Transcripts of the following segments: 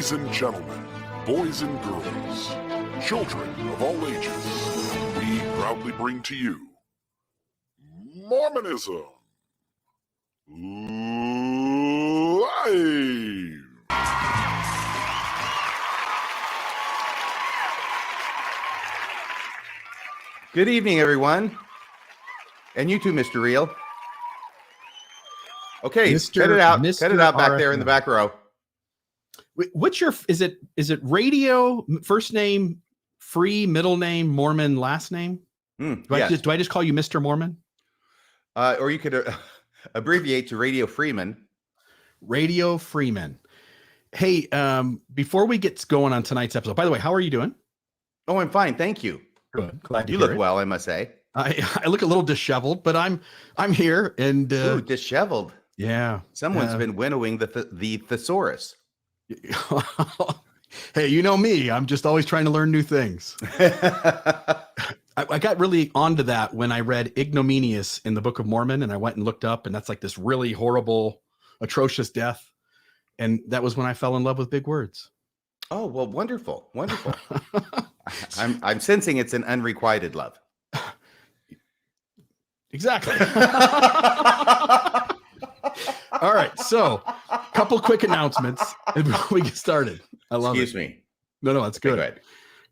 Ladies and gentlemen, boys and girls, children of all ages, we proudly bring to you Mormonism Live! Good evening, everyone. And you too, Mr. Real. Okay, cut it out. Cut it out back there in the back row. What's your, is it radio, first name, free, middle name, Mormon, last name? Do I just call you Mr. Mormon? Or you could abbreviate to Radio Freeman. Radio Freeman. Hey, before we get going on tonight's episode, by the way, how are you doing? Oh, I'm fine. Thank you. Good. Glad to you hear look it. well, I must say. I look a little disheveled, but I'm here and Ooh, disheveled. Yeah. Someone's been winnowing the thesaurus. Hey, you know me. I'm just always trying to learn new things. I got really onto that when I read ignominious in the Book of Mormon, and I went and looked up, and that's like this really horrible, atrocious death. And that was when I fell in love with big words. Oh, well, wonderful. Wonderful. I'm sensing it's an unrequited love. Exactly. All right. So a couple quick announcements before we get started. I love Excuse me. No, that's good. Go ahead.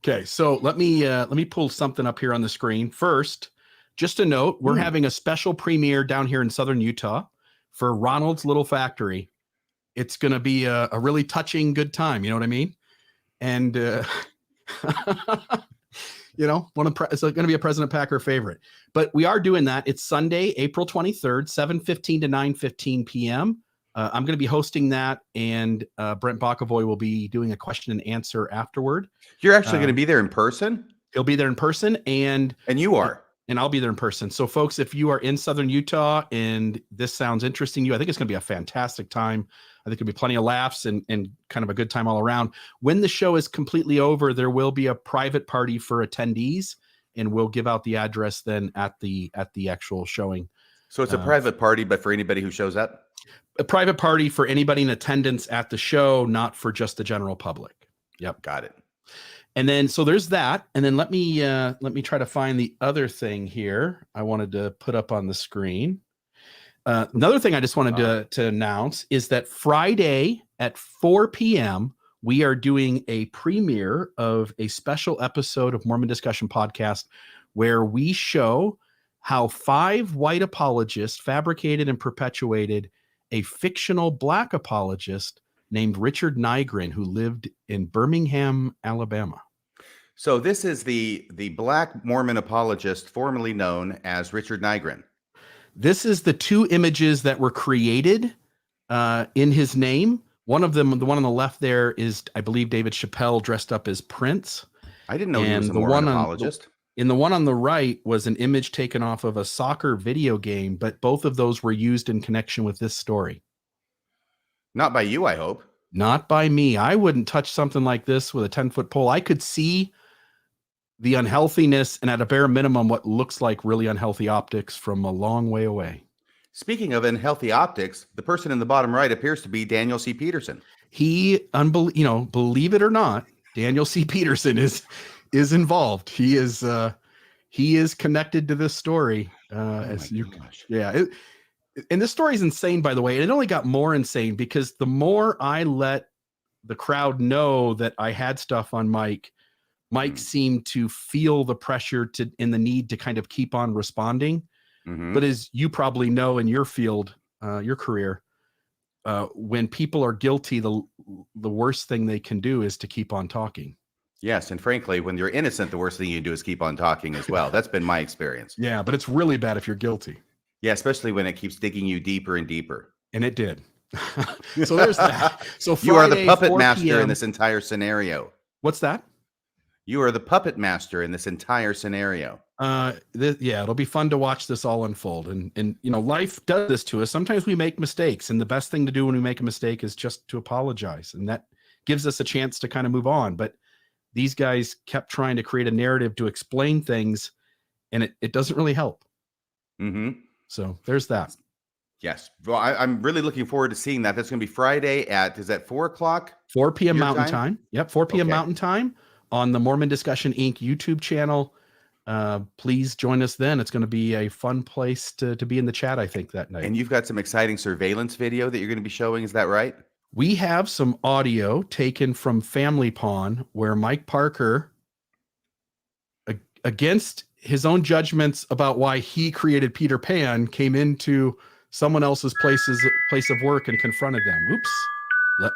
Okay. So let me pull something up here on the screen. First, just a note, we're having a special premiere down here in Southern Utah for Ronald's Little Factory. It's going to be a really touching, good time. You know what I mean? And, you know, it's going to be a President Packer favorite, but we are doing that. It's Sunday, April 23rd, 7:15 to 9:15 p.m. I'm going to be hosting that, and Brent Bakavoy will be doing a question and answer afterward. You're actually going to be there in person? He'll be there in person, and you are. And I'll be there in person. So, folks, if you are in Southern Utah and this sounds interesting to you, I think it's going to be a fantastic time. I think there'll be plenty of laughs and kind of a good time all around. When the show is completely over, there will be a private party for attendees, and we'll give out the address then at the actual showing. So it's a private party, but for anybody who shows up? A private party for anybody in attendance at the show, not for just the general public. Yep. Got it. And then, so there's that. And then let me try to find the other thing here I wanted to put up on the screen. Another thing I just wanted to announce is that Friday at 4 p.m., we are doing a premiere of a special episode of Mormon Discussion Podcast where we show how 5 white apologists fabricated and perpetuated a fictional black apologist named Richard Nygren, who lived in Birmingham, Alabama. So this is the black Mormon apologist formerly known as Richard Nygren. This is the 2 images that were created in his name. One of them, the one on the left there, is, I believe, David Chappelle dressed up as Prince. I didn't know he was a Mormon apologist. And the one on the right was an image taken off of a soccer video game, but both of those were used in connection with this story. Not by you, I hope. Not by me. I wouldn't touch something like this with a 10-foot pole. I could see the unhealthiness and, at a bare minimum, what looks like really unhealthy optics from a long way away. Speaking of unhealthy optics, the person in the bottom right appears to be Daniel C. Peterson. Believe it or not, Daniel C. Peterson is involved. He is connected to this story. And this story is insane, by the way. And it only got more insane because the more I let the crowd know that I had stuff on Mike seemed to feel the pressure and the need to kind of keep on responding. Mm-hmm. But as you probably know in your field, your career, when people are guilty, the worst thing they can do is to keep on talking. Yes, and frankly, when you're innocent, the worst thing you do is keep on talking as well. That's been my experience. Yeah, but it's really bad if you're guilty. Yeah, especially when it keeps digging you deeper and deeper. And it did. So there's that. So Friday, you are the puppet master in this entire scenario. What's that? You are the puppet master in this entire scenario. It'll be fun to watch this all unfold. And you know, life does this to us. Sometimes we make mistakes, and the best thing to do when we make a mistake is just to apologize. And that gives us a chance to kind of move on. But these guys kept trying to create a narrative to explain things, and it doesn't really help. Mm-hmm. So there's that. Yes. Well, I'm really looking forward to seeing that. That's going to be Friday is that 4:00? 4 p.m. Your Mountain time? time. Yep, 4 p.m. Okay. Mountain time on the Mormon Discussion Inc. YouTube channel. Please join us then. It's going to be a fun place to be in the chat, I think, that night. And you've got some exciting surveillance video that you're going to be showing. Is that right? We have some audio taken from Family Pawn where Mike Parker, against his own judgments about why he created Peter Pan, came into someone else's place of work and confronted them. Oops.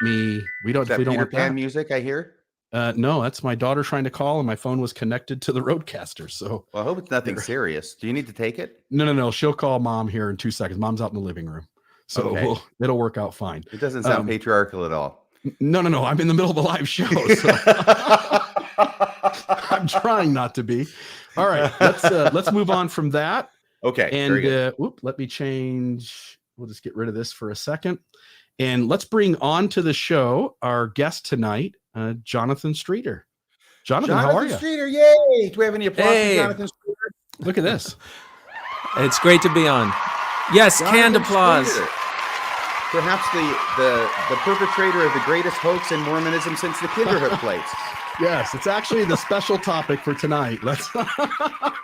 We don't Is that Peter Pan music I hear? No, that's my daughter trying to call, and my phone was connected to the Roadcaster. So, well, I hope it's nothing serious. Do you need to take it? No. She'll call Mom here in 2 seconds. Mom's out in the living room, so okay. It'll work out fine. It doesn't sound patriarchal at all. No. I'm in the middle of a live show. So I'm trying not to be. All right, let's move on from that. Okay. And let me change. We'll just get rid of this for a second, and let's bring on to the show our guest tonight. Jonathan Streeter. Jonathan, how are you? Streeter, yay! Do we have any applause for Jonathan Streeter? Look at this. It's great to be on. Yes, Jonathan canned applause. Streeter. Perhaps the perpetrator of the greatest hoax in Mormonism since the Kinderhook plates. Yes, it's actually the special topic for tonight.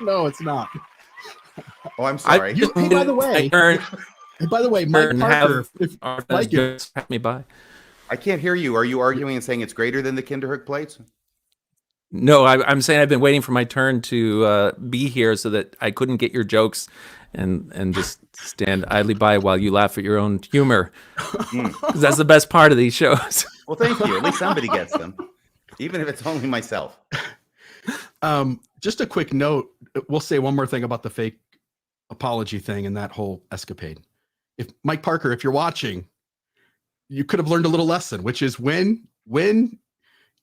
No, it's not. Oh, I'm sorry. By the way, Mike Parker, Pass me by. I can't hear you. Are you arguing and saying it's greater than the Kinderhook plates? No, I'm saying I've been waiting for my turn to be here so that I couldn't get your jokes and just stand idly by while you laugh at your own humor. Because that's the best part of these shows. Well, thank you. At least somebody gets them, even if it's only myself. Just a quick note. We'll say one more thing about the fake apology thing and that whole escapade. If Mike Parker, if you're watching, you could have learned a little lesson, which is when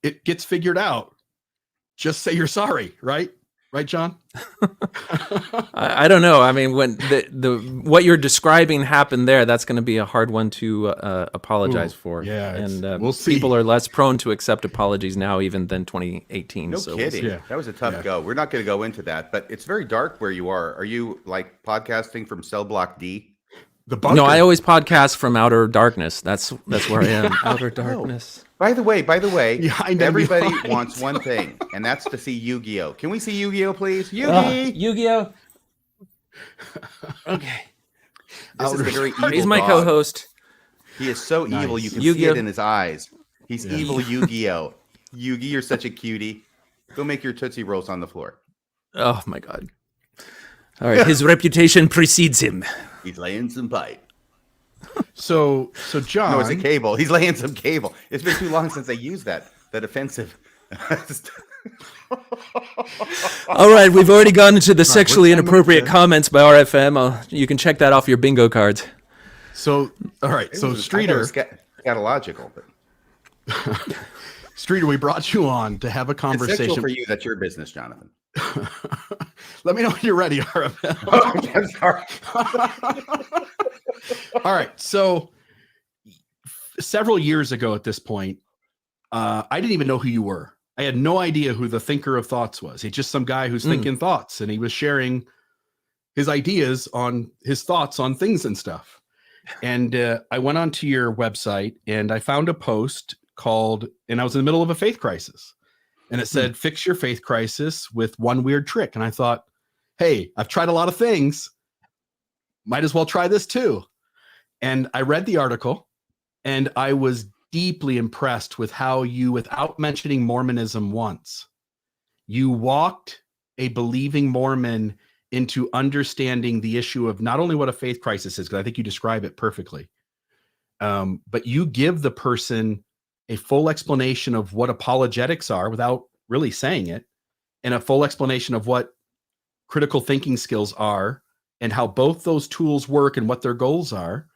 it gets figured out, just say you're sorry, right? Right, John? I don't know. I mean, when the what you're describing happened there, that's going to be a hard one to apologize for. Yeah, and we'll see. People are less prone to accept apologies now, even than 2018. No so kidding. Yeah. That was a tough go. We're not going to go into that, but it's very dark where you are. Are you like podcasting from Cell Block D? The bunker. No, I always podcast from outer darkness. That's where I am. Outer darkness. By the way, everybody behind. wants one thing, and that's to see Yu-Gi-Oh. Can we see Yu-Gi-Oh, please? Yu-Gi-Oh. Okay. This is the very evil He's my dog. co-host. He is so Nice. evil, you can Yu-Gi-Oh. see it in his eyes. He's evil Yu-Gi-Oh. Yugi, you're such a cutie. Go make your Tootsie Rolls on the floor. Oh my God. All right. His reputation precedes him. He's laying some pipe. So John. No, it's a cable. He's laying some cable. It's been too long since I used that offensive. All right. We've already gone into the sexually inappropriate comments by RFM. You can check that off your bingo cards. So, all right. So Streeter, scatological, but Streeter, we brought you on to have a it's conversation. sexual for you. That's your business, Jonathan. Let me know when you're ready, RFM. Oh, I'm sorry. All right. So several years ago at this point, I didn't even know who you were. I had no idea who the thinker of thoughts was. He's just some guy who's thinking thoughts, and he was sharing his ideas on his thoughts on things and stuff. And I went onto your website and I found a post and I was in the middle of a faith crisis, and it said, fix your faith crisis with one weird trick. And I thought, hey, I've tried a lot of things. Might as well try this too. And I read the article and I was deeply impressed with how you, without mentioning Mormonism once, you walked a believing Mormon into understanding the issue of not only what a faith crisis is, because I think you describe it perfectly, but you give the person a full explanation of what apologetics are without really saying it, and a full explanation of what critical thinking skills are and how both those tools work and what their goals are.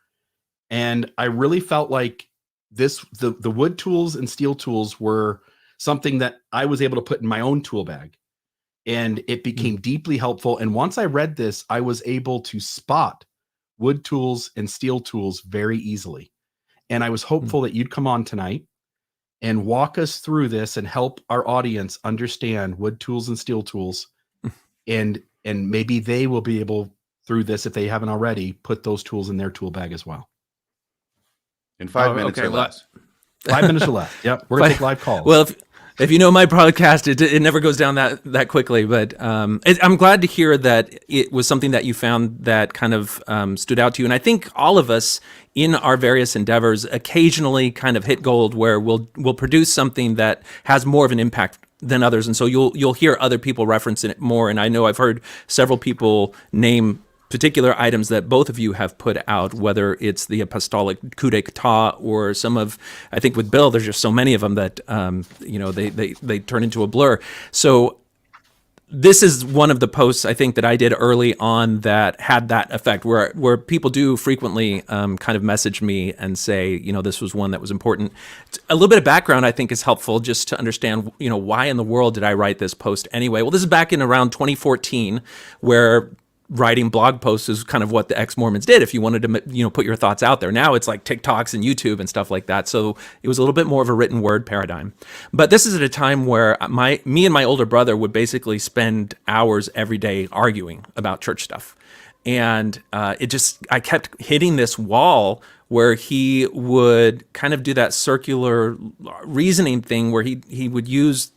And I really felt like the wood tools and steel tools were something that I was able to put in my own tool bag, and it became deeply helpful. And once I read this, I was able to spot wood tools and steel tools very easily. And I was hopeful that you'd come on tonight and walk us through this and help our audience understand wood tools and steel tools. And maybe they will be able, through this, if they haven't already, put those tools in their tool bag as well. In 5 minutes okay, or well, less. 5 minutes or less. Yep. We're going to take live calls. Well, if you know my podcast, it never goes down that quickly. But I'm glad to hear that it was something that you found that kind of stood out to you. And I think all of us in our various endeavors occasionally kind of hit gold where we'll produce something that has more of an impact than others. And so you'll hear other people reference it more. And I know I've heard several people name particular items that both of you have put out, whether it's the apostolic coup d'etat or some of, I think with Bill, there's just so many of them that, they turn into a blur. So this is one of the posts I think that I did early on that had that effect, where people do frequently kind of message me and say, this was one that was important. A little bit of background I think is helpful just to understand, why in the world did I write this post anyway? Well, this is back in around 2014, where writing blog posts is kind of what the ex-Mormons did if you wanted to, put your thoughts out there. Now it's like TikToks and YouTube and stuff like that. So it was a little bit more of a written word paradigm. But this is at a time where me and my older brother would basically spend hours every day arguing about church stuff. And I kept hitting this wall where he would kind of do that circular reasoning thing where he would use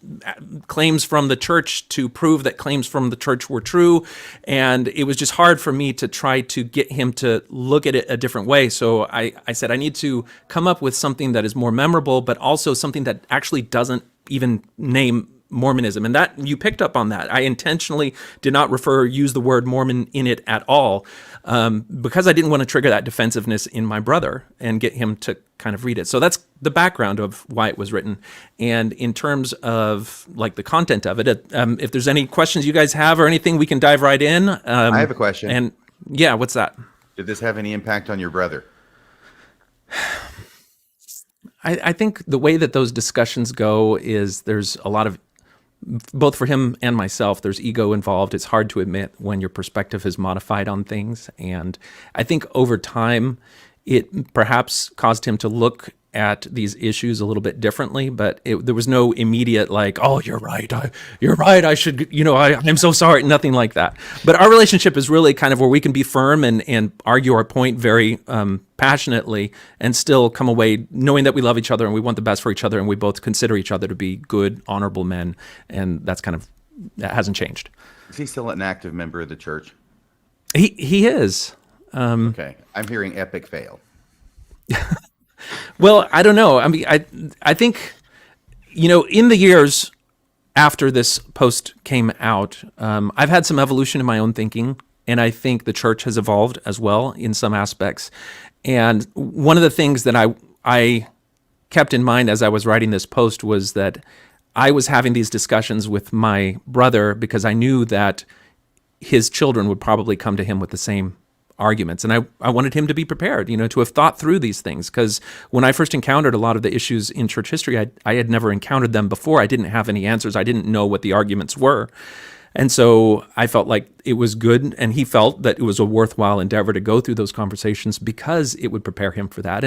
claims from the church to prove that claims from the church were true. And it was just hard for me to try to get him to look at it a different way. So I said, I need to come up with something that is more memorable, but also something that actually doesn't even name Mormonism. And that you picked up on that. I intentionally did not use the word Mormon in it at all, because I didn't want to trigger that defensiveness in my brother and get him to kind of read it. So that's the background of why it was written. And in terms of like the content of it, if there's any questions you guys have or anything, we can dive right in. I have a question. And yeah, what's that? Did this have any impact on your brother? I think the way that those discussions go is there's a lot of, both for him and myself, there's ego involved. It's hard to admit when your perspective is modified on things. And I think over time, it perhaps caused him to look at these issues a little bit differently, but there was no immediate like, oh, you're right. You're right. I should, I'm so sorry. Nothing like that. But our relationship is really kind of where we can be firm and argue our point very passionately and still come away knowing that we love each other and we want the best for each other and we both consider each other to be good, honorable men. And that hasn't changed. Is he still an active member of the church? He is. Okay. I'm hearing epic fail. Well, I don't know. I mean, I think, in the years after this post came out, I've had some evolution in my own thinking, and I think the church has evolved as well in some aspects. And one of the things that I kept in mind as I was writing this post was that I was having these discussions with my brother because I knew that his children would probably come to him with the same arguments. And I wanted him to be prepared, to have thought through these things. Because when I first encountered a lot of the issues in church history, I had never encountered them before. I didn't have any answers. I didn't know what the arguments were. And so I felt like it was good, and he felt that it was a worthwhile endeavor to go through those conversations because it would prepare him for that.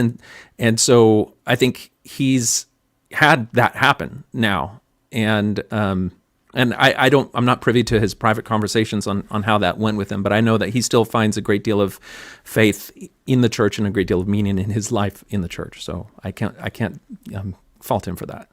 And so I think he's had that happen now. And I'm not privy to his private conversations on how that went with him, but I know that he still finds a great deal of faith in the church and a great deal of meaning in his life in the church. So I can't fault him for that.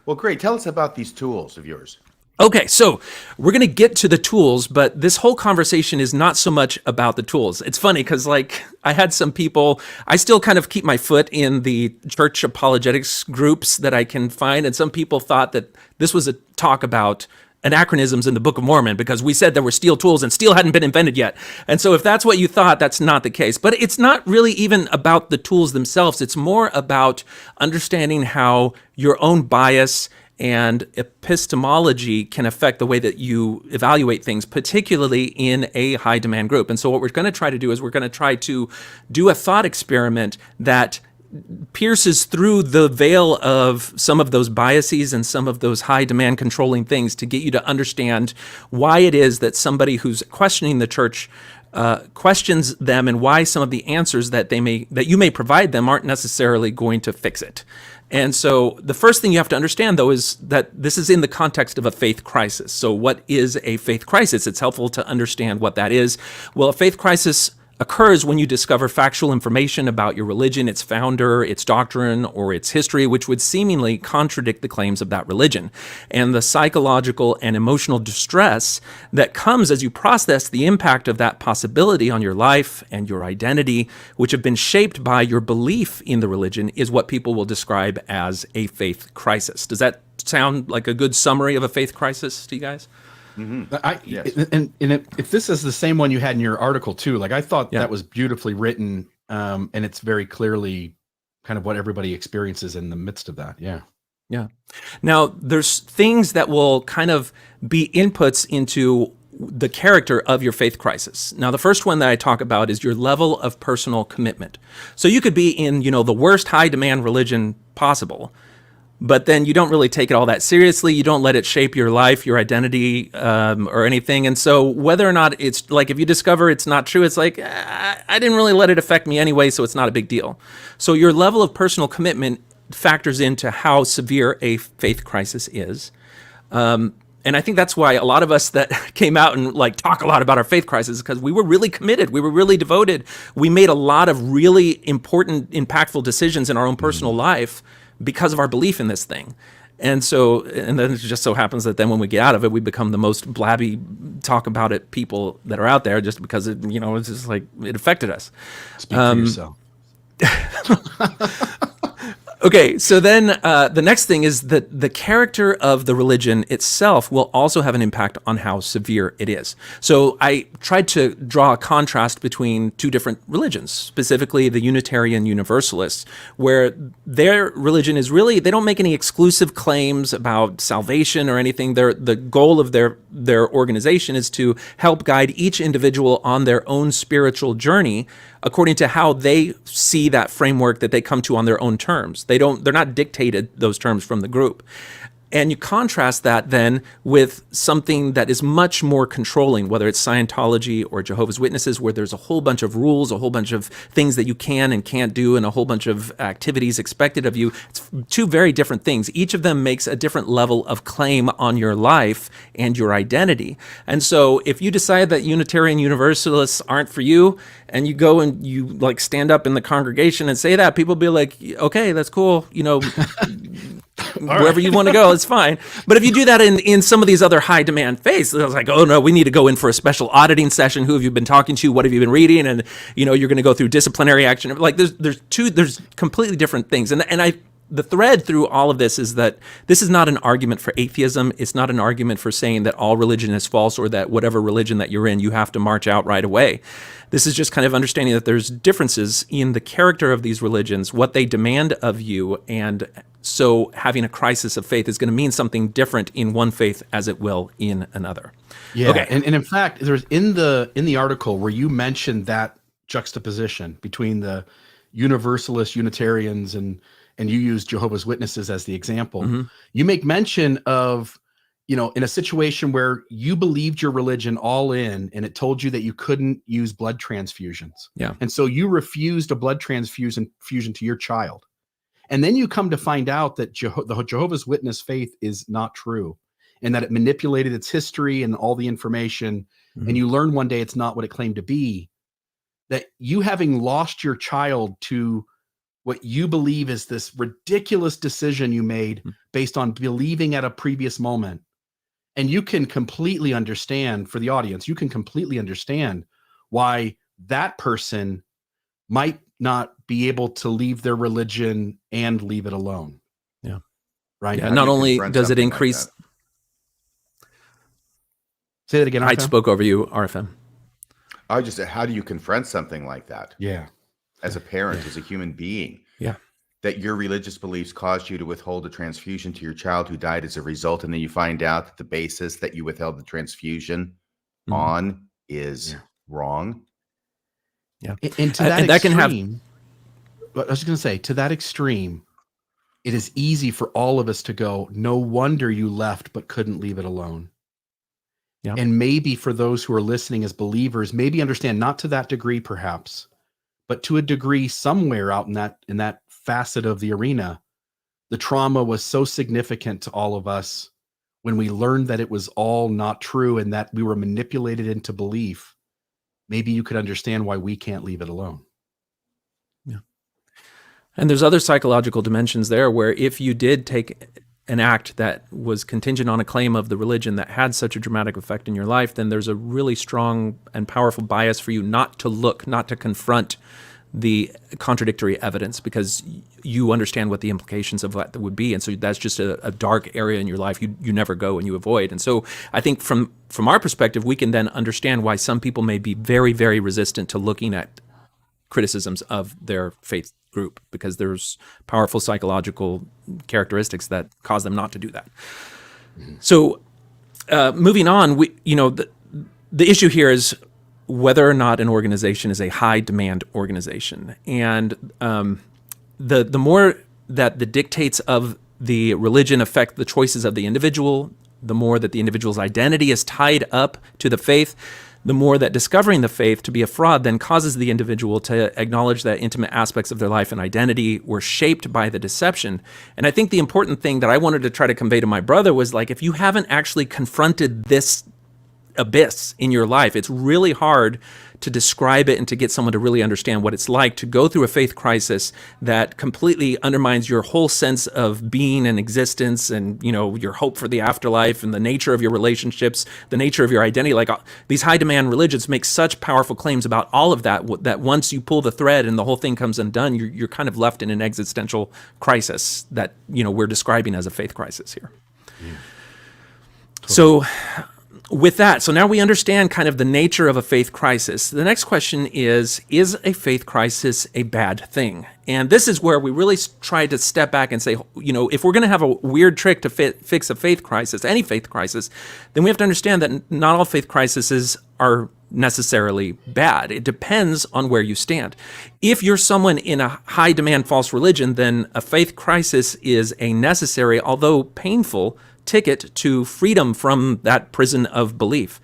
Well, great. Tell us about these tools of yours. Okay, so we're going to get to the tools, but this whole conversation is not so much about the tools. It's funny because I had some people, I still kind of keep my foot in the church apologetics groups that I can find, and some people thought that this was a talk about anachronisms in the Book of Mormon because we said there were steel tools and steel hadn't been invented yet. And so if that's what you thought, that's not the case. But it's not really even about the tools themselves. It's more about understanding how your own bias and epistemology can affect the way that you evaluate things, particularly in a high demand group. And so what we're going to try to do is we're going to try to do a thought experiment that pierces through the veil of some of those biases and some of those high demand controlling things to get you to understand why it is that somebody who's questioning the church questions them and why some of the answers that you may provide them aren't necessarily going to fix it. And so the first thing you have to understand, though, is that this is in the context of a faith crisis. So what is a faith crisis? It's helpful to understand what that is. Well, a faith crisis occurs when you discover factual information about your religion, its founder, its doctrine, or its history, which would seemingly contradict the claims of that religion. And the psychological and emotional distress that comes as you process the impact of that possibility on your life and your identity, which have been shaped by your belief in the religion, is what people will describe as a faith crisis. Does that sound like a good summary of a faith crisis to you guys? Yes. If this is the same one you had in your article too, like I thought that was beautifully written, and it's very clearly kind of what everybody experiences in the midst of that. Yeah. Yeah. Now, there's things that will kind of be inputs into the character of your faith crisis. Now, the first one that I talk about is your level of personal commitment. So you could be in, the worst high demand religion possible, but then you don't really take it all that seriously. You don't let it shape your life, your identity, or anything. And so whether or not it's like, if you discover it's not true, it's like, I didn't really let it affect me anyway, so it's not a big deal. So your level of personal commitment factors into how severe a faith crisis is. And I think that's why a lot of us that came out and talk a lot about our faith crisis, because we were really committed. We were really devoted. We made a lot of really important, impactful decisions in our own personal life because of our belief in this thing. And then it just so happens that then when we get out of it, we become the most blabby, talk about it people that are out there, just because it's just it affected us. Speak for yourself. Okay, so then the next thing is that the character of the religion itself will also have an impact on how severe it is. So I tried to draw a contrast between two different religions, specifically the Unitarian Universalists, where their religion is really, they don't make any exclusive claims about salvation or anything. The goal of their organization is to help guide each individual on their own spiritual journey according to how they see that framework that they come to on their own terms. They're not dictated those terms from the group. And you contrast that then with something that is much more controlling, whether it's Scientology or Jehovah's Witnesses, where there's a whole bunch of rules, a whole bunch of things that you can and can't do, and a whole bunch of activities expected of you. It's two very different things. Each of them makes a different level of claim on your life and your identity. And so if you decide that Unitarian Universalists aren't for you, and you go and you stand up in the congregation and say that, people be like, okay, that's cool. Wherever you want to go, it's fine. But if you do that in some of these other high demand faiths, it's like, oh no, we need to go in for a special auditing session. Who have you been talking to? What have you been reading? And you're going to go through disciplinary action. There's completely different things. The thread through all of this is that this is not an argument for atheism. It's not an argument for saying that all religion is false, or that whatever religion that you're in, you have to march out right away. This is just kind of understanding that there's differences in the character of these religions, what they demand of you, and so having a crisis of faith is going to mean something different in one faith as it will in another. Yeah, okay. And in fact, there's in the article where you mentioned that juxtaposition between the Universalist Unitarians and you use Jehovah's Witnesses as the example. Mm-hmm. You make mention of, in a situation where you believed your religion all in, and it told you that you couldn't use blood transfusions. Yeah. And so you refused a blood transfusion to your child. And then you come to find out that the Jehovah's Witness faith is not true, and that it manipulated its history and all the information. Mm-hmm. And you learn one day it's not what it claimed to be. That you, having lost your child to what you believe is this ridiculous decision you made based on believing at a previous moment. And you can completely understand, for the audience, you can completely understand why that person might not be able to leave their religion and leave it alone. Yeah. Right. Yeah. Not only does it increase. Say that again. I spoke over you, RFM. I just said, how do you confront something like that? Yeah. As a parent, as a human being. Yeah. That your religious beliefs caused you to withhold a transfusion to your child who died as a result, and then you find out that the basis that you withheld the transfusion on is wrong. Yeah. And to that extreme, I was just going to say, to that extreme, it is easy for all of us to go, no wonder you left but couldn't leave it alone. Yeah. And maybe for those who are listening as believers, maybe understand, not to that degree perhaps, but to a degree somewhere out in that facet of the arena, the trauma was so significant to all of us when we learned that it was all not true and that we were manipulated into belief. Maybe you could understand why we can't leave it alone. Yeah. And there's other psychological dimensions there where if you did take an act that was contingent on a claim of the religion that had such a dramatic effect in your life, then there's a really strong and powerful bias for you not to confront the contradictory evidence, because you understand what the implications of that would be. And so that's just a dark area in your life you never go and you avoid. And so I think from our perspective, we can then understand why some people may be very, very resistant to looking at criticisms of their faith group, because there's powerful psychological characteristics that cause them not to do that. So moving on, the issue here is whether or not an organization is a high demand organization. And the more that the dictates of the religion affect the choices of the individual, the more that the individual's identity is tied up to the faith, the more that discovering the faith to be a fraud then causes the individual to acknowledge that intimate aspects of their life and identity were shaped by the deception. And I think the important thing that I wanted to try to convey to my brother was, like, if you haven't actually confronted this abyss in your life, it's really hard to describe it and to get someone to really understand what it's like to go through a faith crisis that completely undermines your whole sense of being and existence, and your hope for the afterlife and the nature of your relationships, the nature of your identity. Like, these high demand religions make such powerful claims about all of that once you pull the thread and the whole thing comes undone, you're kind of left in an existential crisis that we're describing as a faith crisis here. Yeah. Totally. So with that, so now we understand kind of the nature of a faith crisis. The next question is a faith crisis a bad thing? And this is where we really try to step back and say, if we're going to have a weird trick to fix a faith crisis, any faith crisis, then we have to understand that not all faith crises are necessarily bad. It depends on where you stand. If you're someone in a high demand false religion, then a faith crisis is a necessary, although painful, ticket to freedom from that prison of belief.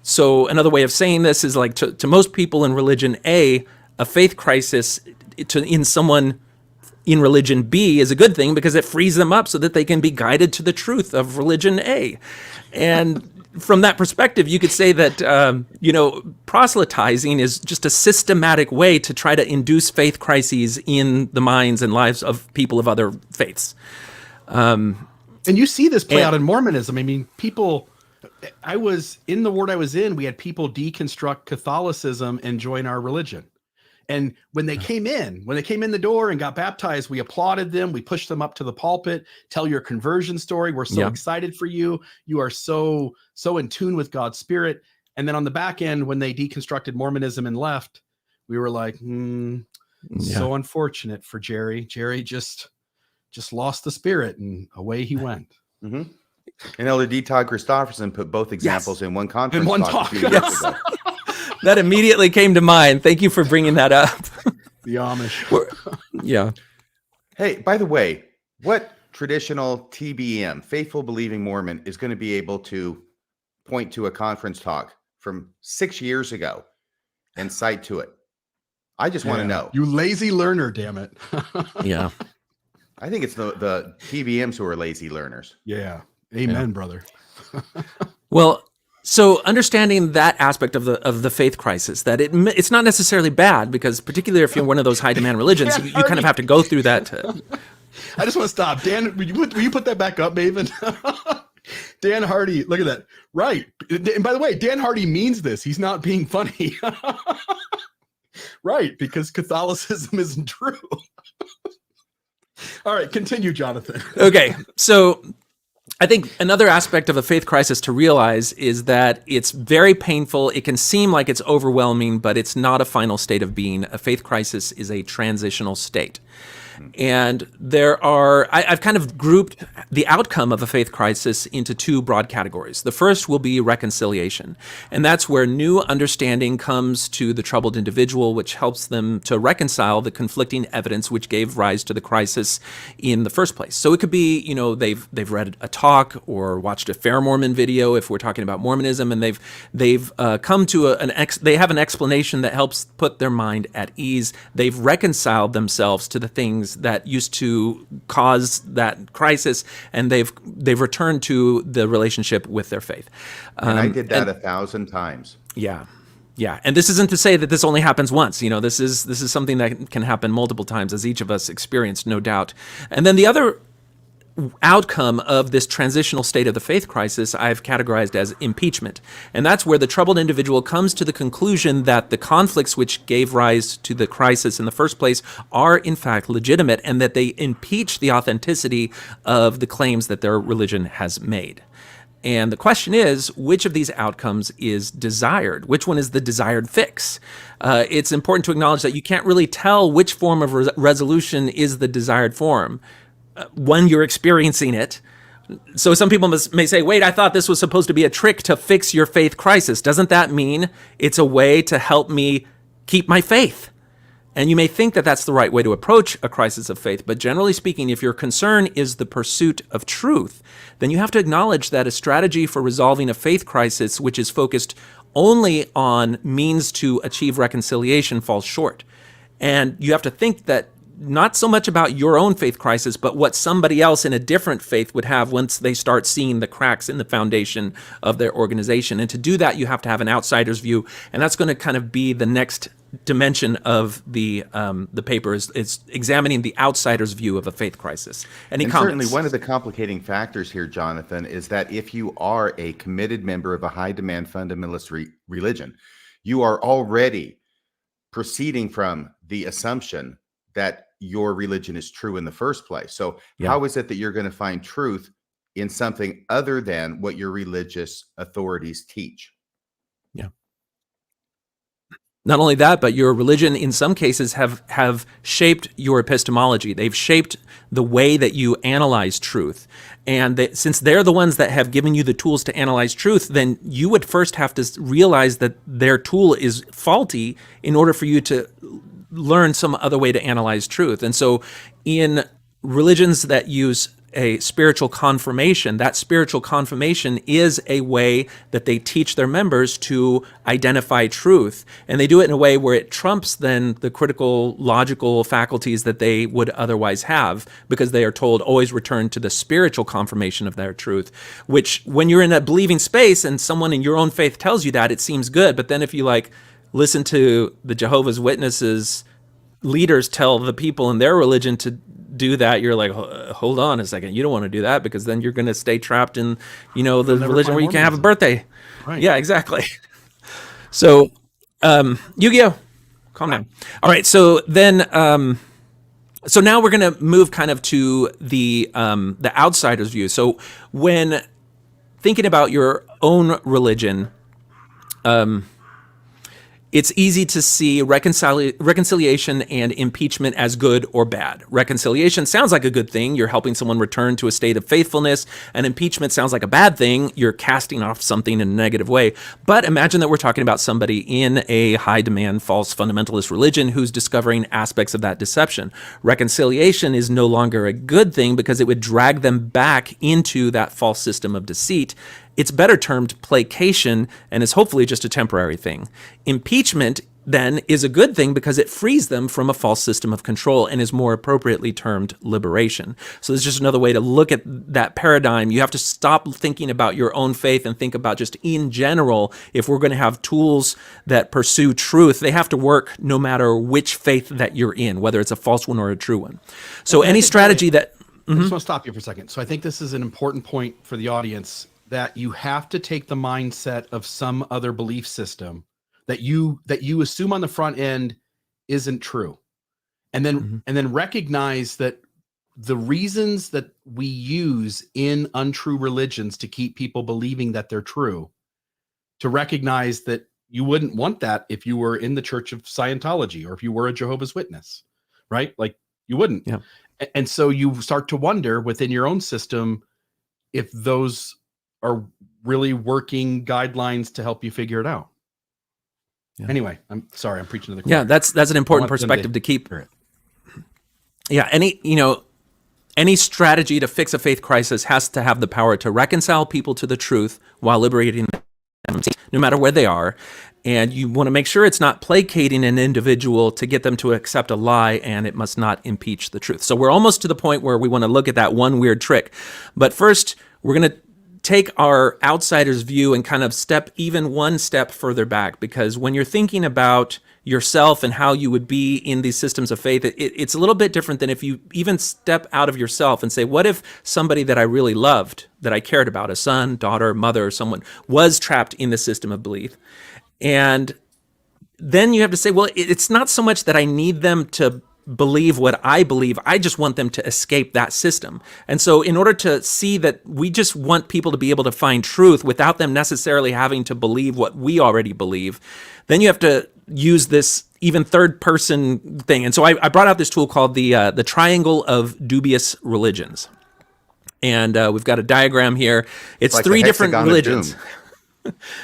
So another way of saying this is, like, to most people in religion A faith crisis in someone in religion B is a good thing, because it frees them up so that they can be guided to the truth of religion A. And from that perspective, you could say that, proselytizing is just a systematic way to try to induce faith crises in the minds and lives of people of other faiths. And you see this play out in Mormonism. I mean, I was in the ward I was in, we had people deconstruct Catholicism and join our religion. And when they came in the door and got baptized, we applauded them. We pushed them up to the pulpit, tell your conversion story. We're so excited for you. You are so in tune with God's spirit. And then on the back end, when they deconstructed Mormonism and left, we were like, so unfortunate for Jerry. Jerry just lost the spirit, and away he went. Mm-hmm. And Elder D. Todd Christofferson put both examples in one conference. In one talk. Yes. That immediately came to mind. Thank you for bringing that up. The Amish. Yeah. Hey, by the way, what traditional TBM, faithful believing Mormon, is going to be able to point to a conference talk from 6 years ago and cite to it? I just want to know. You lazy learner, damn it. Yeah. I think it's the TBMs who are lazy learners. Yeah. Amen, brother. Well, so understanding that aspect of the faith crisis, that it's not necessarily bad, because particularly if you're one of those high demand religions, you kind of have to go through that. I just want to stop. Dan, will you put that back up, Maven? Dan Hardy, look at that. Right. And by the way, Dan Hardy means this. He's not being funny. Right, because Catholicism isn't true. All right, continue, Jonathan. Okay, so I think another aspect of a faith crisis to realize is that it's very painful. It can seem like it's overwhelming, but it's not a final state of being. A faith crisis is a transitional state. And I've kind of grouped the outcome of a faith crisis into two broad categories. The first will be reconciliation. And that's where new understanding comes to the troubled individual, which helps them to reconcile the conflicting evidence which gave rise to the crisis in the first place. So it could be, they've read a talk talk or watched a Fair Mormon video if we're talking about Mormonism, and they've come to they have an explanation that helps put their mind at ease. They've reconciled themselves to the things that used to cause that crisis, and they've returned to the relationship with their faith. And I did that 1,000 times. Yeah. Yeah, and this isn't to say that this only happens once. This is something that can happen multiple times, as each of us experienced, no doubt. And then the other outcome of this transitional state of the faith crisis I've categorized as impeachment. And that's where the troubled individual comes to the conclusion that the conflicts which gave rise to the crisis in the first place are in fact legitimate, and that they impeach the authenticity of the claims that their religion has made. And the question is, which of these outcomes is desired? Which one is the desired fix? It's important to acknowledge that you can't really tell which form of resolution is the desired form when you're experiencing it. So some people may say, wait, I thought this was supposed to be a trick to fix your faith crisis. Doesn't that mean it's a way to help me keep my faith? And you may think that that's the right way to approach a crisis of faith, but generally speaking, if your concern is the pursuit of truth, then you have to acknowledge that a strategy for resolving a faith crisis which is focused only on means to achieve reconciliation falls short. And you have to think that not so much about your own faith crisis, but what somebody else in a different faith would have once they start seeing the cracks in the foundation of their organization. And to do that, you have to have an outsider's view, and that's going to kind of be the next dimension of the paper is examining the outsider's view of a faith crisis. Any comments? Certainly one of the complicating factors here, Jonathan, is that if you are a committed member of a high-demand fundamentalist religion, you are already proceeding from the assumption that your religion is true in the first place. So how is it that you're going to find truth in something other than what your religious authorities teach? Yeah. Not only that, but your religion in some cases have shaped your epistemology. They've shaped the way that you analyze truth. And since they're the ones that have given you the tools to analyze truth, then you would first have to realize that their tool is faulty in order for you to learn some other way to analyze truth. And so in religions that use a spiritual confirmation, that spiritual confirmation is a way that they teach their members to identify truth. And they do it in a way where it trumps then the critical, logical faculties that they would otherwise have, because they are told always return to the spiritual confirmation of their truth, which when you're in a believing space and someone in your own faith tells you that, it seems good. But then if you listen to the Jehovah's Witnesses leaders tell the people in their religion to do that, you're like, hold on a second, you don't want to do that, because then you're going to stay trapped in the religion where you can't have a birthday. Right. Yeah, exactly. So Yu-Gi-Oh, calm down. All right, so then so now we're going to move kind of to the outsider's view. So when thinking about your own religion, it's easy to see reconciliation and impeachment as good or bad. Reconciliation sounds like a good thing. You're helping someone return to a state of faithfulness. And impeachment sounds like a bad thing. You're casting off something in a negative way. But imagine that we're talking about somebody in a high-demand false fundamentalist religion who's discovering aspects of that deception. Reconciliation is no longer a good thing because it would drag them back into that false system of deceit. It's better termed placation and is hopefully just a temporary thing. Impeachment, then, is a good thing because it frees them from a false system of control and is more appropriately termed liberation. So there's just another way to look at that paradigm. You have to stop thinking about your own faith and think about just in general, if we're going to have tools that pursue truth, they have to work no matter which faith that you're in, whether it's a false one or a true one. So any strategy that... I just want to stop you for a second. So I think this is an important point for the audience, that you have to take the mindset of some other belief system that you assume on the front end isn't true. And then recognize that the reasons that we use in untrue religions to keep people believing that they're true, to recognize that you wouldn't want that if you were in the Church of Scientology or if you were a Jehovah's Witness, right? Like you wouldn't. Yeah. And so you start to wonder within your own system if those are really working guidelines to help you figure it out. Yeah. Anyway, I'm sorry, I'm preaching to the choir. Yeah, that's an important perspective to keep. Yeah, Any strategy to fix a faith crisis has to have the power to reconcile people to the truth while liberating them, no matter where they are. And you want to make sure it's not placating an individual to get them to accept a lie, and it must not impeach the truth. So we're almost to the point where we want to look at that one weird trick. But first, we're going to take our outsider's view and kind of step even one step further back, because when you're thinking about yourself and how you would be in these systems of faith, it's a little bit different than if you even step out of yourself and say, what if somebody that I really loved, that I cared about, a son, daughter, mother, or someone, was trapped in the system of belief? And then you have to say, well, it's not so much that I need them to believe what I believe. I just want them to escape that system. And so in order to see that we just want people to be able to find truth without them necessarily having to believe what we already believe, then you have to use this even third person thing. And so I brought out this tool called the triangle of dubious religions. And we've got a diagram here. It's like three different religions.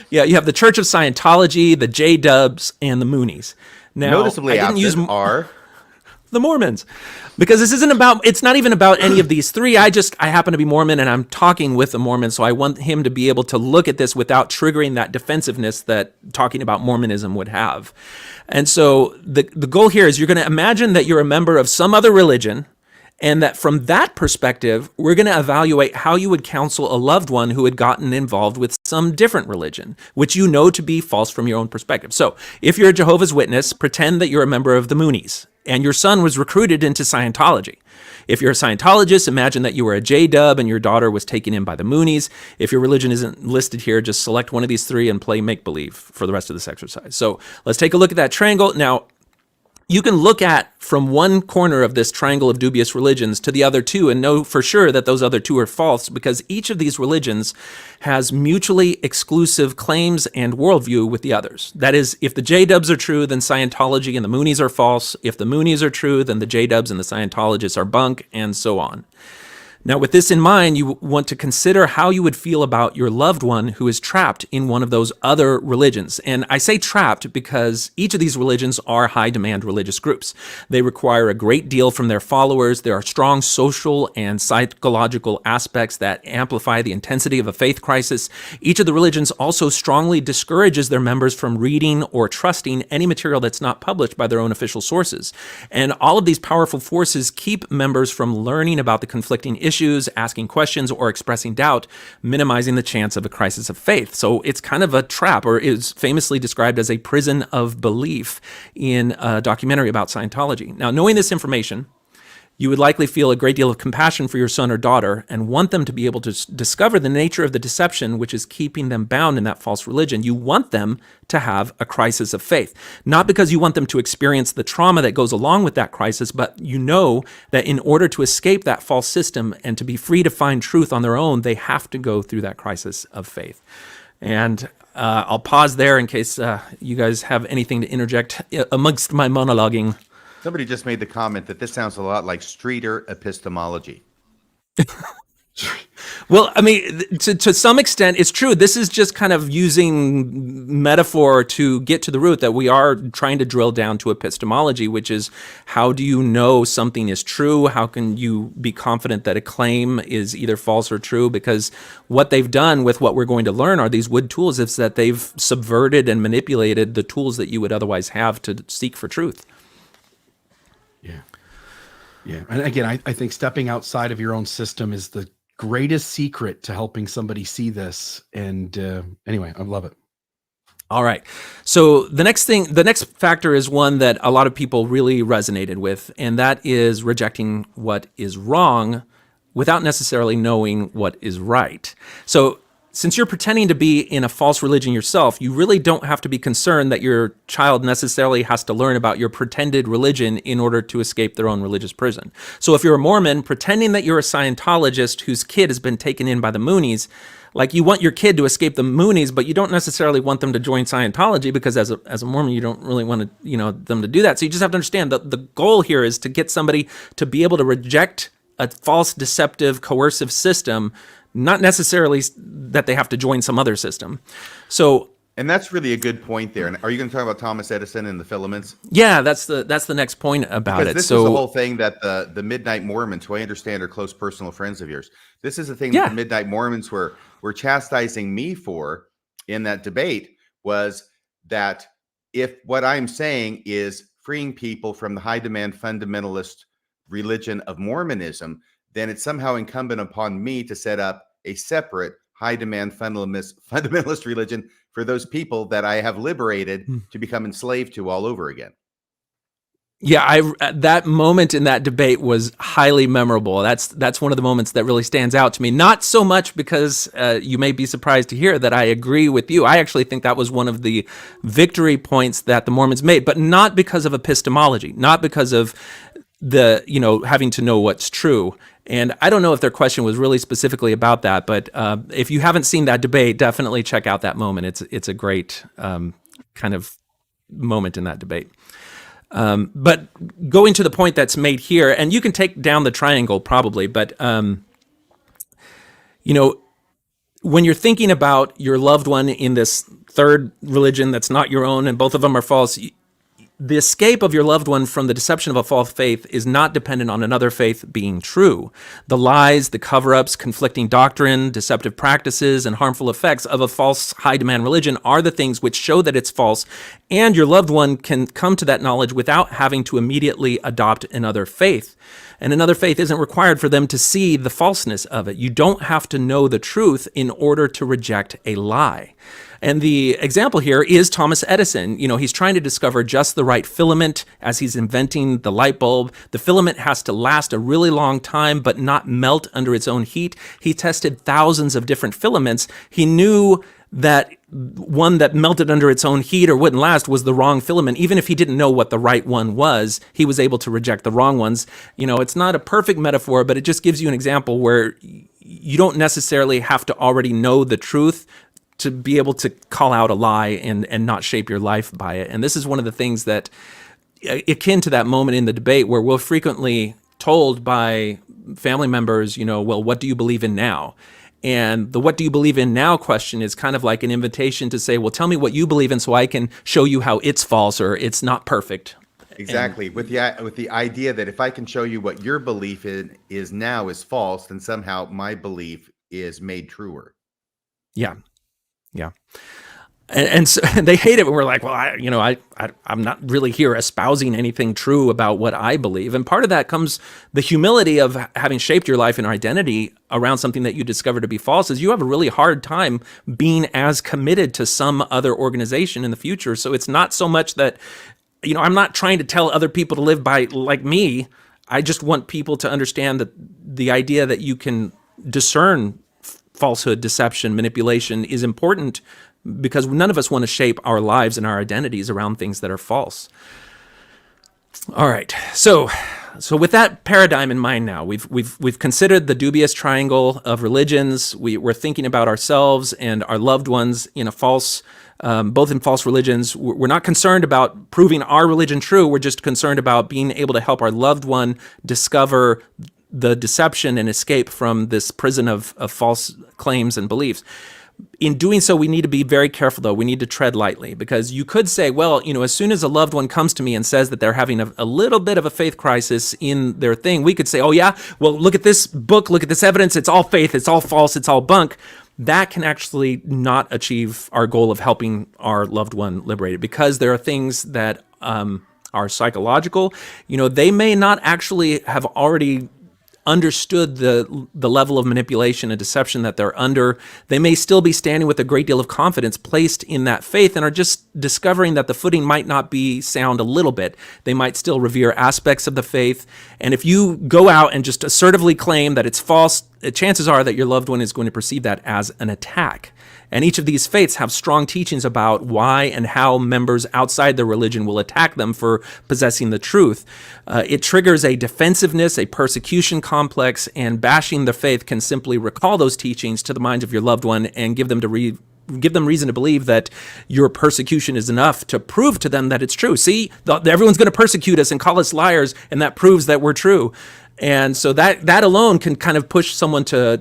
Yeah, you have the Church of Scientology, the J-Dubs, and the Moonies. Now, Noticeably I didn't use are the Mormons, because it's not even about any of these three. I happen to be Mormon, and I'm talking with a Mormon, so I want him to be able to look at this without triggering that defensiveness that talking about Mormonism would have. And so the goal here is you're going to imagine that you're a member of some other religion, and that from that perspective, we're going to evaluate how you would counsel a loved one who had gotten involved with some different religion, which you know to be false from your own perspective. So if you're a Jehovah's Witness, pretend that you're a member of the Moonies, and your son was recruited into Scientology. If you're a Scientologist, imagine that you were a J-Dub and your daughter was taken in by the Moonies. If your religion isn't listed here, just select one of these three and play make-believe for the rest of this exercise. So let's take a look at that triangle. Now, you can look at from one corner of this triangle of dubious religions to the other two and know for sure that those other two are false, because each of these religions has mutually exclusive claims and worldview with the others. That is, if the J-Dubs are true, then Scientology and the Moonies are false. If the Moonies are true, then the J-Dubs and the Scientologists are bunk, and so on. Now, with this in mind, you want to consider how you would feel about your loved one who is trapped in one of those other religions. And I say trapped because each of these religions are high-demand religious groups. They require a great deal from their followers. There are strong social and psychological aspects that amplify the intensity of a faith crisis. Each of the religions also strongly discourages their members from reading or trusting any material that's not published by their own official sources. And all of these powerful forces keep members from learning about the conflicting issues, asking questions, or expressing doubt, minimizing the chance of a crisis of faith. So it's kind of a trap, or is famously described as a prison of belief in a documentary about Scientology. Now, knowing this information, you would likely feel a great deal of compassion for your son or daughter and want them to be able to discover the nature of the deception which is keeping them bound in that false religion. You want them to have a crisis of faith, not because you want them to experience the trauma that goes along with that crisis, but you know that in order to escape that false system and to be free to find truth on their own, they have to go through that crisis of faith. And I'll pause there in case you guys have anything to interject amongst my monologuing. Somebody just made the comment that this sounds a lot like Streeter epistemology. Well, I mean, to some extent, it's true. This is just kind of using metaphor to get to the root that we are trying to drill down to epistemology, which is how do you know something is true? How can you be confident that a claim is either false or true? Because what they've done with what we're going to learn are these wood tools, is that they've subverted and manipulated the tools that you would otherwise have to seek for truth. Yeah. And again, I think stepping outside of your own system is the greatest secret to helping somebody see this. And anyway, I love it. All right. So the next factor is one that a lot of people really resonated with, and that is rejecting what is wrong without necessarily knowing what is right. So since you're pretending to be in a false religion yourself, you really don't have to be concerned that your child necessarily has to learn about your pretended religion in order to escape their own religious prison. So if you're a Mormon, pretending that you're a Scientologist whose kid has been taken in by the Moonies, like you want your kid to escape the Moonies, but you don't necessarily want them to join Scientology, because as a Mormon, you don't really want to, them to do that. So you just have to understand that the goal here is to get somebody to be able to reject a false, deceptive, coercive system, not necessarily that they have to join some other system. So And that's really a good point there. And are you going to talk about Thomas Edison and the filaments? Yeah, that's the next point about Because it. this is the whole thing that the Midnight Mormons, who I understand are close personal friends of yours, this is the thing that the Midnight Mormons were chastising me for in that debate, was that if what I'm saying is freeing people from the high demand fundamentalist religion of Mormonism, then it's somehow incumbent upon me to set up a separate high demand fundamentalist religion for those people that I have liberated to become enslaved to all over again. Yeah, that moment in that debate was highly memorable. That's one of the moments that really stands out to me. Not so much because you may be surprised to hear that I agree with you. I actually think that was one of the victory points that the Mormons made, but not because of epistemology, not because of the, having to know what's true. And I don't know if their question was really specifically about that, but if you haven't seen that debate, definitely check out that moment. It's a great kind of moment in that debate. But going to the point that's made here, and you can take down the triangle probably, but when you're thinking about your loved one in this third religion that's not your own, and both of them are false, the escape of your loved one from the deception of a false faith is not dependent on another faith being true. The lies, the cover-ups, conflicting doctrine, deceptive practices, and harmful effects of a false high-demand religion are the things which show that it's false, and your loved one can come to that knowledge without having to immediately adopt another faith. And another faith isn't required for them to see the falseness of it. You don't have to know the truth in order to reject a lie. And the example here is Thomas Edison. He's trying to discover just the right filament as he's inventing the light bulb. The filament has to last a really long time, but not melt under its own heat. He tested thousands of different filaments. He knew that one that melted under its own heat or wouldn't last was the wrong filament. Even if he didn't know what the right one was, he was able to reject the wrong ones. It's not a perfect metaphor, but it just gives you an example where you don't necessarily have to already know the truth to be able to call out a lie and not shape your life by it. And this is one of the things that, akin to that moment in the debate where we're frequently told by family members, well, what do you believe in now? And the what do you believe in now question is kind of like an invitation to say, well, tell me what you believe in so I can show you how it's false or it's not perfect. Exactly. With the idea that if I can show you what your belief in is now is false, then somehow my belief is made truer. Yeah. Yeah. And so they hate it when we're like, well, I'm not really here espousing anything true about what I believe. And part of that comes the humility of having shaped your life and identity around something that you discover to be false is you have a really hard time being as committed to some other organization in the future. So it's not so much that, I'm not trying to tell other people to live by like me. I just want people to understand that the idea that you can discern falsehood, deception, manipulation is important because none of us want to shape our lives and our identities around things that are false. All right. So with that paradigm in mind now, we've considered the dubious triangle of religions. We're thinking about ourselves and our loved ones in a false, both in false religions. We're not concerned about proving our religion true. We're just concerned about being able to help our loved one discover the deception and escape from this prison of false claims and beliefs. In doing so, we need to be very careful, though. We need to tread lightly because you could say, well, as soon as a loved one comes to me and says that they're having a little bit of a faith crisis in their thing, we could say, oh, yeah, well, look at this book, look at this evidence. It's all faith. It's all false. It's all bunk. That can actually not achieve our goal of helping our loved one liberated because there are things that are psychological. They may not actually have already understood the level of manipulation and deception that they're under. They may still be standing with a great deal of confidence placed in that faith and are just discovering that the footing might not be sound a little bit. They might still revere aspects of the faith. And if you go out and just assertively claim that it's false, chances are that your loved one is going to perceive that as an attack. And each of these faiths have strong teachings about why and how members outside their religion will attack them for possessing the truth. It triggers a defensiveness, a persecution complex, and bashing the faith can simply recall those teachings to the minds of your loved one and give them to give them reason to believe that your persecution is enough to prove to them that it's true. See, everyone's going to persecute us and call us liars, and that proves that we're true. And so that alone can kind of push someone to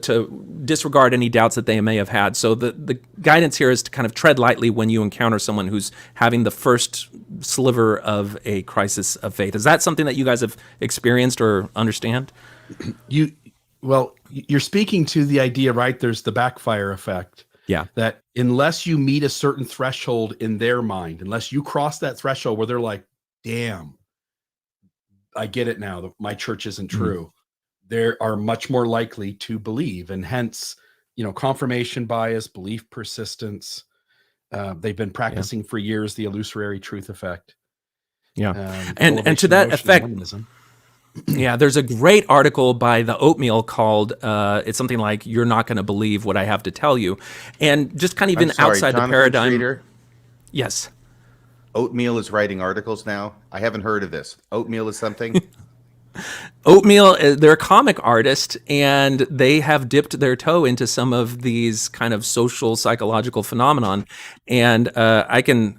disregard any doubts that they may have had. So the guidance here is to kind of tread lightly when you encounter someone who's having the first sliver of a crisis of faith. Is that something that you guys have experienced or understand? You're speaking to the idea, right? There's the backfire effect. Yeah. That unless you meet a certain threshold in their mind, unless you cross that threshold where they're like, damn, I get it now, my church isn't true, they are much more likely to believe. And hence, confirmation bias, belief persistence. They've been practicing for years the illusory truth effect. Yeah. And to that effect, yeah, there's a great article by The Oatmeal called, it's something like, "You're not going to believe what I have to tell you." And just kind of even outside the paradigm. Streeter? Yes. Oatmeal is writing articles now. I haven't heard of this. Oatmeal is something. Oatmeal, they're a comic artist, and they have dipped their toe into some of these kind of social psychological phenomenon. And I think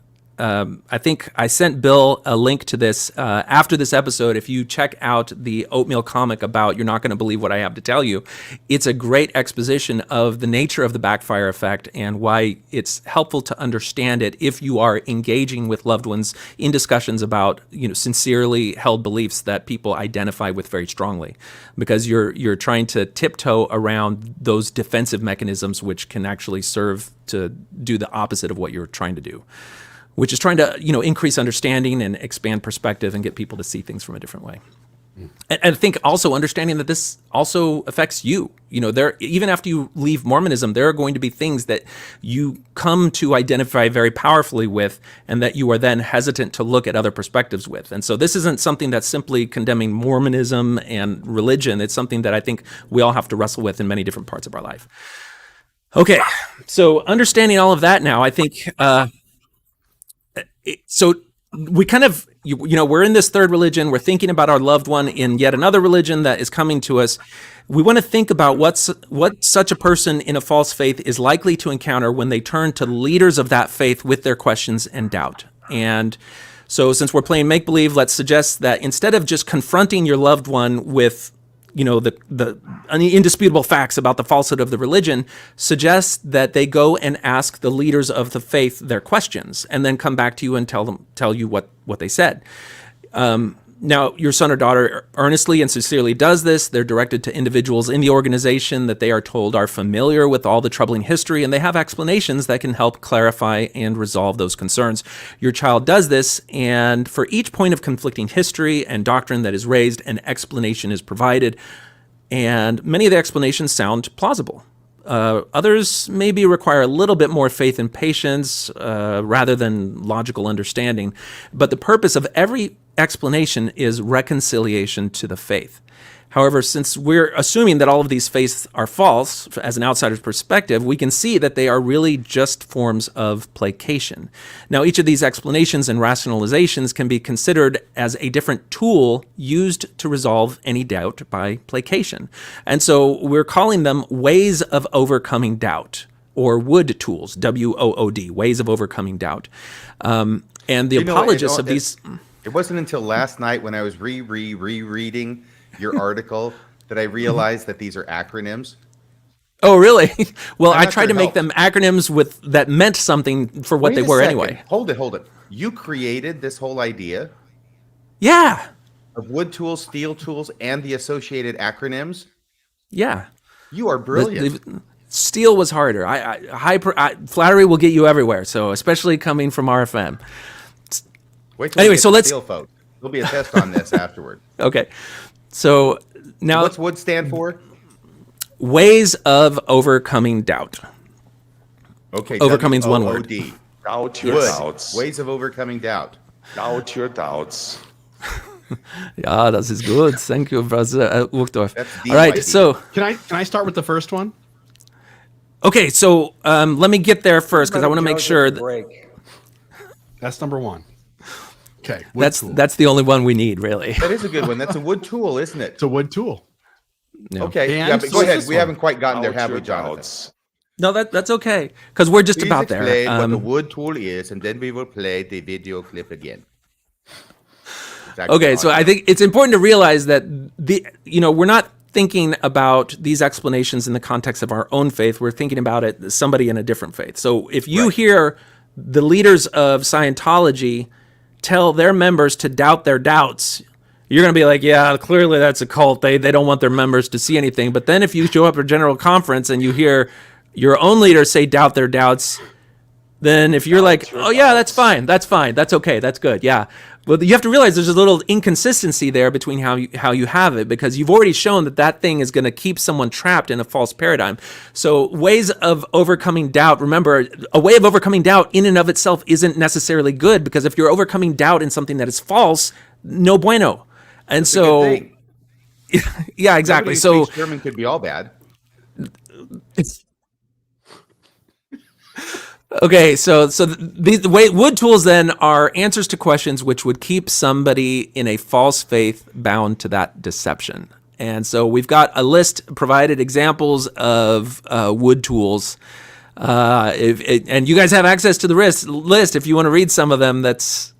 I sent Bill a link to this after this episode. If you check out the Oatmeal comic about "You're Not Going to Believe What I Have to Tell You," it's a great exposition of the nature of the backfire effect and why it's helpful to understand it if you are engaging with loved ones in discussions about sincerely held beliefs that people identify with very strongly, because you're trying to tiptoe around those defensive mechanisms which can actually serve to do the opposite of what you're trying to do, which is trying to, increase understanding and expand perspective and get people to see things from a different way. And I think also understanding that this also affects you. Even after you leave Mormonism, there are going to be things that you come to identify very powerfully with, and that you are then hesitant to look at other perspectives with. And so this isn't something that's simply condemning Mormonism and religion. It's something that I think we all have to wrestle with in many different parts of our life. Okay, so understanding all of that now, I think... So we kind of, we're in this third religion. We're thinking about our loved one in yet another religion that is coming to us. We want to think about what such a person in a false faith is likely to encounter when they turn to leaders of that faith with their questions and doubt. And so since we're playing make-believe, let's suggest that instead of just confronting your loved one with the indisputable facts about the falsehood of the religion, suggest that they go and ask the leaders of the faith their questions, and then come back to you and tell you what they said. Now, your son or daughter earnestly and sincerely does this. They're directed to individuals in the organization that they are told are familiar with all the troubling history, and they have explanations that can help clarify and resolve those concerns. Your child does this, and for each point of conflicting history and doctrine that is raised, an explanation is provided, and many of the explanations sound plausible. Others maybe require a little bit more faith and patience rather than logical understanding. But the purpose of every explanation is reconciliation to the faith. However, since we're assuming that all of these faiths are false, as an outsider's perspective, we can see that they are really just forms of placation. Now, each of these explanations and rationalizations can be considered as a different tool used to resolve any doubt by placation. And so we're calling them ways of overcoming doubt, or wood tools, WOOD, ways of overcoming doubt. And the apologists of these... It wasn't until last night when I was rereading your article that I realized that these are acronyms. Oh, really? Well, I tried to make them acronyms that meant something for what they were anyway. Hold it. You created this whole idea? Yeah. Of wood tools, steel tools, and the associated acronyms? Yeah. You are brilliant. Steel was harder. Flattery will get you everywhere, so especially coming from RFM. Wait till we get to steel, folks. There'll be a test on this afterward. Okay. So now, what's wood stand for? Ways of overcoming doubt. Okay. Overcoming is one word. Doubt your doubts. Ways of overcoming doubt. Doubt your doubts. Ja, das ist gut. Thank you, Brother Uchtdorf. All right. So can I start with the first one? Okay. So let me get there first because I want to make sure That's number one. Okay, that's the only one we need, really. That is a good one. That's a wood tool, isn't it? It's a wood tool. No. Okay, but go ahead. We haven't quite gotten there, have we, Jonathan? No, that's okay, because we're just Please about there. explain what the wood tool is, and then we will play the video clip again. Okay, so I think it's important to realize that we're not thinking about these explanations in the context of our own faith. We're thinking about it as somebody in a different faith. So if you hear the leaders of Scientology tell their members to doubt their doubts, you're going to be like, yeah, clearly that's a cult. They don't want their members to see anything. But then if you show up at a general conference and you hear your own leaders say doubt their doubts, then if you're like, oh yeah, that's fine, that's okay, that's good, yeah. Well, you have to realize there's a little inconsistency there between how you have it, because you've already shown that thing is going to keep someone trapped in a false paradigm. So ways of overcoming doubt, remember, a way of overcoming doubt in and of itself isn't necessarily good, because if you're overcoming doubt in something that is false, no bueno. And so, yeah, exactly. So German could be all bad. It's okay. So the way wood tools then are answers to questions which would keep somebody in a false faith bound to that deception. And so we've got a list provided examples of wood tools. And you guys have access to the list if you want to read some of them. This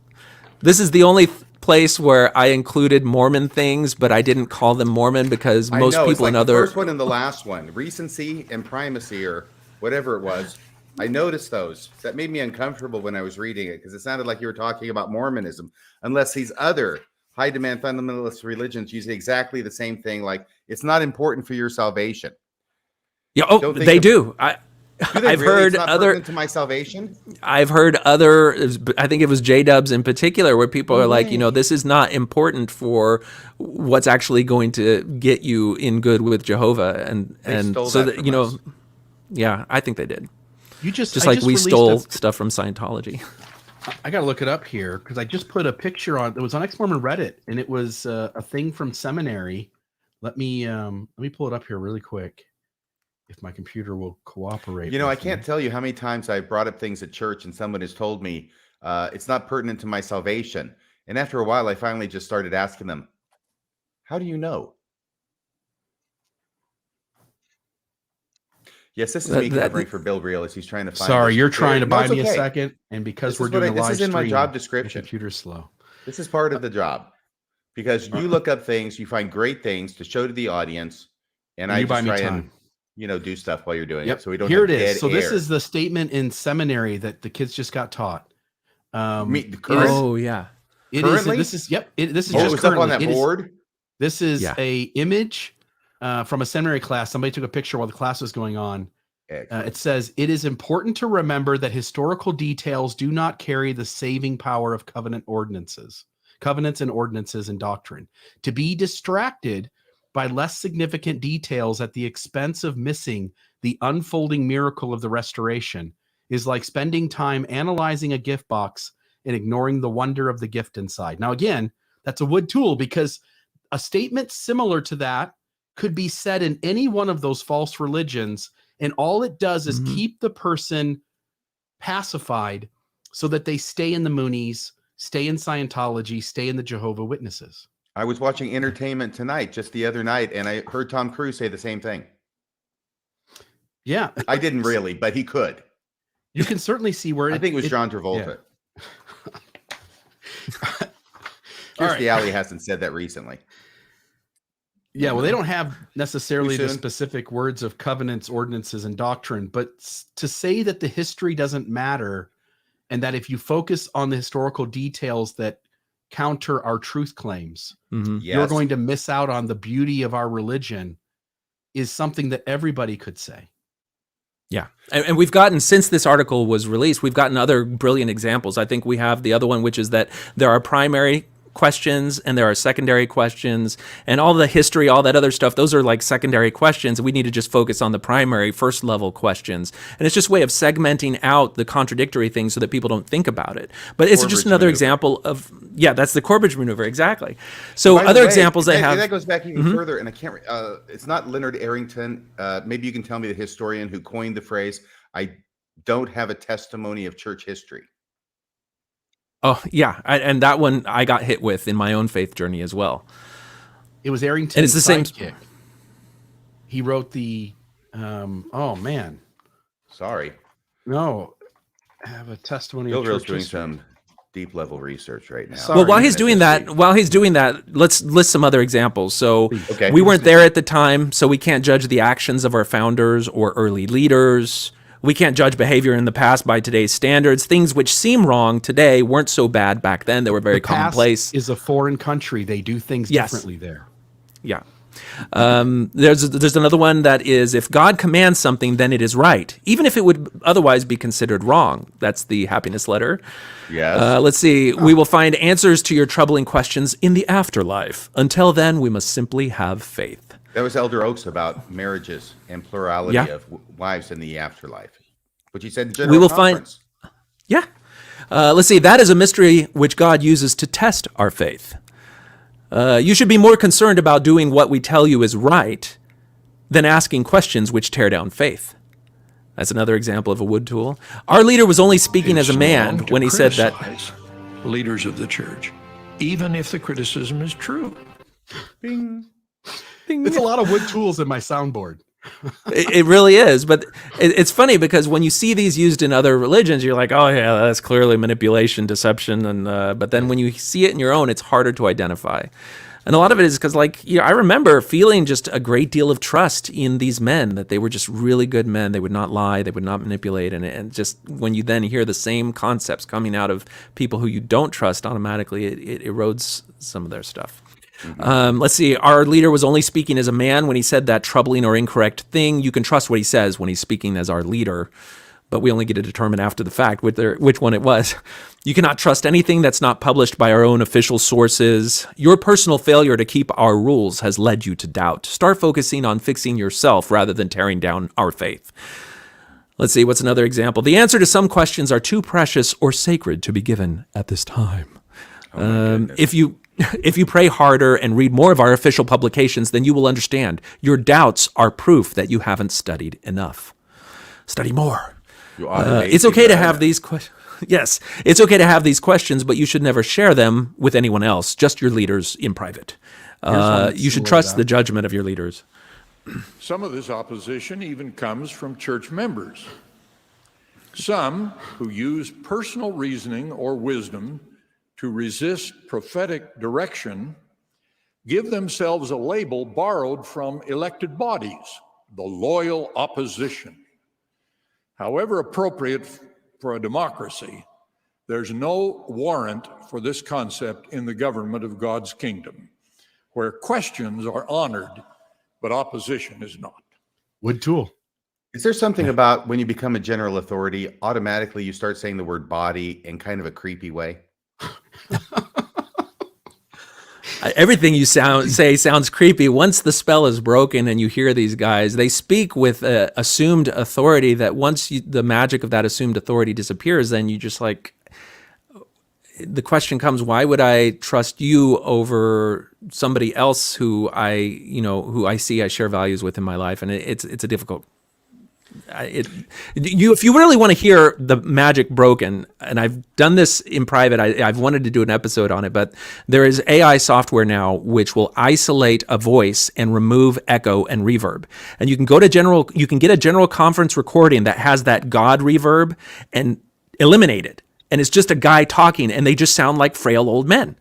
is the only place where I included Mormon things, but I didn't call them Mormon because most people in other... the first one and the last one, recency and primacy or whatever it was, I noticed those. That made me uncomfortable when I was reading it because it sounded like you were talking about Mormonism, unless these other high demand fundamentalist religions use exactly the same thing, like it's not important for your salvation. Yeah, they do. I've heard other to my salvation. I've heard other. I think it was J-Dubs in particular, where people are like, this is not important for what's actually going to get you in good with Jehovah, and so that yeah, I think they did. Just like we stole stuff from Scientology. I got to look it up here because I just put a picture on. It was on Ex-Mormon Reddit, and it was a thing from seminary. Let me pull it up here really quick. If my computer will cooperate. I can't tell you how many times I've brought up things at church and someone has told me it's not pertinent to my salvation. And after a while, I finally just started asking them, how do you know? Yes, this is me covering for Bill Reel as he's trying to find. Sorry, you're trying to buy me a second. And because we're doing a live stream, this is in my job description. The computer's slow. This is part of the job. Because you look up things, you find great things to show to the audience. And I just try and do stuff while you're doing it, so we don't. Here it is. So this is the statement in seminary that the kids just got taught. Oh yeah, it is. This is This is just up on that board. This is a image from a seminary class. Somebody took a picture while the class was going on. It says it is important to remember that historical details do not carry the saving power of covenants and ordinances and doctrine. To be distracted by less significant details at the expense of missing the unfolding miracle of the restoration is like spending time analyzing a gift box and ignoring the wonder of the gift inside. Now, again, that's a wood tool because a statement similar to that could be said in any one of those false religions, and all it does is keep the person pacified so that they stay in the Moonies, stay in Scientology, stay in the Jehovah's Witnesses. I was watching Entertainment Tonight just the other night, and I heard Tom Cruise say the same thing. Yeah. I didn't really, but he could. You can certainly see where I think it was John Travolta. Yeah. Kirstie Alley hasn't said that recently. Yeah, well, they don't have necessarily the specific words of covenants, ordinances, and doctrine, but to say that the history doesn't matter and that if you focus on the historical details that counter our truth claims, you're going to miss out on the beauty of our religion is something that everybody could say. Yeah. And we've gotten, since this article was released, we've gotten other brilliant examples. I think we have the other one, which is that there are primary questions and there are secondary questions, and all the history, all that other stuff, those are like secondary questions. We need to just focus on the primary first level questions. And it's just a way of segmenting out the contradictory things so that people don't think about it. But it's just another example of, that's the Corbridge maneuver. Exactly. So other examples I have. That goes back even further, and I can't, it's not Leonard Arrington. Maybe you can tell me the historian who coined the phrase, I don't have a testimony of church history. Oh, yeah. And that one I got hit with in my own faith journey as well. It was Arrington's and it's the sidekick. He wrote the, oh man, Sorry. No, I have a testimony. Bill of Real's church doing history. some deep level research right now. Sorry. Well, while Even he's doing that, let's list some other examples. So Okay. we weren't there at the time, so we can't judge the actions of our founders or early leaders. We can't judge behavior in the past by today's standards. Things which seem wrong today weren't so bad back then. They were very The past commonplace. is a foreign country. They do things Yes. differently there. Yeah. There's another one that is, if God commands something, then it is right, even if it would otherwise be considered wrong. That's the happiness letter. Yes. Let's see. We will find answers to your troubling questions in the afterlife. Until then, we must simply have faith. That was Elder Oaks about marriages and plurality Yeah. of wives in the afterlife, which he said in general We will conference. Yeah. Let's see. That is a mystery which God uses to test our faith. You should be more concerned about doing what we tell you is right than asking questions which tear down faith. That's another example of a wood tool. Our leader was only speaking as a man wrong to when he said that. criticize leaders of the church, even if the criticism is true. Bing. It's a lot of wood tools in my soundboard. It really is, but it's funny because when you see these used in other religions, you're like, oh yeah, that's clearly manipulation, deception, and but then when you see it in your own, it's harder to identify. And a lot of it is because, I remember feeling just a great deal of trust in these men, that they were just really good men. They would not lie, they would not manipulate, and just when you then hear the same concepts coming out of people who you don't trust, automatically it erodes some of their stuff. Let's see. Our leader was only speaking as a man when he said that troubling or incorrect thing. You can trust what he says when he's speaking as our leader, but we only get to determine after the fact which one it was. You cannot trust anything that's not published by our own official sources. Your personal failure to keep our rules has led you to doubt. Start focusing on fixing yourself rather than tearing down our faith. Let's see. What's another example? The answer to some questions are too precious or sacred to be given at this time. If you pray harder and read more of our official publications, then you will understand. Your doubts are proof that you haven't studied enough. Study more. It's okay to have these questions. Yes, it's okay to have these questions, but you should never share them with anyone else, just your leaders in private. You should trust the judgment of your leaders. Some of this opposition even comes from church members. Some who use personal reasoning or wisdom to resist prophetic direction give themselves a label borrowed from elected bodies, the loyal opposition. However appropriate for a democracy, there's no warrant for this concept in the government of God's kingdom, where questions are honored, but opposition is not. Wood tool. Is there something about when you become a general authority, automatically you start saying the word body in kind of a creepy way? Everything you say sounds creepy. Once the spell is broken and you hear these guys, they speak with assumed authority that once the magic of that assumed authority disappears, then you just the question comes, why would I trust you over somebody else who I see I share values with in my life? And it's a difficult. If you really want to hear the magic broken, and I've done this in private, I've wanted to do an episode on it, but there is AI software now which will isolate a voice and remove echo and reverb. And you can get a general conference recording that has that God reverb and eliminate it. And it's just a guy talking, and they just sound like frail old men.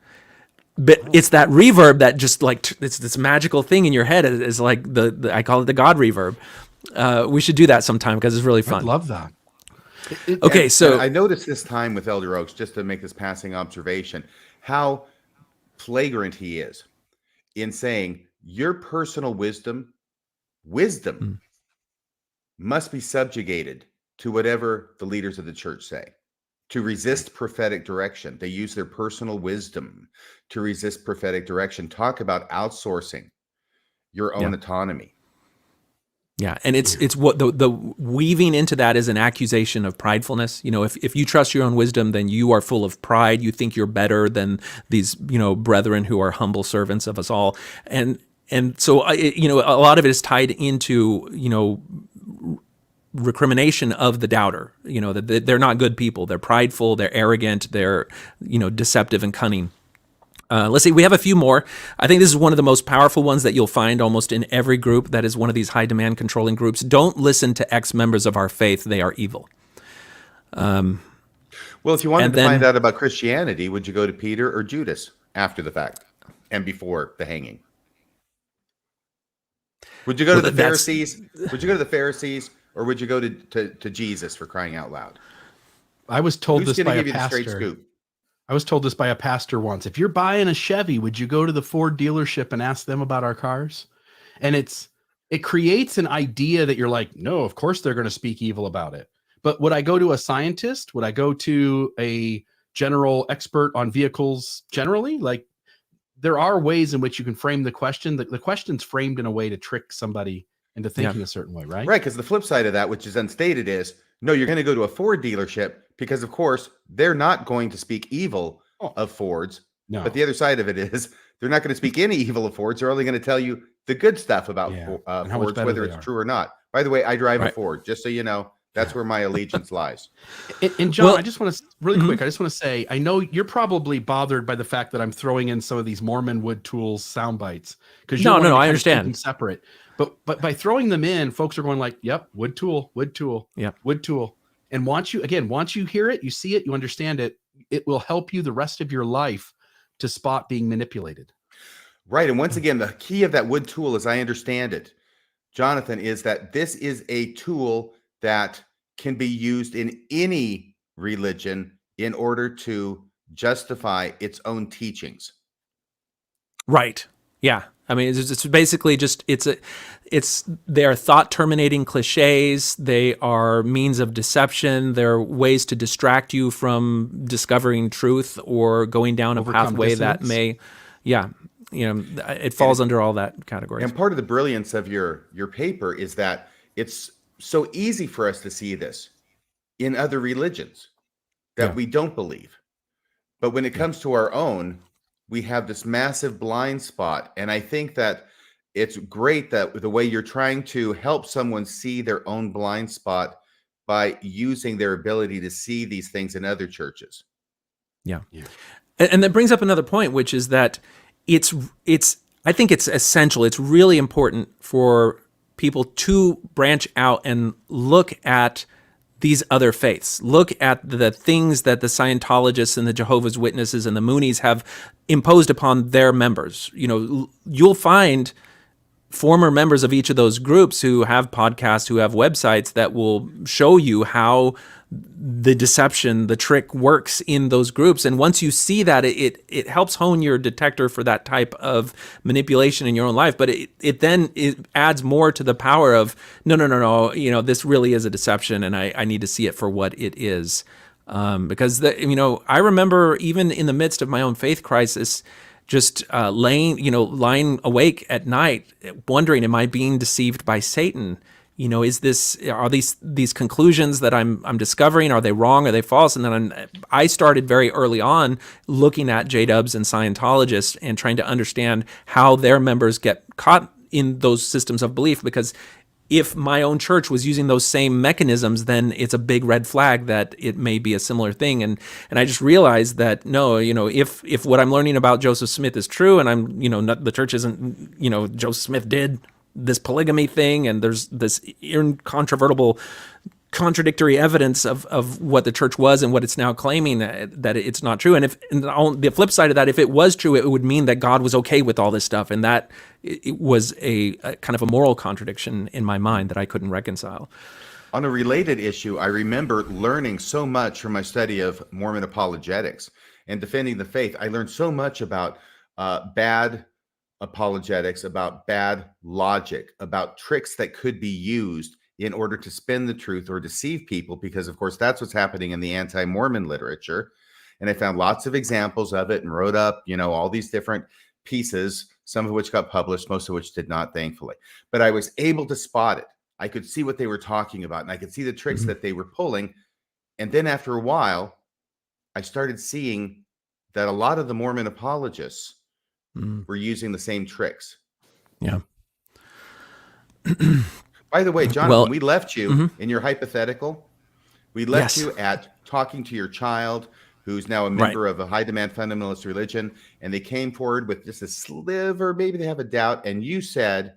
But it's that reverb that just it's this magical thing in your head is like I call it the God reverb. We should do that sometime because it's really fun. I love that. Okay, so I noticed this time with Elder Oaks, just to make this passing observation, how flagrant he is in saying your personal wisdom must be subjugated to whatever the leaders of the church say. To resist prophetic direction, they use their personal wisdom to resist prophetic direction. Talk about outsourcing your own autonomy. Yeah, and it's what the weaving into that is an accusation of pridefulness. If you trust your own wisdom, then you are full of pride. You think you're better than these, brethren who are humble servants of us all. And so a lot of it is tied into, recrimination of the doubter. That they're not good people. They're prideful. They're arrogant. They're deceptive and cunning. Let's see, we have a few more. I think this is one of the most powerful ones that you'll find almost in every group that is one of these high demand controlling groups. Don't listen to ex-members of our faith. They are evil. Well, if you wanted to find out about Christianity, would you go to Peter or Judas after the fact and before the hanging? Would you go to the Pharisees? Would you go to the Pharisees, or would you go to Jesus, for crying out loud? I was told Who's this by gonna a give you the straight pastor. scoop? I was told this by a pastor once. If you're buying a Chevy, would you go to the Ford dealership and ask them about our cars? And it creates an idea that you're like, no, of course they're going to speak evil about it. But would I go to a scientist? Would I go to a general expert on vehicles generally? Like, there are ways in which you can frame the question. The question's framed in a way to trick somebody into thinking a certain way, right? Right, because the flip side of that, which is unstated, is no, you're going to go to a Ford dealership because, of course, they're not going to speak evil of Fords. No. But the other side of it is they're not going to speak any evil of Fords. They're only going to tell you the good stuff about Fords, whether it's true or not. By the way, I drive a Ford, just so you know. That's where my allegiance lies. And John, I just want to really quick. I just want to say, I know you're probably bothered by the fact that I'm throwing in some of these Mormon wood tools sound bites because no, I understand. Separate, but by throwing them in, folks are going like, "Yep, wood tool, yep, wood tool." And once you hear it, you see it, you understand it, it will help you the rest of your life to spot being manipulated. Right, and once again, the key of that wood tool, as I understand it, Jonathan, is that this is a tool that can be used in any religion in order to justify its own teachings. Right. Yeah. I mean, it's basically just they are thought terminating cliches. They are means of deception. They're ways to distract you from discovering truth or going down a pathway that may, it falls under all that category. And part of the brilliance of your paper is that it's so easy for us to see this in other religions that we don't believe. But when it comes to our own, we have this massive blind spot. And I think that it's great that the way you're trying to help someone see their own blind spot by using their ability to see these things in other churches. Yeah. And that brings up another point, which is that I think it's essential. It's really important for people to branch out and look at these other faiths. Look at the things that the Scientologists and the Jehovah's Witnesses and the Moonies have imposed upon their members. You'll find former members of each of those groups who have podcasts, who have websites that will show you how the deception, the trick works in those groups. And once you see that, it helps hone your detector for that type of manipulation in your own life. But it adds more to the power of, no, this really is a deception and I need to see it for what it is. Because I remember even in the midst of my own faith crisis, just lying awake at night, wondering, am I being deceived by Satan? Are these conclusions that I'm discovering, are they wrong? Are they false? And then I started very early on looking at J-dubs and Scientologists and trying to understand how their members get caught in those systems of belief, because if my own church was using those same mechanisms, then it's a big red flag that it may be a similar thing. And I just realized that no, if what I'm learning about Joseph Smith is true, and I'm, the church isn't, Joseph Smith did this polygamy thing, and there's this incontrovertible contradictory evidence of what the church was and what it's now claiming that it's not true. And on the flip side of that, if it was true, it would mean that God was okay with all this stuff, and that it was a kind of a moral contradiction in my mind that I couldn't reconcile. On a related issue, I remember learning so much from my study of Mormon apologetics and defending the faith. I learned so much about bad apologetics, about bad logic, about tricks that could be used in order to spin the truth or deceive people, because of course that's what's happening in the anti-Mormon literature. And I found lots of examples of it and wrote up, all these different pieces, some of which got published, most of which did not, thankfully. But I was able to spot it. I could see what they were talking about, and I could see the tricks that they were pulling. And then after a while, I started seeing that a lot of the Mormon apologists were using the same tricks. Yeah. By the way, Jonathan, we left you in your hypothetical. We left you at talking to your child, who's now a member of a high demand fundamentalist religion, and they came forward with just a sliver, maybe they have a doubt, and you said,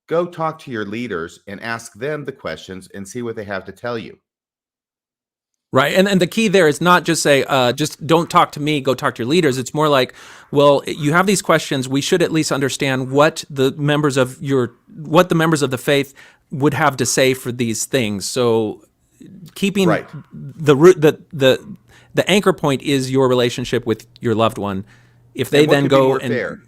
go talk to your leaders and ask them the questions and see what they have to tell you. Right. And the key there is not just say, just don't talk to me, go talk to your leaders. It's more like, well, you have these questions. We should at least understand what the members of the faith would have to say for these things. So keeping the anchor point is your relationship with your loved one. If they then go and fair?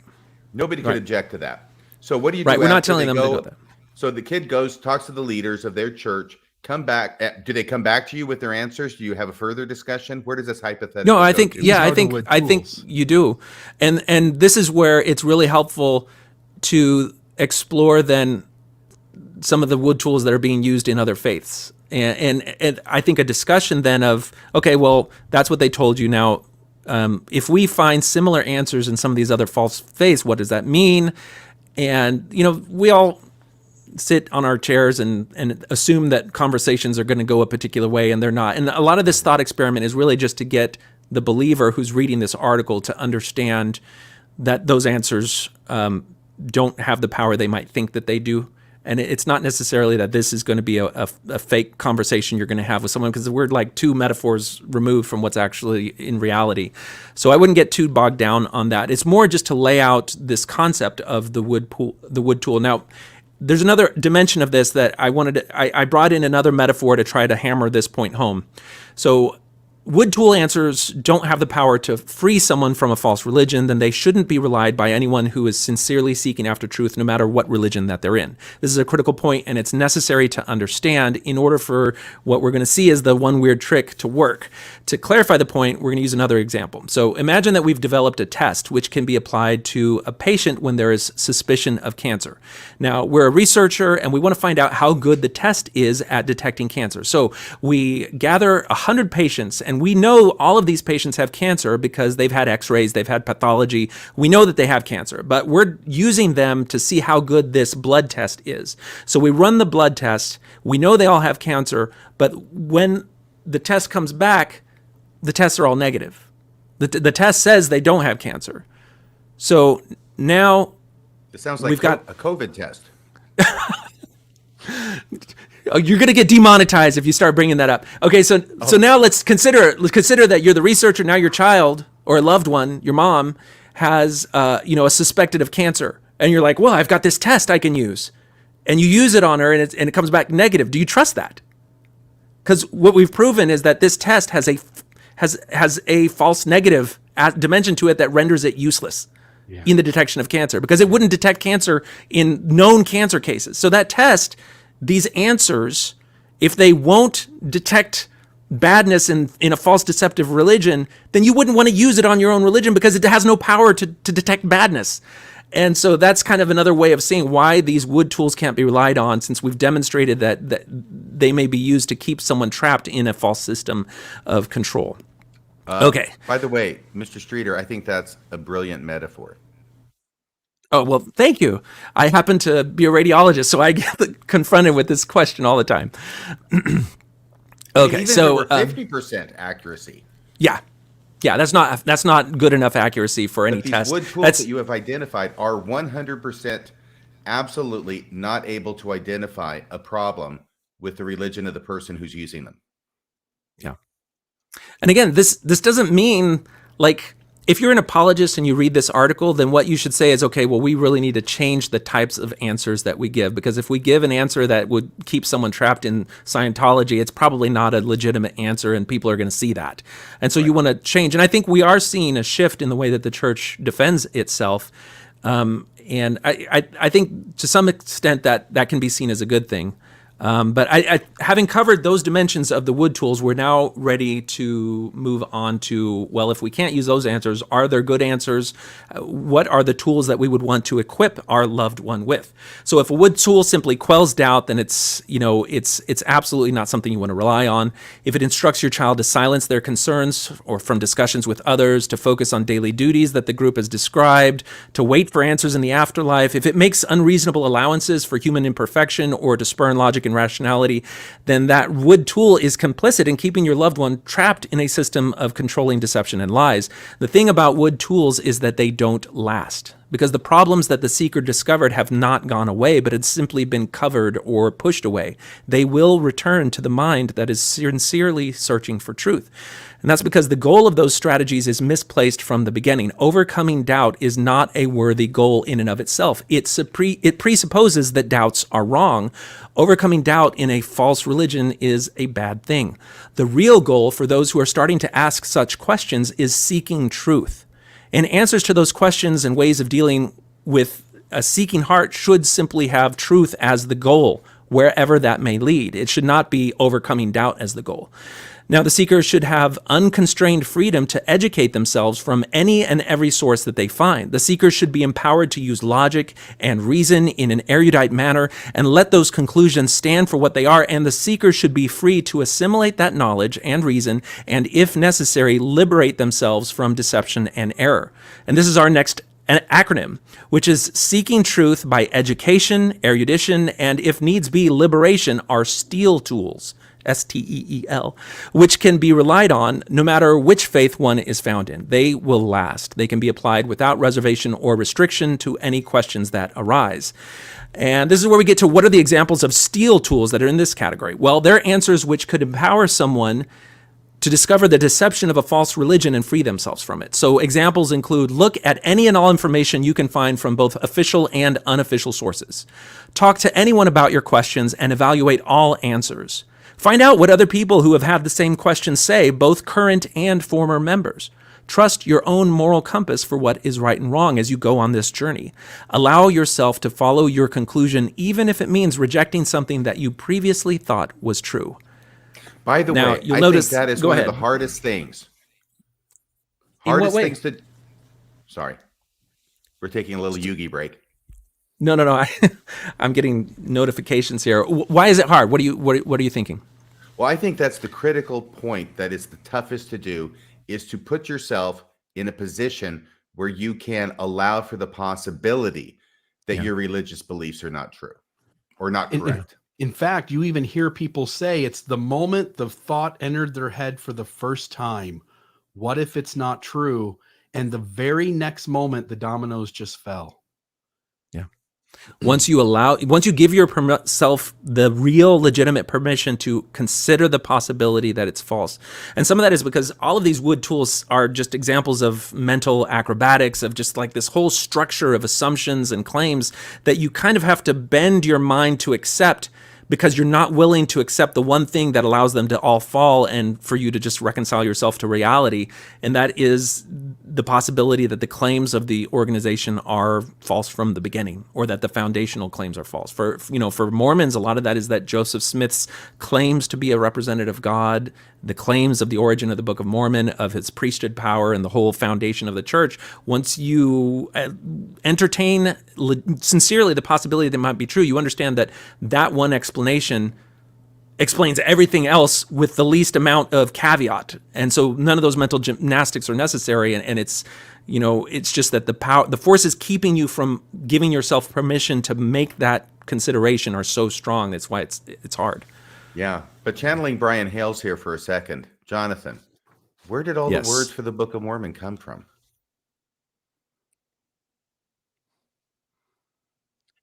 Nobody could object to that. So what do you do? Right. We're not telling them to go there. So the kid goes, talks to the leaders of their church, come back. Do they come back to you with their answers? Do you have a further discussion? Where does this hypothetical No, I go think, to? yeah, I think you do. And this is where it's really helpful to explore then some of the wood tools that are being used in other faiths. And I think a discussion then of, okay, well, that's what they told you. Now, if we find similar answers in some of these other false faiths, what does that mean? And, we all sit on our chairs and assume that conversations are going to go a particular way, and they're not. And a lot of this thought experiment is really just to get the believer who's reading this article to understand that those answers don't have the power they might think that they do. And it's not necessarily that this is going to be a fake conversation you're going to have with someone, because we're like two metaphors removed from what's actually in reality. So I wouldn't get too bogged down on that. It's more just to lay out this concept of the wood tool. Now, there's another dimension of this that I brought in another metaphor to try to hammer this point home. So wood tool answers don't have the power to free someone from a false religion, then they shouldn't be relied by anyone who is sincerely seeking after truth, no matter what religion that they're in. This is a critical point, and it's necessary to understand in order for what we're going to see as the one weird trick to work. To clarify the point, we're going to use another example. So imagine that we've developed a test which can be applied to a patient when there is suspicion of cancer. Now, we're a researcher, and we want to find out how good the test is at detecting cancer. So we gather 100 patients, and we know all of these patients have cancer because they've had x-rays, they've had pathology. We know that they have cancer, but we're using them to see how good this blood test is. So we run the blood test. We know they all have cancer, but when the test comes back, the tests are all negative. The test says they don't have cancer. So now it sounds like we've got a COVID test. Oh, you're going to get demonetized if you start bringing that up. Okay, so now let's consider that you're the researcher. Now your child or a loved one, your mom, has a suspected of cancer, and you're like, well, I've got this test I can use, and you use it on her, and it comes back negative. Do you trust that? Because what we've proven is that this test has a false negative dimension to it that renders it useless in the detection of cancer, because it wouldn't detect cancer in known cancer cases. So that test, these answers, if they won't detect badness in a false deceptive religion, then you wouldn't want to use it on your own religion, because it has no power to detect badness. And so that's kind of another way of seeing why these wood tools can't be relied on, since we've demonstrated that they may be used to keep someone trapped in a false system of control. Okay. By the way, Mr. Streeter, I think that's a brilliant metaphor. Oh, well, thank you. I happen to be a radiologist, so I get confronted with this question all the time. Okay, even so 50% accuracy. Yeah, that's not good enough accuracy for any these test. Wood tools that you have identified are 100% absolutely not able to identify a problem with the religion of the person who's using them. Yeah. And again, this doesn't mean, like, if you're an apologist and you read this article, then what you should say is, okay, well, we really need to change the types of answers that we give, because if we give an answer that would keep someone trapped in Scientology, it's probably not a legitimate answer, and people are going to see that. And so you want to change. And I think we are seeing a shift in the way that the church defends itself. And I think to some extent that can be seen as a good thing. But having covered those dimensions of the wood tools, we're now ready to move on to, well, if we can't use those answers, are there good answers? What are the tools that we would want to equip our loved one with? So if a wood tool simply quells doubt, then it's absolutely not something you want to rely on. If it instructs your child to silence their concerns or from discussions with others, to focus on daily duties that the group has described, to wait for answers in the afterlife, if it makes unreasonable allowances for human imperfection or to spurn logic logic and rationality, then that wood tool is complicit in keeping your loved one trapped in a system of controlling deception and lies. The thing about wood tools is that they don't last, because the problems that the seeker discovered have not gone away, but had simply been covered or pushed away. They will return to the mind that is sincerely searching for truth. And that's because the goal of those strategies is misplaced from the beginning. Overcoming doubt is not a worthy goal in and of itself. It presupposes that doubts are wrong. Overcoming doubt in a false religion is a bad thing. The real goal for those who are starting to ask such questions is seeking truth. And answers to those questions and ways of dealing with a seeking heart should simply have truth as the goal, wherever that may lead. It should not be overcoming doubt as the goal. Now, the seekers should have unconstrained freedom to educate themselves from any and every source that they find. The seekers should be empowered to use logic and reason in an erudite manner and let those conclusions stand for what they are, and the seekers should be free to assimilate that knowledge and reason and, if necessary, liberate themselves from deception and error. And this is our next acronym, which is seeking truth by education, erudition, and, if needs be, liberation, are steel tools. STEEL, which can be relied on no matter which faith one is found in. They will last. They can be applied without reservation or restriction to any questions that arise. And this is where we get to what are the examples of steel tools that are in this category? Well, they're answers which could empower someone to discover the deception of a false religion and free themselves from it. So examples include: look at any and all information you can find from both official and unofficial sources. Talk to anyone about your questions and evaluate all answers. Find out what other people who have had the same questions say, both current and former members. Trust your own moral compass for what is right and wrong as you go on this journey. Allow yourself to follow your conclusion, even if it means rejecting something that you previously thought was true. By the way, you'll I notice, think that is one of the hardest things. Hardest things to... Sorry. We're taking a little Yugi break. No. I'm getting notifications here. Why is it hard? What are you thinking? Well, I think that's the critical point that is the toughest to do, is to put yourself in a position where you can allow for the possibility that your religious beliefs are not true or not correct. In fact, you even hear people say it's the moment the thought entered their head for the first time. What if it's not true? And the very next moment, the dominoes just fell. Once you give yourself the real legitimate permission to consider the possibility that it's false. And some of that is because all of these wood tools are just examples of mental acrobatics, of just like this whole structure of assumptions and claims that you kind of have to bend your mind to accept, because you're not willing to accept the one thing that allows them to all fall and for you to just reconcile yourself to reality. And that is the possibility that the claims of the organization are false from the beginning, or that the foundational claims are false. For Mormons, a lot of that is that Joseph Smith's claims to be a representative of God, the claims of the origin of the Book of Mormon, of his priesthood power and the whole foundation of the church. Once you entertain sincerely the possibility that it might be true, you understand that that one explanation explains everything else with the least amount of caveat. And so none of those mental gymnastics are necessary. And it's, it's just that the forces keeping you from giving yourself permission to make that consideration are so strong. That's why it's hard. Yeah. But channeling Brian Hales here for a second, Jonathan, where did all the words for the Book of Mormon come from?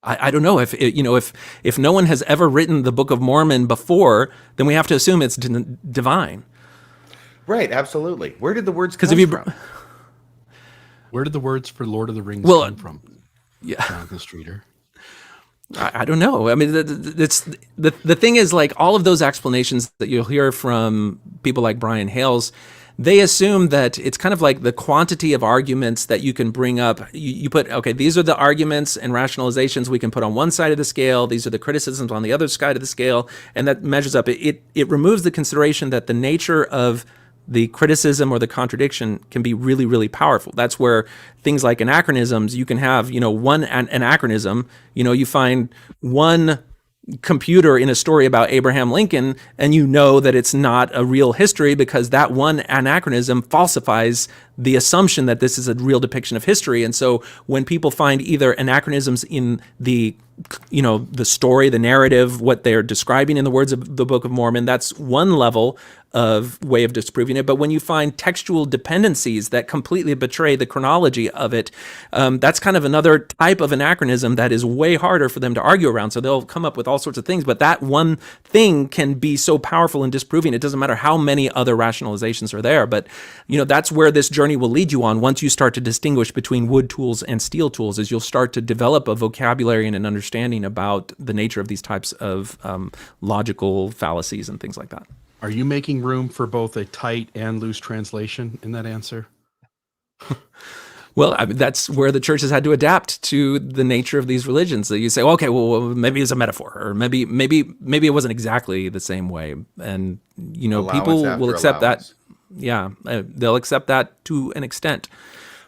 I don't know if no one has ever written the Book of Mormon before, then we have to assume it's divine. Right, absolutely. Where did the words come from? Where did the words for Lord of the Rings come from? Yeah, Jonathan Streeter. I don't know. I mean, the thing is, like, all of those explanations that you'll hear from people like Brian Hales, they assume that it's kind of like the quantity of arguments that you can bring up. You put, okay, these are the arguments and rationalizations we can put on one side of the scale. These are the criticisms on the other side of the scale. And that measures up. It removes the consideration that the nature of the criticism or the contradiction can be really, really powerful. That's where things like anachronisms, you can have, one anachronism, you find one computer in a story about Abraham Lincoln, and you know that it's not a real history because that one anachronism falsifies the assumption that this is a real depiction of history. And so when people find either anachronisms in the the story, the narrative, what they're describing in the words of the Book of Mormon. That's one level of way of disproving it. But when you find textual dependencies that completely betray the chronology of it, that's kind of another type of anachronism that is way harder for them to argue around. So they'll come up with all sorts of things, but that one thing can be so powerful in disproving. It doesn't matter how many other rationalizations are there, but that's where this journey will lead you on once you start to distinguish between wood tools and steel tools, is you'll start to develop a vocabulary and an understanding about the nature of these types of logical fallacies and things like that. Are you making room for both a tight and loose translation in that answer? Well, I mean, that's where the church has had to adapt to the nature of these religions. So you say, okay, well, maybe it's a metaphor, or maybe it wasn't exactly the same way, and Allowance people after will accept allowance. that. Yeah, they'll accept that to an extent.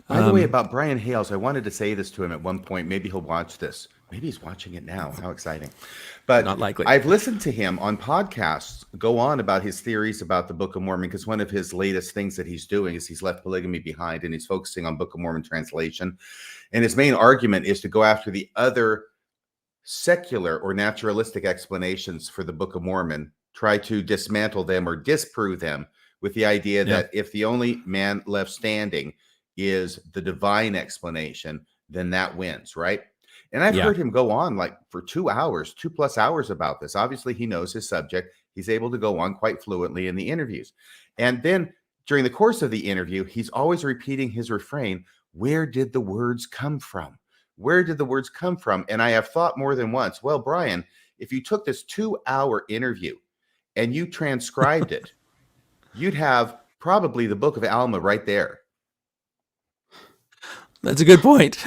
By the way, about Brian Hales, I wanted to say this to him at one point. Maybe he'll watch this. Maybe he's watching it now. How exciting. But Not likely. I've listened to him on podcasts go on about his theories about the Book of Mormon, because one of his latest things that he's doing is he's left polygamy behind and he's focusing on Book of Mormon translation. And his main argument is to go after the other secular or naturalistic explanations for the Book of Mormon, try to dismantle them or disprove them with the idea that if the only man left standing is the divine explanation, then that wins, right? And I've heard him go on like for 2 hours, 2+ hours about this. Obviously, he knows his subject. He's able to go on quite fluently in the interviews. And then during the course of the interview, he's always repeating his refrain, where did the words come from? Where did the words come from? And I have thought more than once, well, Brian, if you took this 2-hour interview and you transcribed it, you'd have probably the Book of Alma right there. That's a good point.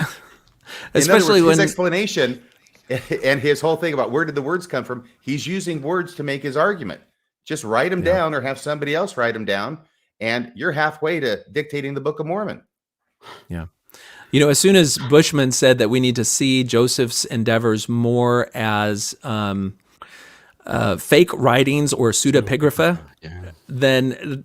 Especially in other words, when his explanation and his whole thing about where did the words come from, he's using words to make his argument. Just write them down or have somebody else write them down, and you're halfway to dictating the Book of Mormon. Yeah. As soon as Bushman said that we need to see Joseph's endeavors more as fake writings or pseudepigrapha, then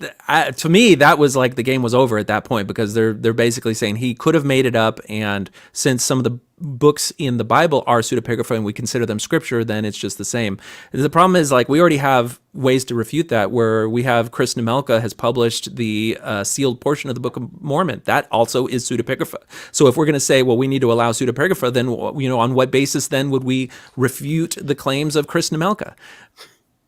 to me that was like the game was over at that point, because they're basically saying he could have made it up, and since some of the books in the Bible are pseudepigrapha and we consider them scripture, then it's just the same. The problem is, like, we already have ways to refute that, where we have Chris Nemelka has published the sealed portion of the Book of Mormon. That also is pseudepigrapha. So if we're going to say, well, we need to allow pseudepigrapha, then on what basis then would we refute the claims of Chris Nemelka?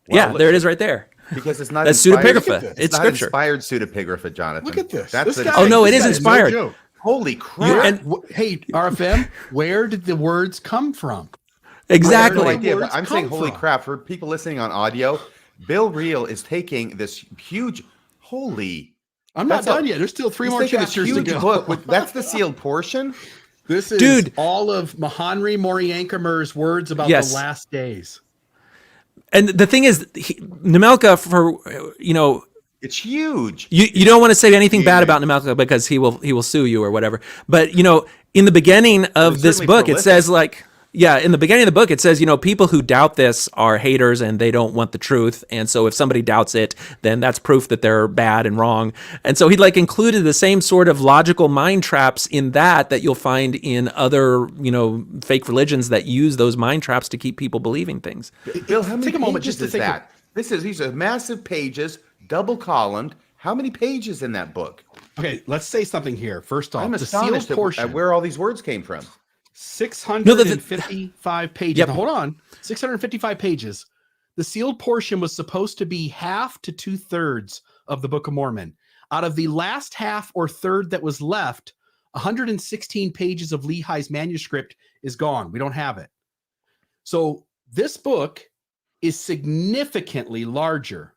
Well, there it is right there. Because it's not That's inspired. pseudepigrapha. It's not scripture. Inspired pseudepigrapha, Jonathan. Look at this. That's This the guy- Oh, no, it this is guy inspired. no joke. Holy crap. Hey, RFM, where did the words come from? Exactly. I have no idea, but Words I'm saying come holy from? crap. For people listening on audio, Bill Reel is taking this huge, I'm not That's a- done yet. There's still 3 he's more taking chapters this to huge go. book. That's the sealed portion. This is Dude. all of Mahanri Moriankamer's words about Yes. the last days. And the thing is, Nemelka, for It's huge. you don't want to say anything bad about Nemelka because he will sue you or whatever. But in the beginning of this certainly book, it prolific. says in the beginning of the book, it says, people who doubt this are haters and they don't want the truth. And so if somebody doubts it, then that's proof that they're bad and wrong. And so he included the same sort of logical mind traps in that you'll find in other, fake religions that use those mind traps to keep people believing things. Bill, how many Take a moment pages just to is think that? These are massive pages, double columned. How many pages in that book? Okay, let's say something here. First off, I'm the astonished sealed portion, at where all these words came from. 655 pages. Yep. Now, hold on, 655 pages. The sealed portion was supposed to be half to 2/3 of the Book of Mormon. Out of the last half or third that was left, 116 pages of Lehi's manuscript is gone. We don't have it. So this book is significantly larger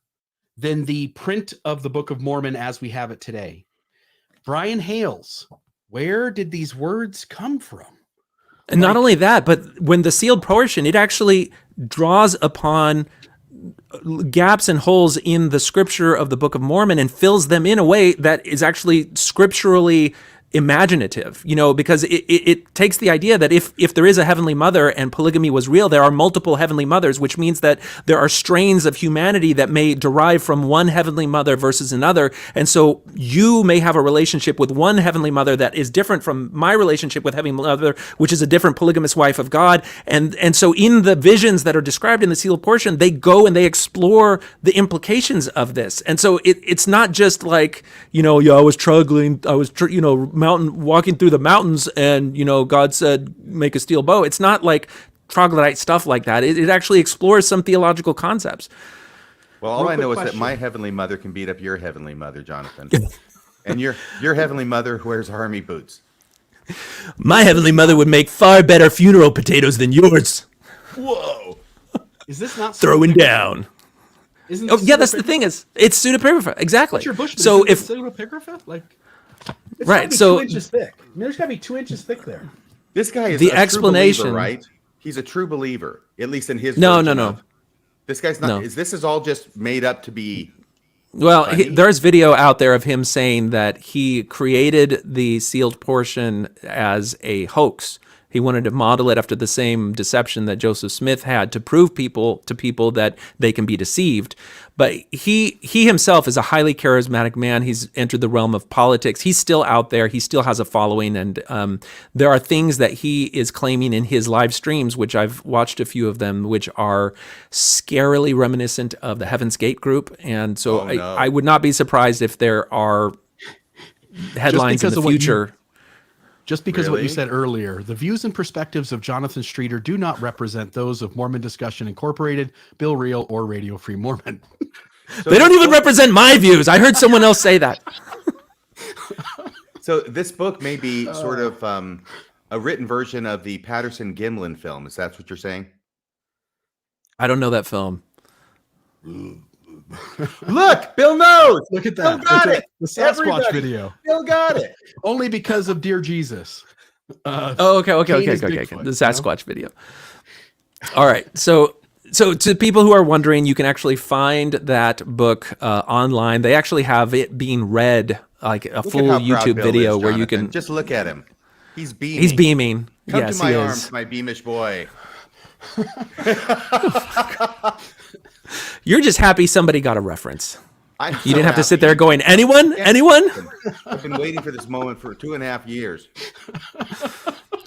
than the print of the Book of Mormon as we have it today. Brian Hales, where did these words come from? And not only that, but when the sealed portion, it actually draws upon gaps and holes in the scripture of the Book of Mormon and fills them in a way that is actually scripturally imaginative, because it takes the idea that if there is a heavenly mother and polygamy was real, there are multiple heavenly mothers, which means that there are strains of humanity that may derive from one heavenly mother versus another. And so you may have a relationship with one heavenly mother that is different from my relationship with heavenly mother, which is a different polygamous wife of God. And so in the visions that are described in the sealed portion, they go and they explore the implications of this. And so it's not just like, I was struggling, walking through the mountains and, God said, make a steel bow. It's not like troglodyte stuff like that. It actually explores some theological concepts. Well, all I know is that my heavenly mother can beat up your heavenly mother, Jonathan. And your heavenly mother wears army boots. My heavenly mother would make far better funeral potatoes than yours. Whoa. Is this not throwing down? Isn't that's the thing is, it's pseudepigrapha. Exactly. What's your bush? So if pseudepigrapha, like, it's right, so 2 inches thick. There's got to be 2 inches thick there. This guy is the a explanation, true believer, right? He's a true believer, at least in his. No. This guy's not. No. This is all just made up to be. Well, there's video out there of him saying that he created the sealed portion as a hoax. He wanted to model it after the same deception that Joseph Smith had to prove to people that they can be deceived. But he himself is a highly charismatic man. He's entered the realm of politics. He's still out there. He still has a following. And there are things that he is claiming in his live streams, which I've watched a few of them, which are scarily reminiscent of the Heaven's Gate group. And so I would not be surprised if there are headlines in the future. Just because of what you said earlier, the views and perspectives of Jonathan Streeter do not represent those of Mormon Discussion Incorporated, Bill Reel, or Radio Free Mormon. They don't even represent my views. I heard someone else say that. So this book may be sort of a written version of the Patterson-Gimlin film. Is that what you're saying? I don't know that film. Look, Bill knows. Look at that. Bill got it. The Sasquatch video. Bill got it. Only because of Dear Jesus. Okay. The Sasquatch video. All right. So to people who are wondering, you can actually find that book online. They actually have it being read, like a full YouTube video where you can just look at him. He's beaming. He's beaming. Come yes, to my he arms, is. my beamish boy. You're just happy somebody got a reference. You didn't have to sit there going, anyone? I've been waiting for this moment for 2.5 years.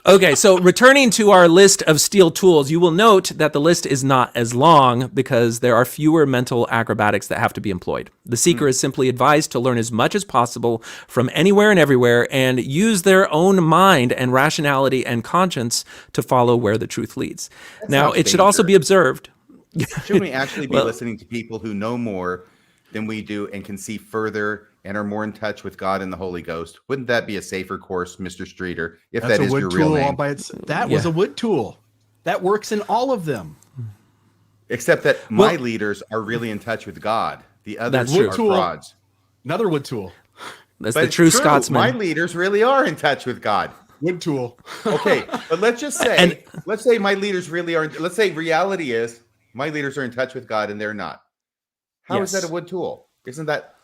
Okay, so returning to our list of steel tools, you will note that the list is not as long because there are fewer mental acrobatics that have to be employed. The seeker is simply advised to learn as much as possible from anywhere and everywhere and use their own mind and rationality and conscience to follow where the truth leads. Now, it should also be observed. Shouldn't we actually be listening to people who know more than we do and can see further and are more in touch with God and the Holy Ghost? Wouldn't that be a safer course, Mr. Streeter, if that is your real name? That was a wood tool. That works in all of them. Except that my leaders are really in touch with God. The others are frauds. Another wood tool. That's the true Scotsman. My leaders really are in touch with God. Wood tool. Okay, but let's just say, let's say my leaders really are. Let's say reality is my leaders are in touch with God and they're not. How is that a wood tool? Isn't that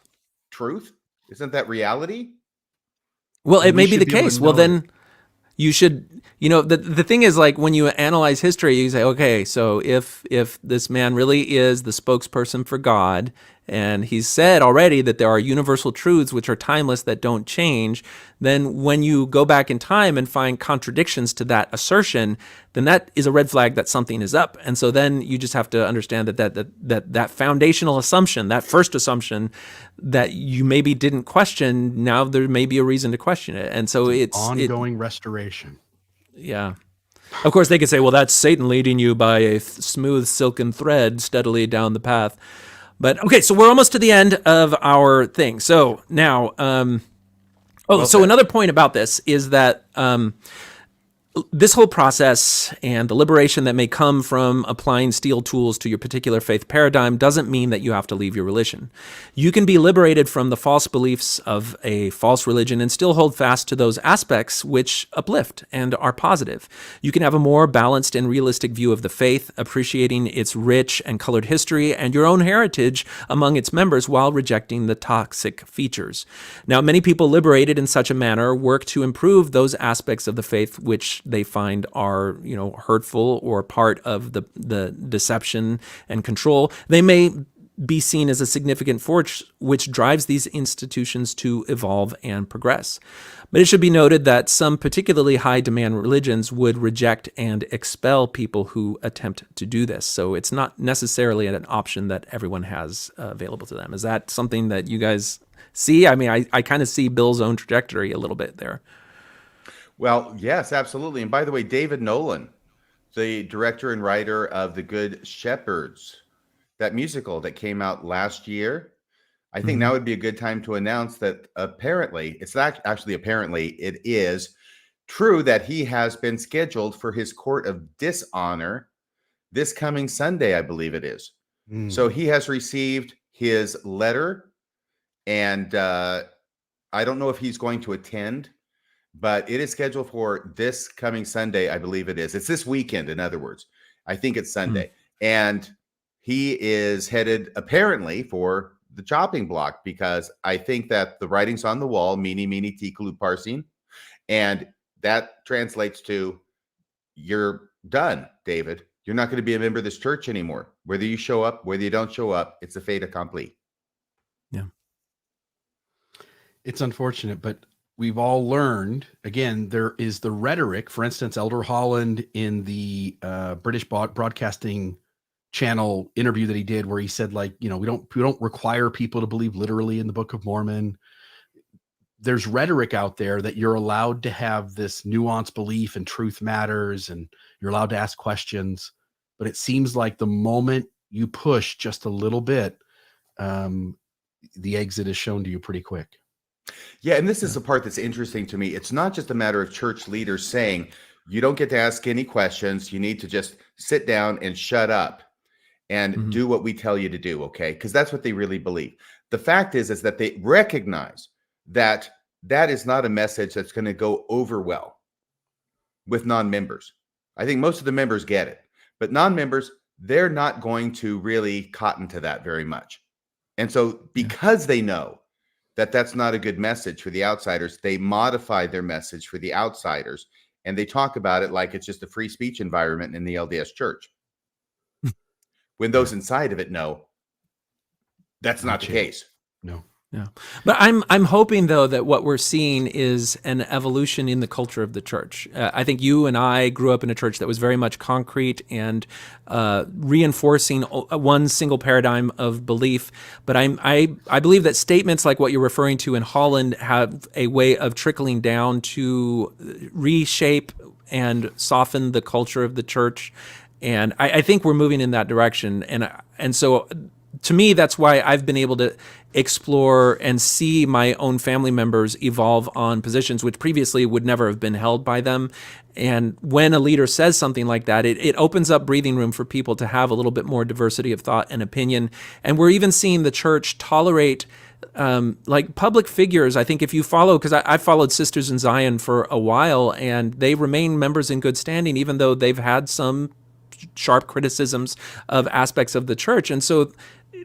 truth? Isn't that reality? Well, it may be the case. Well, then you should, the thing is, like, when you analyze history, you say, okay, so if this man really is the spokesperson for God, and he's said already that there are universal truths which are timeless that don't change, then when you go back in time and find contradictions to that assertion, then that is a red flag that something is up. And so then you just have to understand that foundational assumption, that first assumption that you maybe didn't question, now there may be a reason to question it. And so it's ongoing restoration. Yeah. Of course, they could say, well, that's Satan leading you by a smooth silken thread steadily down the path. But okay, so we're almost to the end of our thing. So now, so another point about this is that this whole process and the liberation that may come from applying steel tools to your particular faith paradigm doesn't mean that you have to leave your religion. You can be liberated from the false beliefs of a false religion and still hold fast to those aspects which uplift and are positive. You can have a more balanced and realistic view of the faith, appreciating its rich and colored history and your own heritage among its members while rejecting the toxic features. Now, many people liberated in such a manner work to improve those aspects of the faith which they find are, hurtful or part of the deception and control. They may be seen as a significant force which drives these institutions to evolve and progress. But it should be noted that some particularly high demand religions would reject and expel people who attempt to do this. So it's not necessarily an option that everyone has available to them. Is that something that you guys see? I mean, I kind of see Bill's own trajectory a little bit there. Well, yes, absolutely. And by the way, David Nolan, the director and writer of The Good Shepherds, that musical that came out last year, I think now would be a good time to announce that apparently, it's not actually apparently, it is true that he has been scheduled for his court of dishonor this coming Sunday, I believe it is. So he has received his letter, and I don't know if he's going to attend, but it is scheduled for this coming Sunday, I believe it is. It's this weekend, in other words. I think it's Sunday. And he is headed apparently for the chopping block, because I think that the writing's on the wall, mene, mene, tekel, parsing, and that translates to you're done, David. You're not going to be a member of this church anymore. Whether you show up, whether you don't show up, it's a fait accompli. Yeah. It's unfortunate, but we've all learned, again, there is the rhetoric. For instance, Elder Holland in the British Broadcasting Channel interview that he did, where he said, we don't require people to believe literally in the Book of Mormon. There's rhetoric out there that you're allowed to have this nuanced belief and truth matters, and you're allowed to ask questions. But it seems like the moment you push just a little bit, the exit is shown to you pretty quick. Yeah, and this is the part that's interesting to me. It's not just a matter of church leaders saying, you don't get to ask any questions. You need to just sit down and shut up and do what we tell you to do, okay? Because that's what they really believe. The fact is that they recognize that that is not a message that's going to go over well with non-members. I think most of the members get it, but non-members, they're not going to really cotton to that very much. And so because they know that that's not a good message for the outsiders, they modify their message for the outsiders, and they talk about it like it's just a free speech environment in the LDS church. When those inside of it know that's not the case. No. Yeah. But I'm hoping, though, that what we're seeing is an evolution in the culture of the church. I think you and I grew up in a church that was very much concrete and reinforcing one single paradigm of belief. But I believe that statements like what you're referring to in Holland have a way of trickling down to reshape and soften the culture of the church. And I think we're moving in that direction. And so to me, that's why I've been able to explore and see my own family members evolve on positions which previously would never have been held by them. And when a leader says something like that, it opens up breathing room for people to have a little bit more diversity of thought and opinion. And we're even seeing the church tolerate like public figures. I think if you follow, because I've followed Sisters in Zion for a while, and they remain members in good standing, even though they've had some sharp criticisms of aspects of the church. And so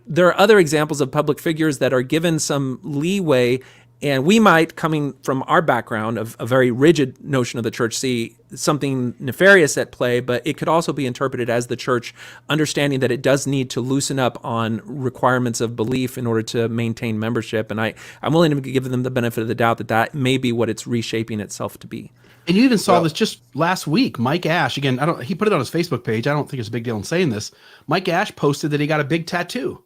there are other examples of public figures that are given some leeway, and we might, coming from our background of a very rigid notion of the church, see something nefarious at play, but it could also be interpreted as the church understanding that it does need to loosen up on requirements of belief in order to maintain membership. And I'm willing to give them the benefit of the doubt that that may be what it's reshaping itself to be. And you even saw this just last week. Mike Ash, again, he put it on his Facebook page. I don't think it's a big deal in saying this. Mike Ash posted that he got a big tattoo.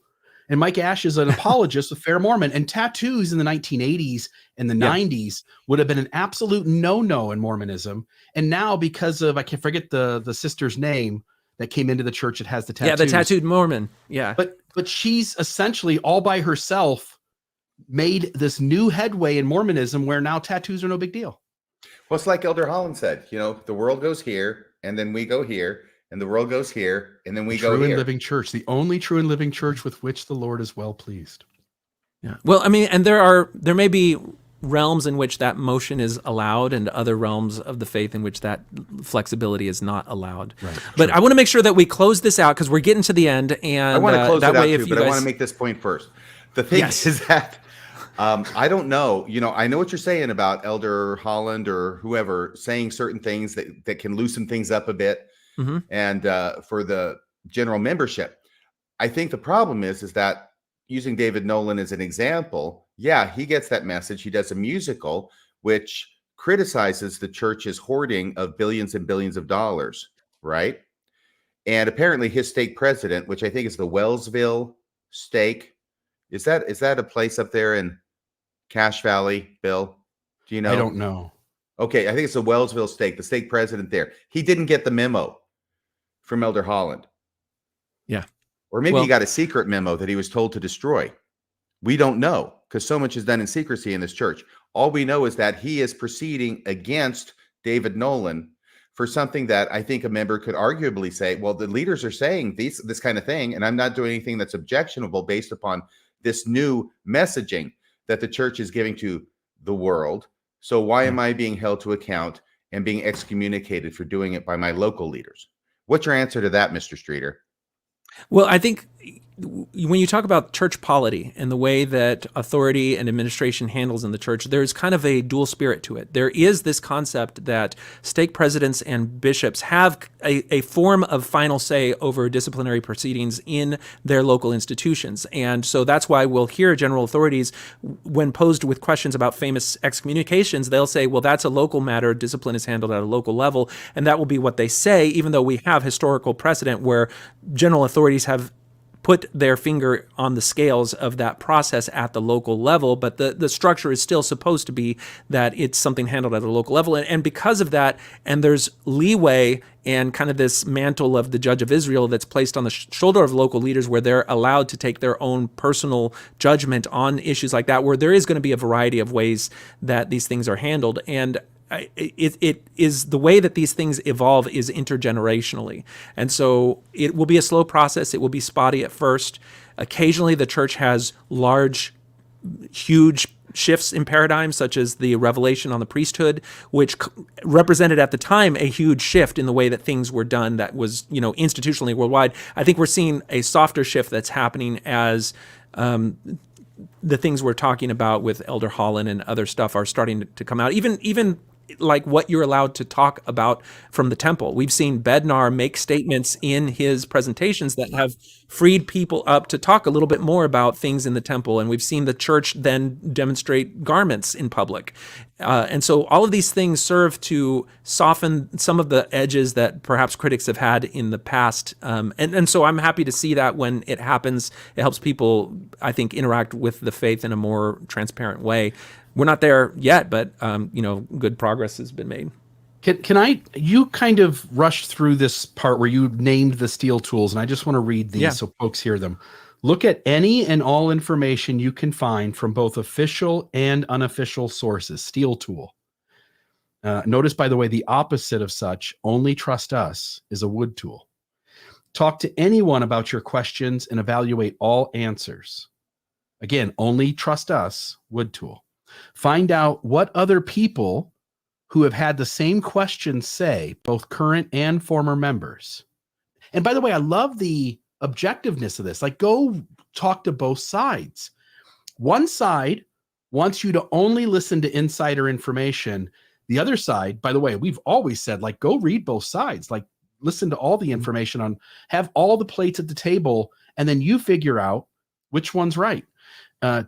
And Mike Ash is an apologist of fair Mormon. And tattoos in the 1980s and the 90s would have been an absolute no-no in Mormonism. And now, because of, I can't forget the sister's name that came into the church that has the tattoos. Yeah, the tattooed Mormon. Yeah. But she's essentially all by herself made this new headway in Mormonism where now tattoos are no big deal. Well, it's like Elder Holland said, the world goes here, and then we go here, and the world goes here, and then we go True and here. living church, the only true and living church with which the Lord is well pleased. Yeah. Well, I mean, and there may be realms in which that motion is allowed and other realms of the faith in which that flexibility is not allowed. Right. But I want to make sure that we close this out because we're getting to the end. And I want to close that it out way, too, but I want to make this point first. The thing is that I don't know. I know what you're saying about Elder Holland or whoever saying certain things that can loosen things up a bit, and for the general membership. I think the problem is that using David Nolan as an example, yeah, he gets that message. He does a musical which criticizes the church's hoarding of billions and billions of dollars, right? And apparently his stake president, which I think is the Wellsville stake, is that a place up there in Cache Valley, Bill? Do you know? I don't know. Okay, I think it's the Wellsville stake, the stake president there. He didn't get the memo from Elder Holland. Yeah. Or maybe he got a secret memo that he was told to destroy. We don't know because so much is done in secrecy in this church. All we know is that he is proceeding against David Nolan for something that I think a member could arguably say, well, the leaders are saying this kind of thing, and I'm not doing anything that's objectionable based upon this new messaging that the church is giving to the world. So why am I being held to account and being excommunicated for doing it by my local leaders? What's your answer to that, Mr. Streeter? Well, I think when you talk about church polity and the way that authority and administration handles in the church, there's kind of a dual spirit to it. There is this concept that stake presidents and bishops have a form of final say over disciplinary proceedings in their local institutions. And so that's why we'll hear general authorities, when posed with questions about famous excommunications, they'll say, well, that's a local matter. Discipline is handled at a local level. And that will be what they say, even though we have historical precedent where general authorities have put their finger on the scales of that process at the local level, but the structure is still supposed to be that it's something handled at a local level. And because of that, and there's leeway and kind of this mantle of the judge of Israel that's placed on the shoulder of local leaders where they're allowed to take their own personal judgment on issues like that, where there is going to be a variety of ways that these things are handled. And it is the way that these things evolve is intergenerationally. And so it will be a slow process. It will be spotty at first. Occasionally the church has huge shifts in paradigms, such as the revelation on the priesthood, which represented at the time a huge shift in the way that things were done that was, institutionally worldwide. I think we're seeing a softer shift that's happening as the things we're talking about with Elder Holland and other stuff are starting to come out. Even like what you're allowed to talk about from the temple. We've seen Bednar make statements in his presentations that have freed people up to talk a little bit more about things in the temple. And we've seen the church then demonstrate garments in public. And so all of these things serve to soften some of the edges that perhaps critics have had in the past. And so I'm happy to see that when it happens. It helps people, I think, interact with the faith in a more transparent way. We're not there yet, but good progress has been made. You kind of rushed through this part where you named the steel tools, and I just want to read these so folks hear them. Look at any and all information you can find from both official and unofficial sources. Steel tool. Notice, by the way, the opposite of such, only trust us, is a wood tool. Talk to anyone about your questions and evaluate all answers. Again, only trust us, wood tool. Find out what other people who have had the same questions say, both current and former members. And by the way, I love the objectiveness of this. Like, go talk to both sides. One side wants you to only listen to insider information. The other side, by the way, we've always said, like, go read both sides. Like, listen to all the information have all the plates at the table, and then you figure out which one's right.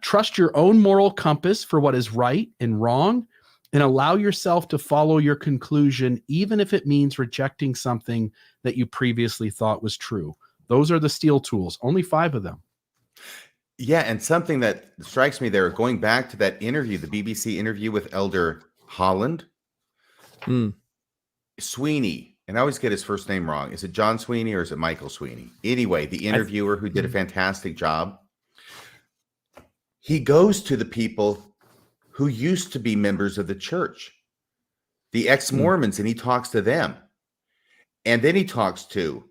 Trust your own moral compass for what is right and wrong, and allow yourself to follow your conclusion, even if it means rejecting something that you previously thought was true. Those are the steel tools, only 5 of them. Yeah, and something that strikes me there, going back to that interview, the BBC interview with Elder Holland, Sweeney, and I always get his first name wrong. Is it John Sweeney or is it Michael Sweeney? Anyway, the interviewer who did a fantastic job. He goes to the people who used to be members of the church. the ex-Mormons, and he talks to them. And then he talks to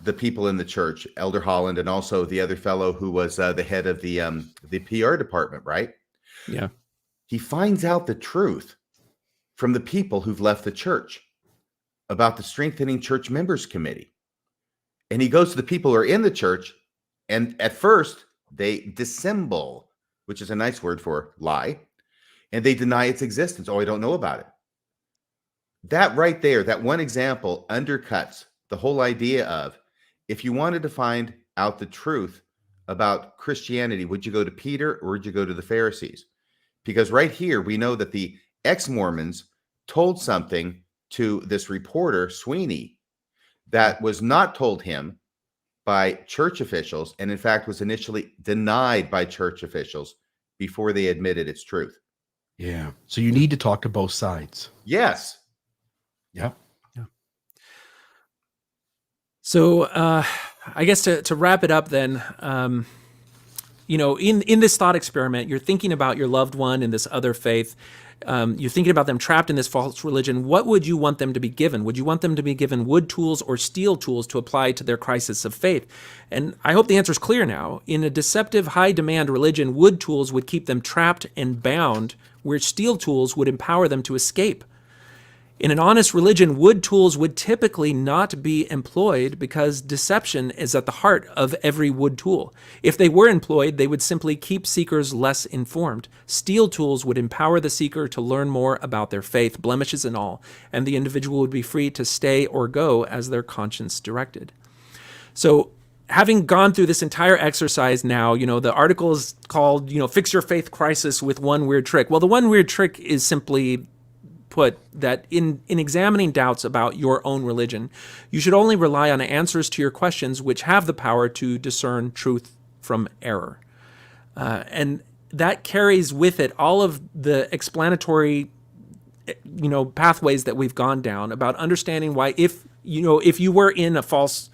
the people in the church, Elder Holland, and also the other fellow who was the head of the PR department, right? Yeah. He finds out the truth from the people who've left the church about the Strengthening Church Members Committee. And he goes to the people who are in the church, and at first they dissemble, which is a nice word for lie, and they deny its existence. Oh, I don't know about it. That right there, that one example undercuts the whole idea of, if you wanted to find out the truth about Christianity, would you go to Peter or would you go to the Pharisees? Because right here, we know that the ex-Mormons told something to this reporter, Sweeney, that was not told him by church officials, and in fact was initially denied by church officials before they admitted its truth. Yeah. So you need to talk to both sides. Yes. Yeah. So I guess to wrap it up then, in this thought experiment, you're thinking about your loved one in this other faith. You're thinking about them trapped in this false religion. What would you want them to be given? Would you want them to be given wood tools or steel tools to apply to their crisis of faith? And I hope the answer is clear now. In a deceptive, high-demand religion, wood tools would keep them trapped and bound, where steel tools would empower them to escape. In an honest religion, wood tools would typically not be employed because deception is at the heart of every wood tool. If they were employed, they would simply keep seekers less informed. Steel tools would empower the seeker to learn more about their faith, blemishes and all, and the individual would be free to stay or go as their conscience directed. So, having gone through this entire exercise now, the article is called, Fix Your Faith Crisis with One Weird Trick. Well, the one weird trick is simply put that in examining doubts about your own religion, you should only rely on answers to your questions which have the power to discern truth from error. And that carries with it all of the explanatory pathways that we've gone down about understanding why if you were in a false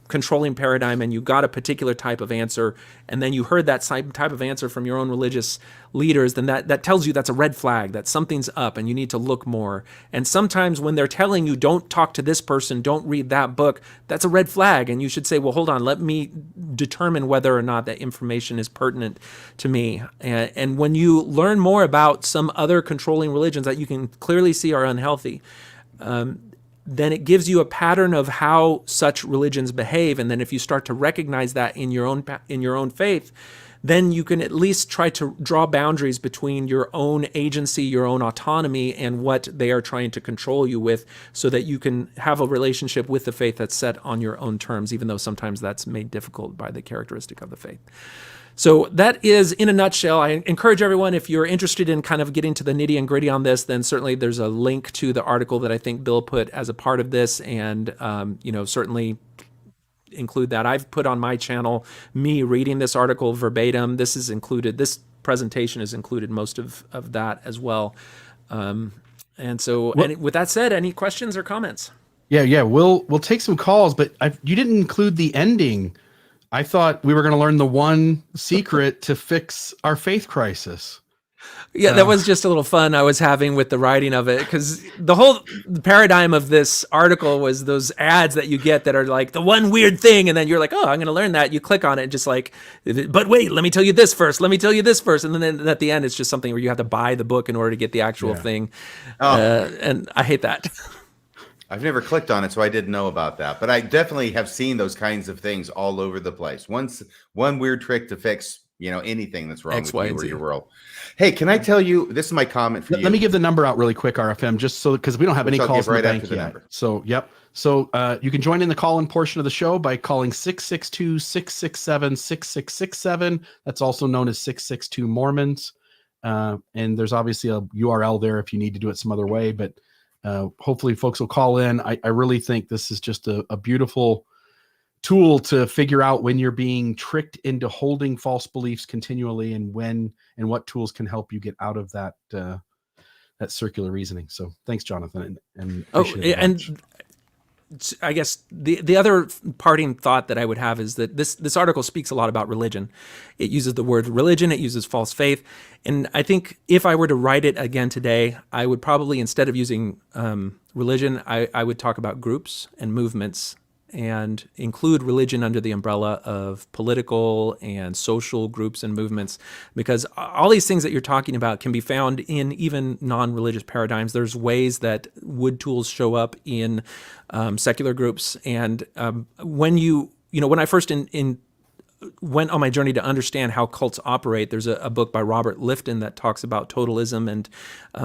controlling paradigm and you got a particular type of answer and then you heard that type of answer from your own religious leaders, then that tells you that's a red flag, that something's up and you need to look more. And sometimes when they're telling you don't talk to this person, don't read that book, that's a red flag, and you should say, well, hold on, let me determine whether or not that information is pertinent to me. And when you learn more about some other controlling religions that you can clearly see are unhealthy, then it gives you a pattern of how such religions behave. And then if you start to recognize that in your own faith, then you can at least try to draw boundaries between your own agency, your own autonomy, and what they are trying to control you with, so that you can have a relationship with the faith that's set on your own terms, even though sometimes that's made difficult by the characteristic of the faith. So that is, in a nutshell, I encourage everyone, if you're interested in kind of getting to the nitty and gritty on this, then certainly there's a link to the article that I think Bill put as a part of this, and certainly include that. I've put on my channel me reading this article verbatim. This presentation is included most of that as well. And with that said, any questions or comments? Yeah. We'll take some calls, but you didn't include the ending. I thought we were going to learn the one secret to fix our faith crisis. Yeah, that was just a little fun I was having with the writing of it, because the whole paradigm of this article was those ads that you get that are like the one weird thing, and then you're like, oh, I'm going to learn that. You click on it, just like, but wait, let me tell you this first. Let me tell you this first, and then at the end, it's just something where you have to buy the book in order to get the actual thing, and I hate that. I've never clicked on it, so I didn't know about that. But I definitely have seen those kinds of things all over the place. One weird trick to fix, anything that's wrong with you or your world. Hey, can I tell you, this is my comment for you. Let me give the number out really quick, RFM, just so, because we don't have any calls in the bank yet. Number. So, yep. So you can join in the call-in portion of the show by calling 662-667-6667. That's also known as 662 Mormons. And there's obviously a URL there if you need to do it some other way, but hopefully folks will call in. I really think this is just a beautiful tool to figure out when you're being tricked into holding false beliefs continually, and what tools can help you get out of that circular reasoning. So thanks, Jonathan. And I guess the other parting thought that I would have is that this article speaks a lot about religion. It uses the word religion, it uses false faith, and I think if I were to write it again today, I would probably, instead of using religion, I would talk about groups and movements and include religion under the umbrella of political and social groups and movements, because all these things that you're talking about can be found in even non-religious paradigms. There's ways that wood tools show up in secular groups, and when when I first went on my journey to understand how cults operate, there's a book by Robert Lifton that talks about totalism and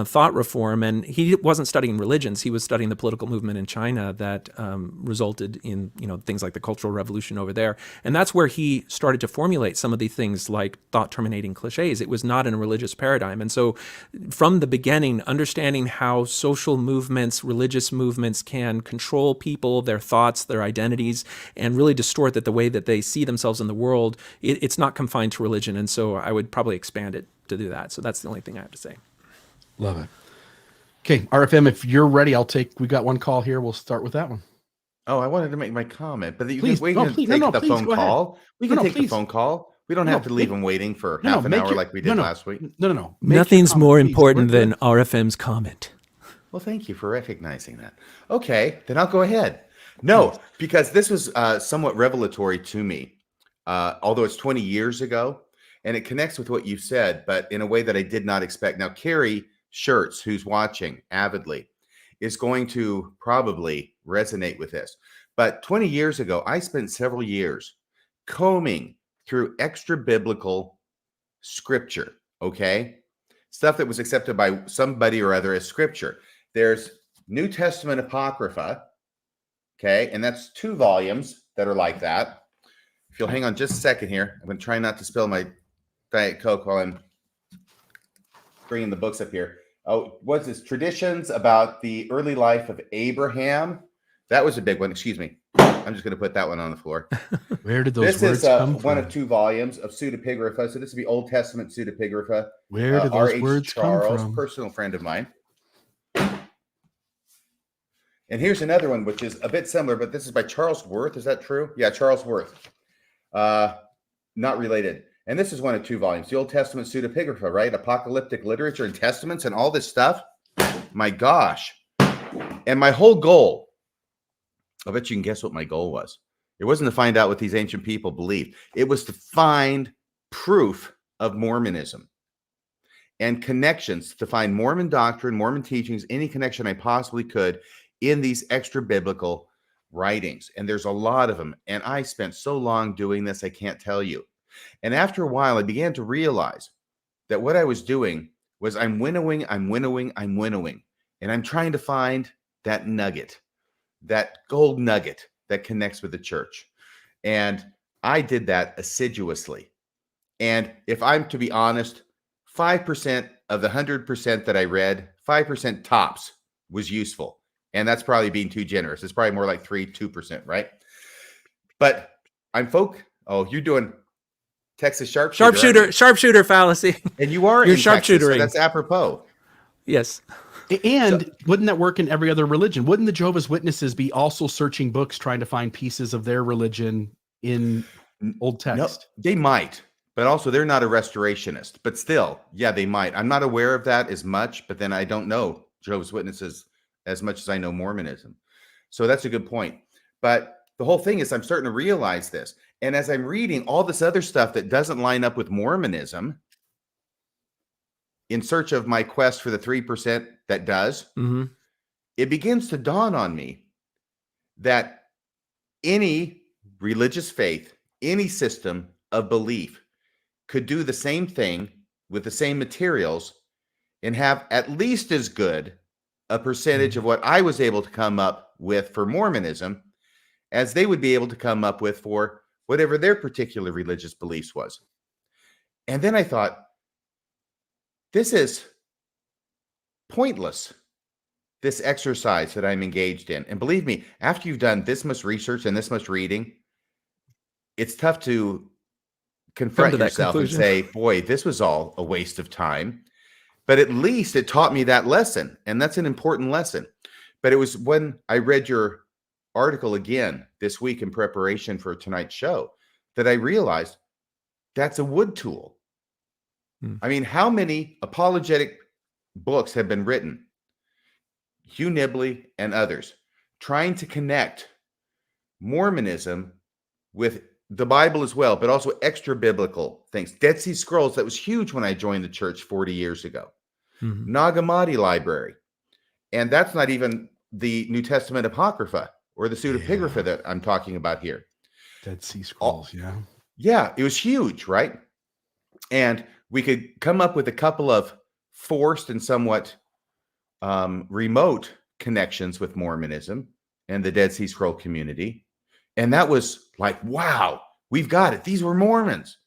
thought reform. And he wasn't studying religions. He was studying the political movement in China that resulted in, things like the Cultural Revolution over there. And that's where he started to formulate some of the things like thought-terminating cliches. It was not in a religious paradigm. And so from the beginning, understanding how social movements, religious movements can control people, their thoughts, their identities, and really distort the way that they see themselves in the world, it's not confined to religion. And so I would probably expand it to do that. So that's the only thing I have to say. Love it. Okay, RFM, if you're ready, we got one call here. We'll start with that one. Oh, I wanted to make my comment, but Please, we can take the phone call. We can take the phone call. We don't have to leave them waiting for half an hour like we did last week. No. Nothing's more important than RFM's comment. Well, thank you for recognizing that. Okay, then I'll go ahead. No, because this was somewhat revelatory to me. Although it's 20 years ago, and it connects with what you said, but in a way that I did not expect. Now, Carrie Schertz, who's watching avidly, is going to probably resonate with this. But 20 years ago, I spent several years combing through extra biblical scripture, okay? Stuff that was accepted by somebody or other as scripture. There's New Testament Apocrypha, okay? And that's 2 volumes that are like that. If you'll hang on just a second here, I'm going to try not to spill my Diet Coke while I'm bringing the books up here. Oh, what's this? Traditions about the early life of Abraham. That was a big one. Excuse me. I'm just going to put that one on the floor. Where did those words come from? One of 2 volumes of pseudepigrapha. So this would be Old Testament pseudepigrapha. Where did those words come from? Personal friend of mine. And here's another one, which is a bit similar, but this is by Charles Worth. Is that true? Yeah, Charles Worth. Not related. And this is one of 2 volumes, the Old Testament pseudepigrapha, right? Apocalyptic literature and testaments and all this stuff. My gosh. And my whole goal, I bet you can guess what my goal was. It wasn't to find out what these ancient people believed. It was to find proof of Mormonism and connections, to find Mormon doctrine, Mormon teachings, any connection I possibly could in these extra biblical writings. And there's a lot of them. And I spent so long doing this, I can't tell you. And after a while, I began to realize that what I was doing was I'm winnowing. And I'm trying to find that nugget, that gold nugget that connects with the church. And I did that assiduously. And if I'm to be honest, 5% of the 100% that I read, 5% tops was useful. And that's probably being too generous. It's probably more like 2%, right? But I'm you're doing Texas sharpshooter fallacy. And you are You're in Texas, so sharpshootering. that's apropos. Yes. And wouldn't that work in every other religion? Wouldn't the Jehovah's Witnesses be also searching books trying to find pieces of their religion in old text? No, they might, but also they're not a restorationist. But still, yeah, they might. I'm not aware of that as much, but then I don't know Jehovah's Witnesses as much as I know Mormonism. So that's a good point. But the whole thing is I'm starting to realize this. And as I'm reading all this other stuff that doesn't line up with Mormonism, in search of my quest for the 3% that does, it begins to dawn on me that any religious faith, any system of belief could do the same thing with the same materials and have at least as good a percentage of what I was able to come up with for Mormonism as they would be able to come up with for whatever their particular religious beliefs was. And then I thought, this is pointless, this exercise that I'm engaged in. And believe me, after you've done this much research and this much reading, it's tough to confront yourself and say, boy, this was all a waste of time. But at least it taught me that lesson. And that's an important lesson. But it was when I read your article again this week in preparation for tonight's show that I realized that's a wood tool. I mean, how many apologetic books have been written, Hugh Nibley and others, trying to connect Mormonism with the Bible as well, but also extra biblical things. Dead Sea Scrolls, that was huge when I joined the church 40 years ago. Nag Hammadi Library. And that's not even the New Testament Apocrypha or the pseudepigrapha that I'm talking about here. Dead Sea Scrolls, Yeah, it was huge, right? And we could come up with a couple of forced and somewhat remote connections with Mormonism and the Dead Sea Scroll community. And that was like, wow, we've got it. These were Mormons.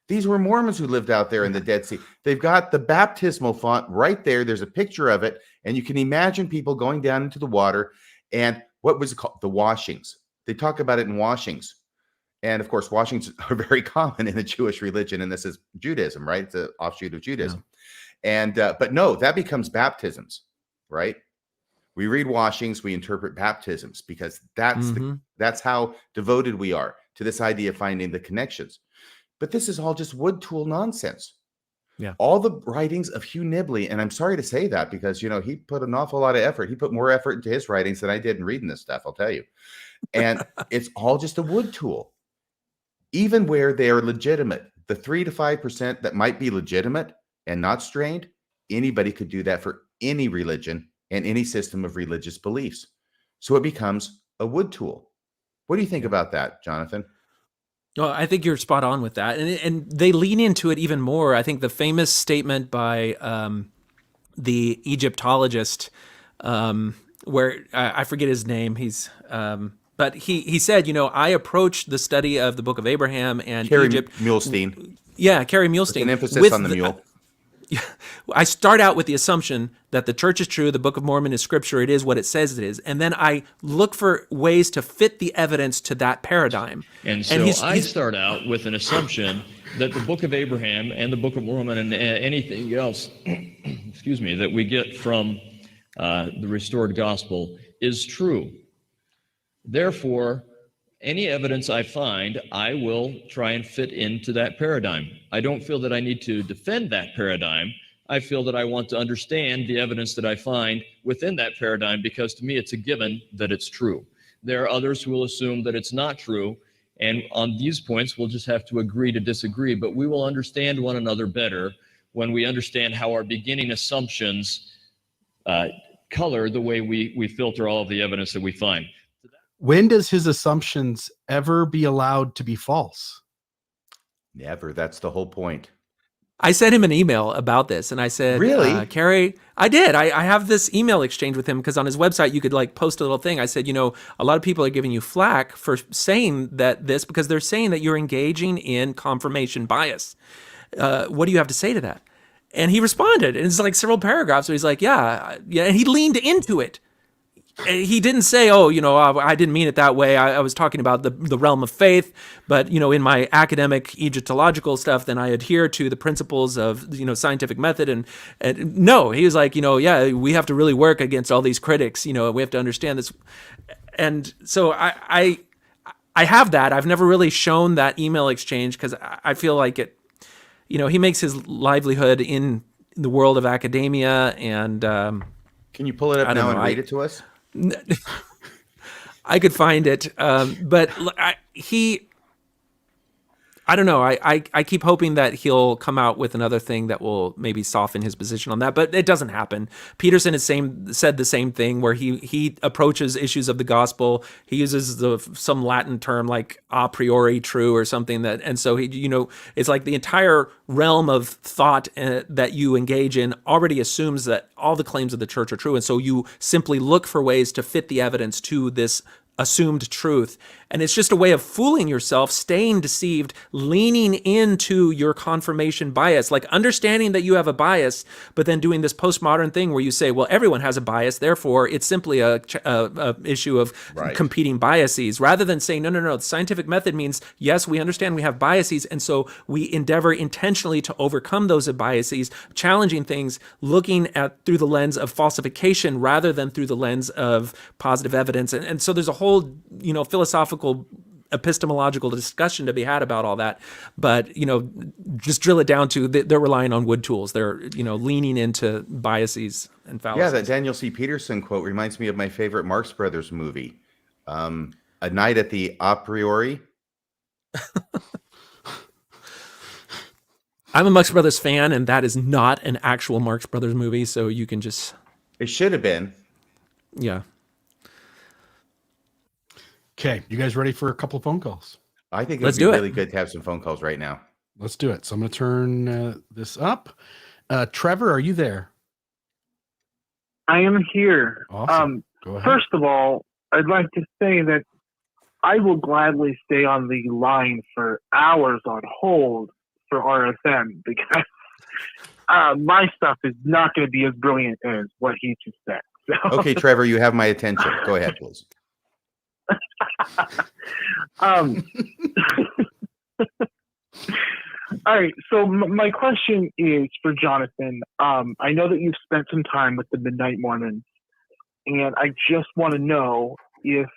These were Mormons who lived out there in the Dead Sea. They've got the baptismal font right there. There's a picture of it. And you can imagine people going down into the water. And what was it called? The washings. They talk about it in washings. And of course, washings are very common in the Jewish religion. And this is Judaism, right? It's an offshoot of Judaism. And but no, that becomes baptisms, right? We read washings, we interpret baptisms, because that's how devoted we are to this idea of finding the connections. But this is all just wood tool nonsense. Yeah. All the writings of Hugh Nibley, and I'm sorry to say that because, you know, he put an awful lot of effort. He put more effort into his writings than I did in reading this stuff, I'll tell you. And it's all just a wood tool. Even where they are legitimate, the 3 to 5% that might be legitimate and not strained, anybody could do that for any religion and any system of religious beliefs. So it becomes a wood tool. What do you think about that, Jonathan? Well, I think you're spot on with that. And they lean into it even more. I think the famous statement by the Egyptologist, where I forget his name, but he said, you know, I approach the study of the Book of Abraham and Egypt. Muhlestein. Yeah, Carrie Muhlestein. With an emphasis on the mule. I start out with the assumption that the church is true, the Book of Mormon is scripture, it is what it says it is, and then I look for ways to fit the evidence to that paradigm. And so I start out with an assumption that the Book of Abraham and the Book of Mormon and anything else, excuse me, that we get from the restored gospel is true. Therefore, any evidence I find, I will try and fit into that paradigm. I don't feel that I need to defend that paradigm. I feel that I want to understand the evidence that I find within that paradigm, because to me it's a given that it's true. There are others who will assume that it's not true, and on these points we'll just have to agree to disagree, but we will understand one another better when we understand how our beginning assumptions color the way we filter all of the evidence that we find. When does his assumptions ever be allowed to be false? Never. That's the whole point. I sent him an email about this, and I said, really? Carrie, I did. I have this email exchange with him because on his website you could like post a little thing. I said, you know, a lot of people are giving you flack for saying that this because they're saying that you're engaging in confirmation bias. What do you have to say to that? And he responded, and it's like several paragraphs where he's like, yeah, and he leaned into it. He didn't say, oh, you know, I didn't mean it that way. I was talking about the realm of faith, but, you know, in my academic Egyptological stuff, then I adhere to the principles of, you know, scientific method. And no, he was like, you know, yeah, we have to really work against all these critics. You know, we have to understand this. And so I have that. I've never really shown that email exchange because I feel like it, you know, he makes his livelihood in the world of academia. And can you pull it up now and read it to us? I could find it, but I don't know. I keep hoping that he'll come out with another thing that will maybe soften his position on that, but it doesn't happen. Peterson has said the same thing where he approaches issues of the gospel. He uses some Latin term like a priori true or something and so he, you know, it's like the entire realm of thought that you engage in already assumes that all the claims of the church are true, and so you simply look for ways to fit the evidence to this assumed truth. And it's just a way of fooling yourself, staying deceived, leaning into your confirmation bias, like understanding that you have a bias, but then doing this postmodern thing where you say, well, everyone has a bias, therefore it's simply a issue of competing biases, rather than saying, no, the scientific method means, yes, we understand we have biases, and so we endeavor intentionally to overcome those biases, challenging things, looking at through the lens of falsification rather than through the lens of positive evidence. And so there's a whole whole, philosophical epistemological discussion to be had about all that, but just drill it down to they're relying on wood tools. They're leaning into biases and fallacies. Yeah, that Daniel C. Peterson quote reminds me of my favorite Marx Brothers movie, A Night at the Opry. I'm a Marx Brothers fan, and that is not an actual Marx Brothers movie, so you can just... It should have been. Yeah. Okay, you guys ready for a couple of phone calls? I think Let's it would do be it. really good to have some phone calls right now. Let's do it. So I'm going to turn this up. Trevor, are you there? I am here. Awesome. Go ahead. First of all, I'd like to say that I will gladly stay on the line for hours on hold for RSM because my stuff is not going to be as brilliant as what he just said. So. Okay, Trevor, you have my attention. Go ahead, please. All right. So my question is for Jonathan. I know that you've spent some time with the Midnight Mormons, and I just want to know if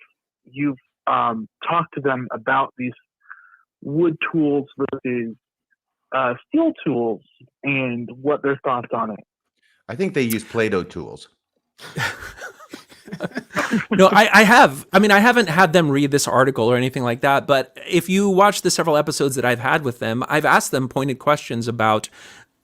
you've talked to them about these wood tools versus steel tools and what their thoughts on it. I think they use Play-Doh tools. No, I have. I mean, I haven't had them read this article or anything like that, but if you watch the several episodes that I've had with them, I've asked them pointed questions about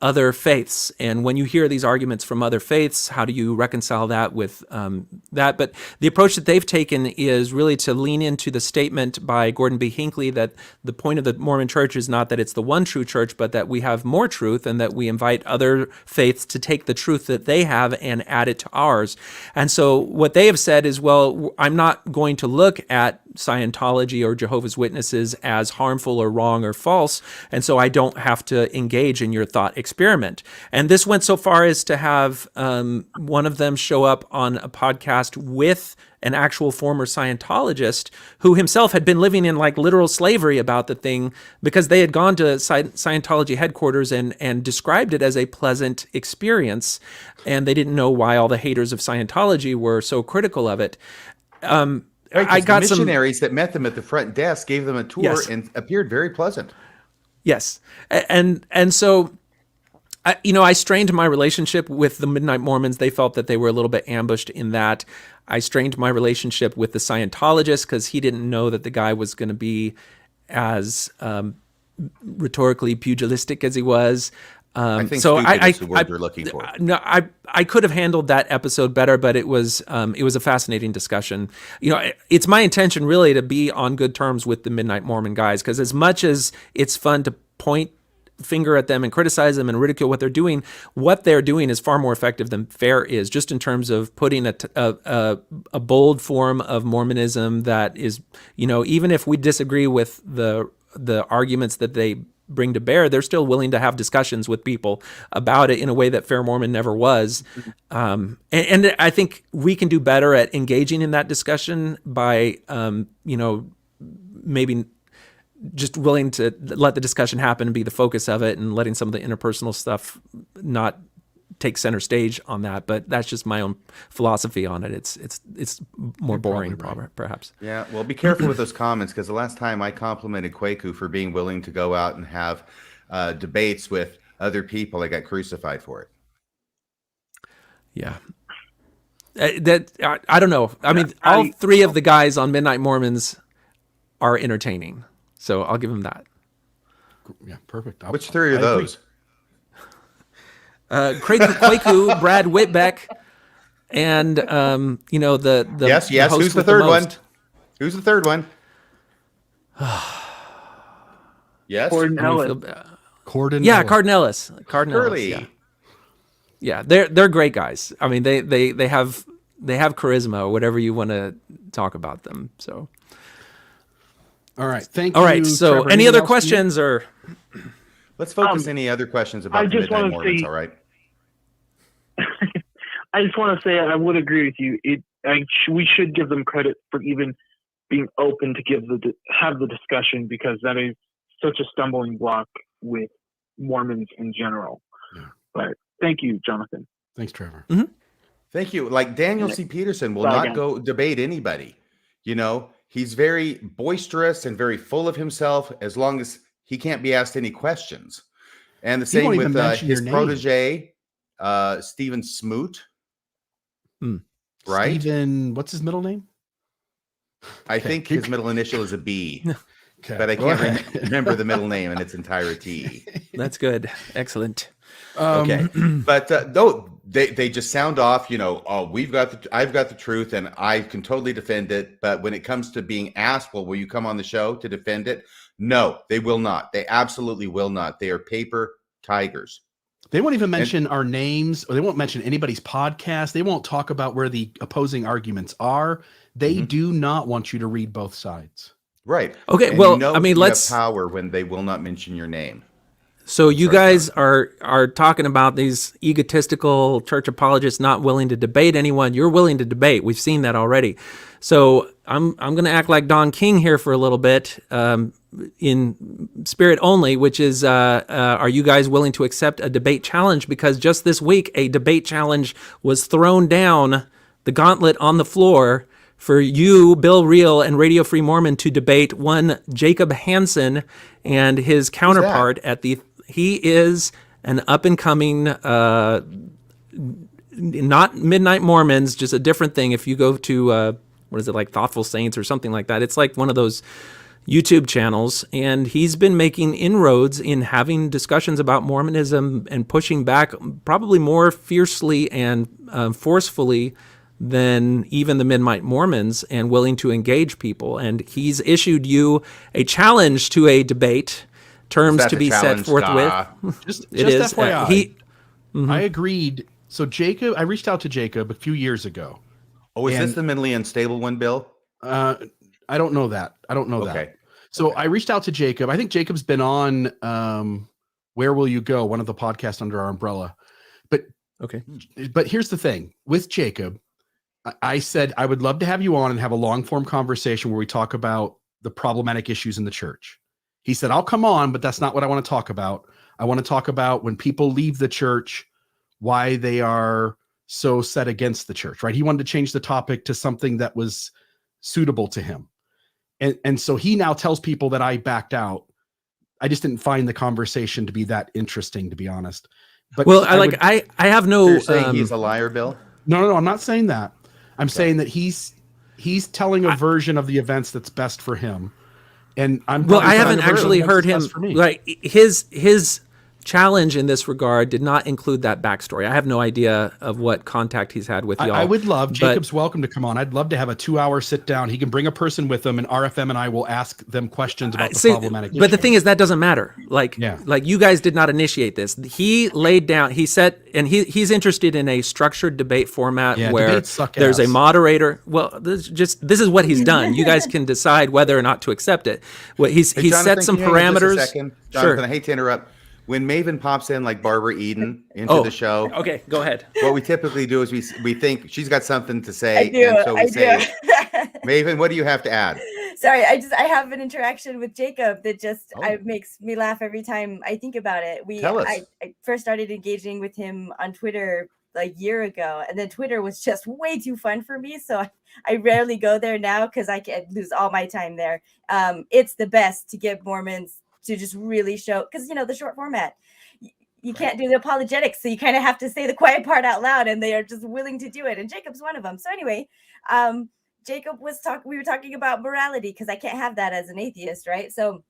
other faiths. And when you hear these arguments from other faiths, how do you reconcile that with that? But the approach that they've taken is really to lean into the statement by Gordon B. Hinckley that the point of the Mormon church is not that it's the one true church, but that we have more truth and that we invite other faiths to take the truth that they have and add it to ours. And so what they have said is, well, I'm not going to look at Scientology or Jehovah's Witnesses as harmful or wrong or false, and so I don't have to engage in your thought experiment. And this went so far as to have one of them show up on a podcast with an actual former Scientologist who himself had been living in like literal slavery about the thing because they had gone to Scientology headquarters and described it as a pleasant experience, and they didn't know why all the haters of Scientology were so critical of it. Right, I got the some missionaries that met them at the front desk, gave them a tour, Yes. and appeared very pleasant. Yes. And so, I strained my relationship with the Midnight Mormons. They felt that they were a little bit ambushed in that. I strained my relationship with the Scientologist because he didn't know that the guy was going to be as rhetorically pugilistic as he was. I think so stupid is the word you're looking for. No, I could have handled that episode better, but it was a fascinating discussion. It's my intention really to be on good terms with the Midnight Mormon guys, because as much as it's fun to point finger at them and criticize them and ridicule what they're doing is far more effective than FAIR is, just in terms of putting a bold form of Mormonism that is, even if we disagree with the arguments that they bring to bear, they're still willing to have discussions with people about it in a way that Fair Mormon never was. And I think we can do better at engaging in that discussion by, maybe just willing to let the discussion happen and be the focus of it and letting some of the interpersonal stuff not take center stage on that. But that's just my own philosophy on it. It's more boring, perhaps. Yeah, well, be careful with those comments, because the last time I complimented Kwaku for being willing to go out and have debates with other people, I got crucified for it. Yeah. I don't know. I mean, all three of the guys on Midnight Mormons are entertaining, so I'll give them that. Yeah, perfect. Which three are those? Kwaku, Brad Whitbeck, and the yes. the host Who's the with third one? most. Who's the third one? Yes, Gordon Ellis. Corden. Cardinellis. Curly. Yeah, they're great guys. I mean, they have charisma or whatever you want to talk about them. So, all right, thank you. All right, so Trevor. any Anything other else? questions or? Let's focus any other questions about I the just Midnight wanna Mormons, say- all right? I just want to say I would agree with you. We should give them credit for even being open to have the discussion, because that is such a stumbling block with Mormons in general. Yeah. But thank you, Jonathan. Thanks, Trevor. Thank you. Like Daniel C. Peterson will Bye, not guys. go debate anybody. He's very boisterous and very full of himself as long as he can't be asked any questions. And the same with his protege, Stephen Smoot. Right? Stephen, what's his middle name? I think his middle initial is a B. Okay. But I can't remember the middle name in its entirety. That's good. Excellent. Okay. But though they just sound off, I've got the truth and I can totally defend it. But when it comes to being asked, well, will you come on the show to defend it? No, they will not. They absolutely will not. They are paper tigers. They won't even mention our names, or they won't mention anybody's podcast. They won't talk about where the opposing arguments are. They do not want you to read both sides. Right. Okay. And well, let's have power when they will not mention your name. So you guys are talking about these egotistical church apologists not willing to debate anyone. You're willing to debate. We've seen that already. So I'm going to act like Don King here for a little bit, in spirit only, which is, are you guys willing to accept a debate challenge? Because just this week, a debate challenge was thrown down, the gauntlet on the floor, for you, Bill Reel, and Radio Free Mormon to debate one Jacob Hansen and his counterpart at the. He is an up and coming, not Midnight Mormons, just a different thing. If you go to what is it, like Thoughtful Saints or something like that, it's like one of those YouTube channels, and he's been making inroads in having discussions about Mormonism and pushing back probably more fiercely and forcefully than even the Midnight Mormons, and willing to engage people. And he's issued you a challenge to a debate, terms to be set forthwith. Just FYI, I agreed. So I reached out to Jacob a few years ago. Oh, is this the mentally unstable one, Bill? I don't know that. Okay. So I reached out to Jacob. I think Jacob's been on Where Will You Go, one of the podcasts under our umbrella. But here's the thing with Jacob. I said I would love to have you on and have a long form conversation where we talk about the problematic issues in the church. He said, I'll come on, but that's not what I want to talk about. I want to talk about when people leave the church, why they are so set against the church, right? He wanted to change the topic to something that was suitable to him. And so he now tells people that I backed out. I just didn't find the conversation to be that interesting, to be honest. But I have no. You're saying he's a liar, Bill? No, I'm not saying that. I'm saying that he's telling a version of the events that's best for him. And I haven't actually heard him. Like his challenge in this regard did not include that backstory. I have no idea of what contact he's had with y'all. I would love, Jacob's welcome to come on. I'd love to have a 2-hour sit down. He can bring a person with him, and RFM and I will ask them questions about the problematic But the thing is, that doesn't matter. Like you guys did not initiate this. He laid down, he said, and he's interested in a structured debate format where there's a moderator. Well, this is what he's done. You guys can decide whether or not to accept it. Well, he's set some parameters. Jonathan, sure. I hate to interrupt. When Maven pops in like Barbara Eden into the show, okay, go ahead. What we typically do is we think she's got something to say, I do. Maven, what do you have to add? Sorry, I have an interaction with Jacob that just makes me laugh every time I think about it. Tell us. I first started engaging with him on Twitter like a year ago, and then Twitter was just way too fun for me, so I rarely go there now because I can lose all my time there. It's the best to get Mormons to just really show, because the short format, you can't do the apologetics, so you kind of have to say the quiet part out loud, and they are just willing to do it, and Jacob's one of them. So anyway, Jacob we were talking about morality, because I can't have that as an atheist, right? So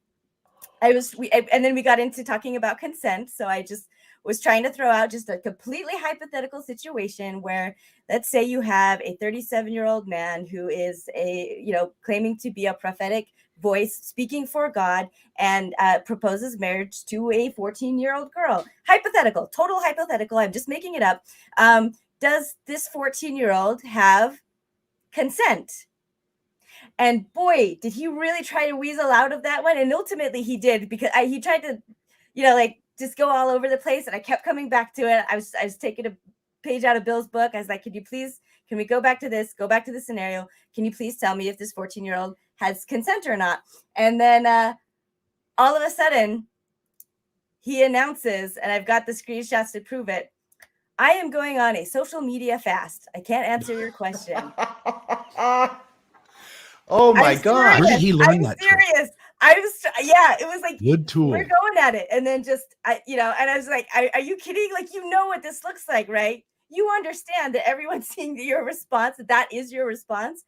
and then we got into talking about consent. So I just was trying to throw out just a completely hypothetical situation where, let's say you have a 37-year-old man who is claiming to be a prophetic voice speaking for God, and proposes marriage to a 14-year-old girl. Hypothetical, total hypothetical. I'm just making it up. Does this 14-year-old have consent? And boy, did he really try to weasel out of that one. And ultimately he did, because he tried to, just go all over the place. And I kept coming back to it. I was taking a page out of Bill's book. I was like, can we go back to this? Go back to the scenario. Can you please tell me if this 14-year-old has consent or not? And then all of a sudden he announces, and I've got the screenshots to prove it, I am going on a social media fast. I can't answer your question. Oh my I'm gosh. Where did he learn I'm that trick? serious. I was, yeah, it was like, Good tool. we're going at it. And then just, and I was like, are you kidding? Like, you know what this looks like, right? You understand that everyone's seeing your response, that is your response,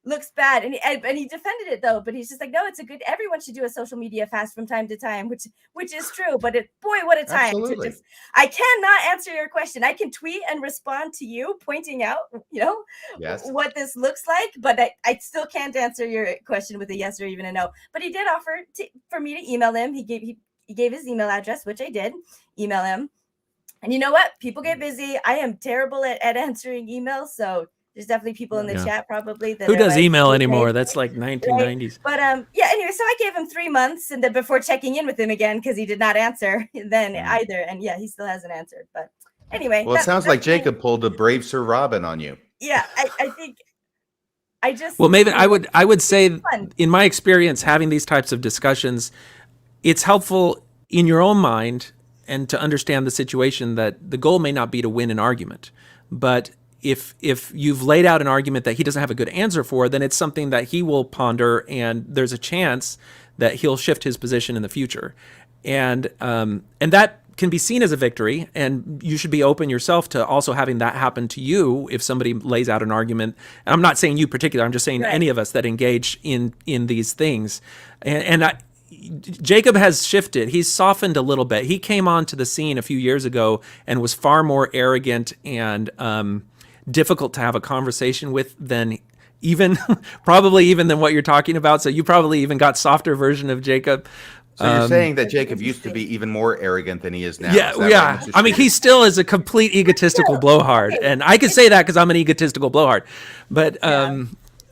looks bad. And he defended it though, but he's just like, no, it's a good, everyone should do a social media fast from time to time, which is true. But boy, what a time Absolutely. to just, I cannot answer your question. I can tweet and respond to you, pointing out, Yes. what this looks like, but I still can't answer your question with a yes or even a no. But he did offer for me to email him. He gave his email address, which I did email him. And you know what? People get busy. I am terrible at answering emails, so there's definitely people in the chat probably that Who are does like, email "Okay." anymore? That's like Right? 1990s. But anyway, so I gave him 3 months, and then before checking in with him again because he did not answer then either, and yeah, he still hasn't answered. But anyway, Well, it sounds like that's Jacob pulled a brave Sir Robin on you. Yeah, I think I just Well, maybe I would say, fun. in my experience, having these types of discussions, it's helpful in your own mind and to understand the situation that the goal may not be to win an argument, but if you've laid out an argument that he doesn't have a good answer for, then it's something that he will ponder, and there's a chance that he'll shift his position in the future, and that can be seen as a victory, and you should be open yourself to also having that happen to you if somebody lays out an argument. And I'm not saying you particular, I'm just saying any of us that engage in these things. Jacob has shifted. He's softened a little bit. He came onto the scene a few years ago and was far more arrogant and difficult to have a conversation with than probably even than what you're talking about. So you probably even got softer version of Jacob. So you're saying that Jacob used to be even more arrogant than he is now? Yeah, Is that yeah. right, I mean, he still is a complete egotistical blowhard, and I can say that because I'm an egotistical blowhard. But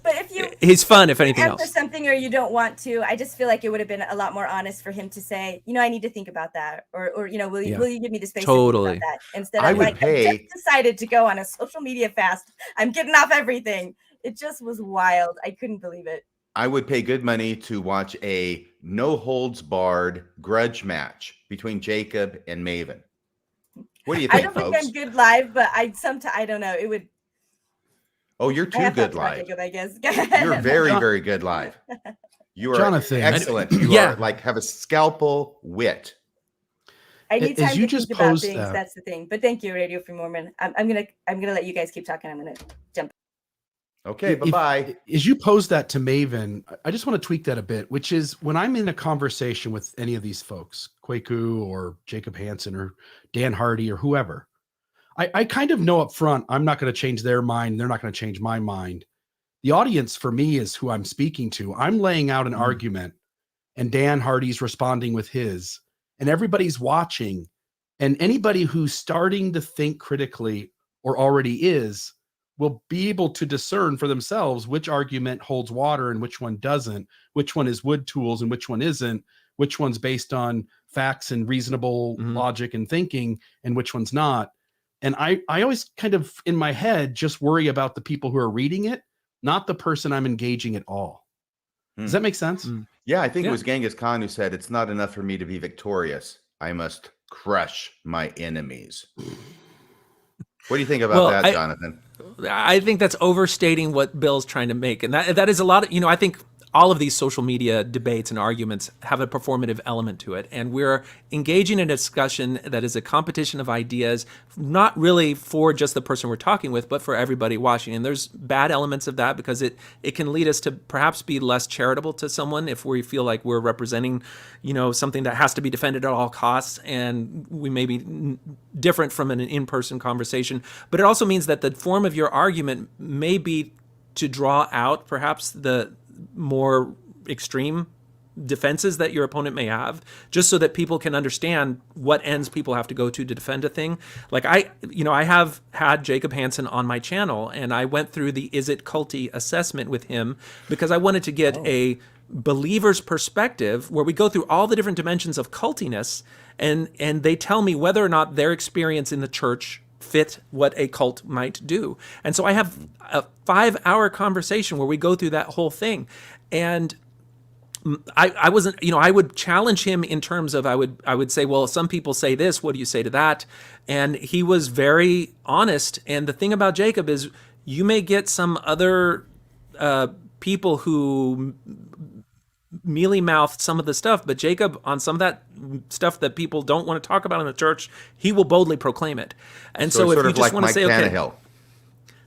But if you he's fun, if anything answer else. something or you don't want to, I just feel like it would have been a lot more honest for him to say, I need to think about that, or will you give me the space to think about that, instead of I just decided to go on a social media fast. I'm getting off everything. It just was wild. I couldn't believe it. I would pay good money to watch a no-holds-barred grudge match between Jacob and Maven. What do you think, I don't folks? think I'm good live, but I don't know. It would. Oh, you're too good live. Jacob, I guess. You're very, very good live. You are Jonathan, excellent. You are have a scalpel wit. I need time to just think about posed things. that. That's the thing. But thank you, Radio Free Mormon. I'm gonna let you guys keep talking. I'm gonna jump. Okay, bye-bye. As you pose that to Maven, I just want to tweak that a bit, which is when I'm in a conversation with any of these folks, Kwaku or Jacob Hansen or Dan Hardy or whoever, I kind of know up front, I'm not going to change their mind. They're not going to change my mind. The audience for me is who I'm speaking to. I'm laying out an argument and Dan Hardy's responding with his, and everybody's watching. And anybody who's starting to think critically or already is, will be able to discern for themselves which argument holds water and which one doesn't, which one is wood tools and which one isn't, which one's based on facts and reasonable logic and thinking, and which one's not. And I always kind of in my head just worry about the people who are reading it, not the person I'm engaging at all. Does that make sense? Yeah, I think it was Genghis Khan who said, "It's not enough for me to be victorious. I must crush my enemies." What do you think about that, Jonathan? I think that's overstating what Bill's trying to make. And that is a lot of, I think all of these social media debates and arguments have a performative element to it. And we're engaging in a discussion that is a competition of ideas, not really for just the person we're talking with, but for everybody watching. And there's bad elements of that because it can lead us to perhaps be less charitable to someone if we feel like we're representing, something that has to be defended at all costs. And we may be different from an in-person conversation. But it also means that the form of your argument may be to draw out perhaps the more extreme defenses that your opponent may have, just so that people can understand what ends people have to go to defend a thing. Like I have had Jacob Hansen on my channel, and I went through the "Is it culty" assessment with him because I wanted to get a believer's perspective where we go through all the different dimensions of cultiness, and they tell me whether or not their experience in the church fit what a cult might do. And so I have a 5-hour conversation where we go through that whole thing. And I wasn't, I would challenge him in terms of, I would say, well, some people say this, what do you say to that? And he was very honest. And the thing about Jacob is you may get some other people who mealy mouthed some of the stuff, but Jacob, on some of that stuff that people don't want to talk about in the church, he will boldly proclaim it. And so, if sort you of just like want to Mike say, okay, Tannehill.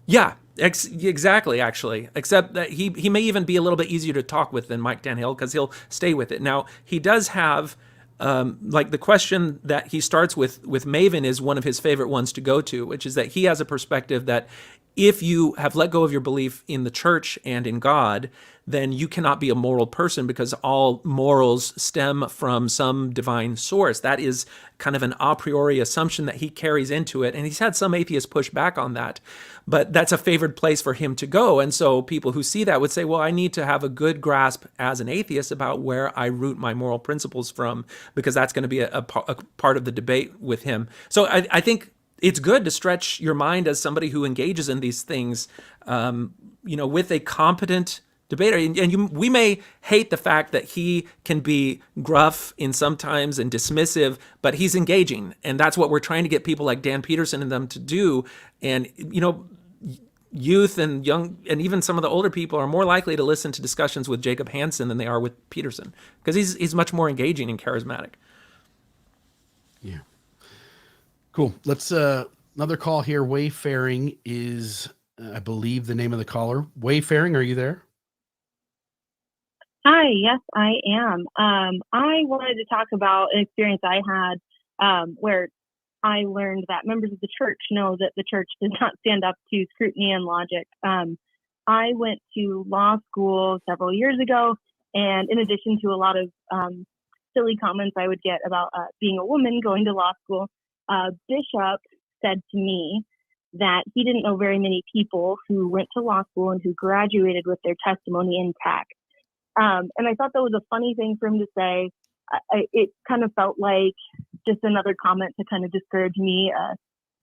yeah, exactly, actually, except that he may even be a little bit easier to talk with than Mike Tannehill because he'll stay with it. Now, he does have, like the question that he starts with Maven is one of his favorite ones to go to, which is that he has a perspective that if you have let go of your belief in the church and in God, then you cannot be a moral person because all morals stem from some divine source. That is kind of an a priori assumption that he carries into it. And he's had some atheists push back on that, but that's a favored place for him to go. And so people who see that would say, well, I need to have a good grasp as an atheist about where I root my moral principles from, because that's going to be a part of the debate with him. So I think it's good to stretch your mind as somebody who engages in these things, with a competent debater. And we may hate the fact that he can be gruff in sometimes and dismissive, but he's engaging. And that's what we're trying to get people like Dan Peterson and them to do. And, youth and young and even some of the older people are more likely to listen to discussions with Jacob Hansen than they are with Peterson, because he's much more engaging and charismatic. Yeah. Cool. Let's another call here. Wayfaring is, I believe, the name of the caller. Wayfaring, are you there? Hi, yes, I am. I wanted to talk about an experience I had where I learned that members of the church know that the church does not stand up to scrutiny and logic. I went to law school several years ago, and in addition to a lot of silly comments I would get about being a woman going to law school, Bishop said to me that he didn't know very many people who went to law school and who graduated with their testimony intact. And I thought that was a funny thing for him to say. It kind of felt like just another comment to kind of discourage me, a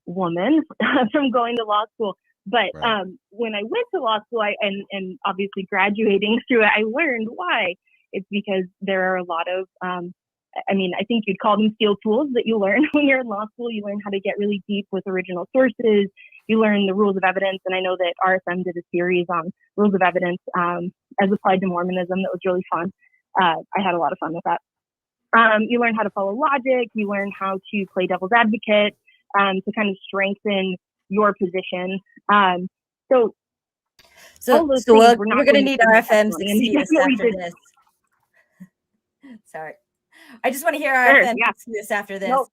woman, from going to law school. But Right. When I went to law school, and obviously graduating through it, I learned why. It's because there are a lot of, I think you'd call them steel tools that you learn when you're in law school. You learn how to get really deep with original sources. You learn the rules of evidence. And I know that RSM did a series on rules of evidence as applied to Mormonism. That was really fun. I had a lot of fun with that. You learn how to follow logic. You learn how to play devil's advocate to kind of strengthen your position. So we're going to need RFM's excuse after this. Sorry. I just want to hear RFM's excuse after this. Nope.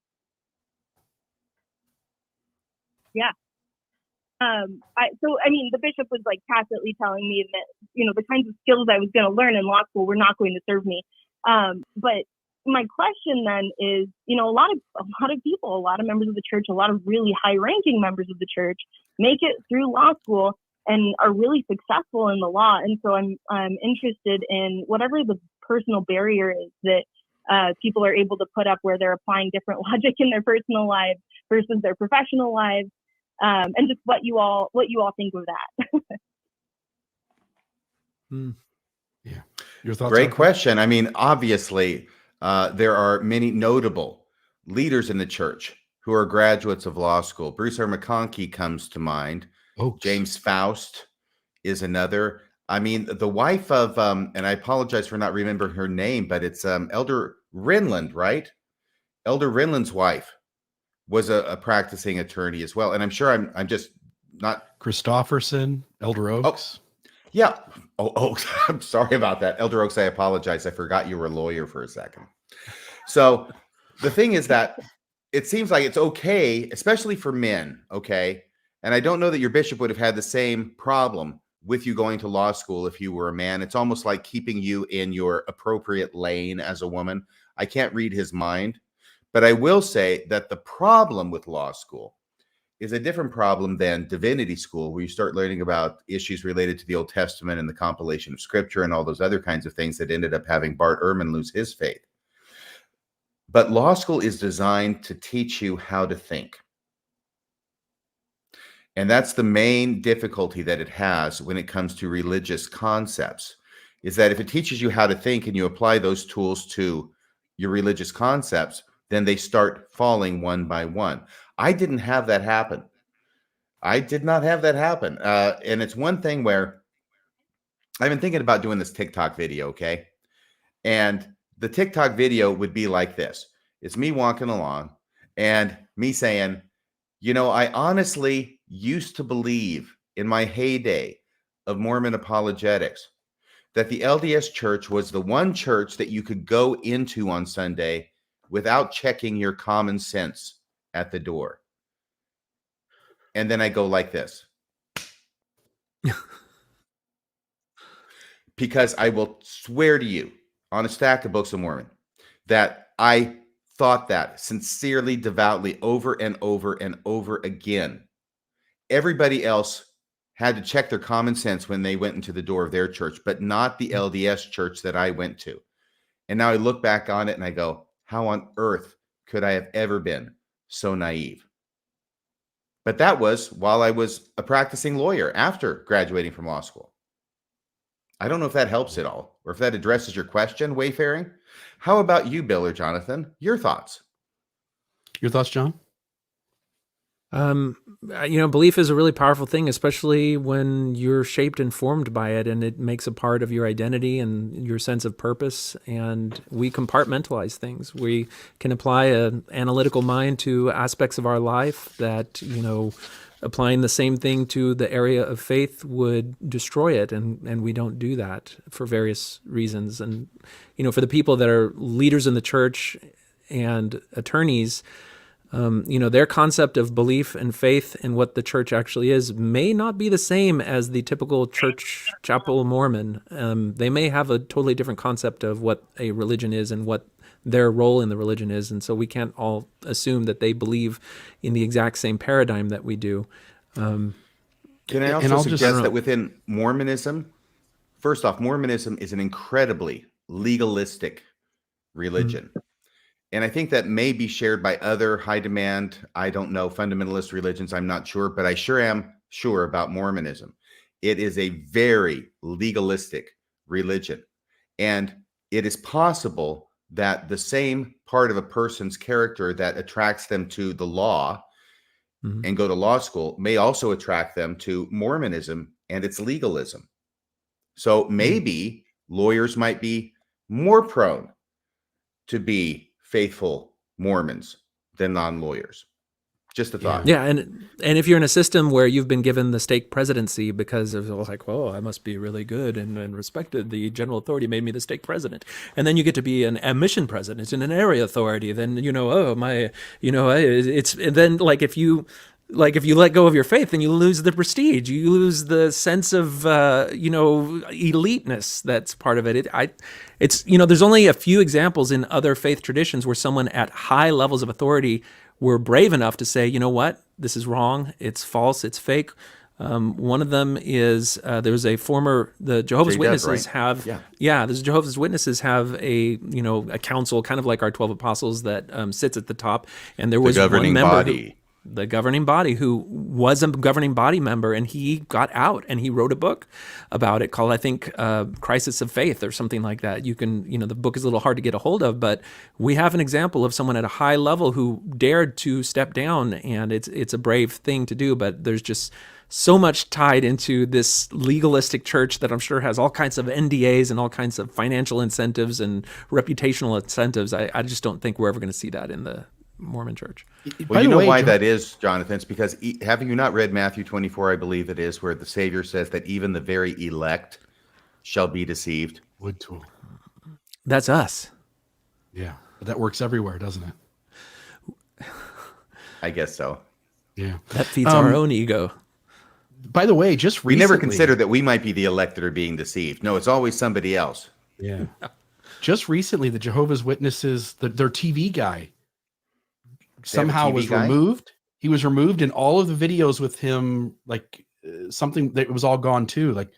Yeah. The bishop was like tacitly telling me that, the kinds of skills I was going to learn in law school were not going to serve me. But my question then is, a lot of people, a lot of members of the church, a lot of really high-ranking members of the church make it through law school and are really successful in the law. And so I'm interested in whatever the personal barrier is that people are able to put up where they're applying different logic in their personal lives versus their professional lives, and just what you all think of that. Yeah. Your thoughts? Great question. I mean, obviously, there are many notable leaders in the church who are graduates of law school. Bruce R. McConkie comes to mind. Oh, James Faust is another. I mean, the wife of, and I apologize for not remembering her name, but it's Elder Renland, right? Elder Renland's wife was a practicing attorney as well. And I'm sure I'm just not. Christofferson, Elder Oaks. Yeah. Oh, I'm sorry about that. Elder Oaks, I apologize. I forgot you were a lawyer for a second. So the thing is that it seems like it's okay, especially for men, okay? And I don't know that your bishop would have had the same problem with you going to law school if you were a man. It's almost like keeping you in your appropriate lane as a woman. I can't read his mind, but I will say that the problem with law school is a different problem than divinity school, where you start learning about issues related to the Old Testament and the compilation of scripture and all those other kinds of things that ended up having Bart Ehrman lose his faith. But law school is designed to teach you how to think. And that's the main difficulty that it has when it comes to religious concepts, is that if it teaches you how to think and you apply those tools to your religious concepts, then they start falling one by one. I didn't have that happen. I did not have that happen. And it's one thing where I've been thinking about doing this TikTok video, okay? And the TikTok video would be like this. It's me walking along and me saying, you know, I honestly used to believe in my heyday of Mormon apologetics that the LDS church was the one church that you could go into on Sunday without checking your common sense at the door. And then I go like this. Because I will swear to you on a stack of Books of Mormon that I thought that sincerely, devoutly, over and over and over again. Everybody else had to check their common sense when they went into the door of their church, but not the LDS church that I went to. And now I look back on it and I go, how on earth could I have ever been so naive? But that was while I was a practicing lawyer after graduating from law school. I don't know if that helps at all or if that addresses your question, Wayfaring. How about you, Bill or Jonathan? Your thoughts? Your thoughts, John? Belief is a really powerful thing, especially when you're shaped and formed by it, and it makes a part of your identity and your sense of purpose. And we compartmentalize things. We can apply an analytical mind to aspects of our life that, applying the same thing to the area of faith would destroy it. And we don't do that for various reasons. And, for the people that are leaders in the church and attorneys, their concept of belief and faith in what the church actually is may not be the same as the typical church chapel Mormon. They may have a totally different concept of what a religion is and what their role in the religion is. And so we can't all assume that they believe in the exact same paradigm that we do. Can I also suggest that within Mormonism, first off, Mormonism is an incredibly legalistic religion. Mm-hmm. And I think that may be shared by other high demand, I don't know, fundamentalist religions. I'm not sure, but I sure am sure about Mormonism. It is a very legalistic religion. And it is possible that the same part of a person's character that attracts them to the law and go to law school may also attract them to Mormonism and its legalism. So maybe lawyers might be more prone to be faithful Mormons than non-lawyers. Just a thought. Yeah, and if you're in a system where you've been given the stake presidency because of like, I must be really good and respected, the general authority made me the stake president, and then you get to be an admission president in an area authority, then it's and then if you let go of your faith, then you lose the prestige, you lose the sense of eliteness that's part of it. There's only a few examples in other faith traditions where someone at high levels of authority were brave enough to say, you know what, this is wrong, it's false, it's fake. One of them is there's a former the Jehovah's Witnesses have the Jehovah's Witnesses have a council kind of like our 12 apostles that sits at the top, and there was one member the governing body who was a governing body member, and he got out and he wrote a book about it called, I think, Crisis of Faith or something like that. You can, the book is a little hard to get a hold of, but we have an example of someone at a high level who dared to step down, and it's a brave thing to do, but there's just so much tied into this legalistic church that I'm sure has all kinds of NDAs and all kinds of financial incentives and reputational incentives. I just don't think we're ever going to see that in the Mormon church. Well, you know why that is, Jonathan? It's because having you not read Matthew 24, I believe it is, where the Savior says that even the very elect shall be deceived. That's us. Yeah, but that works everywhere, doesn't it? I guess so. Yeah, that feeds our own ego. By the way, just recently, we never consider that we might be the elect that are being deceived. No, it's always somebody else. Yeah. Just recently, the Jehovah's Witnesses, their TV guy, somehow was removed. He was removed, and all of the videos with him, something that was all gone too. Like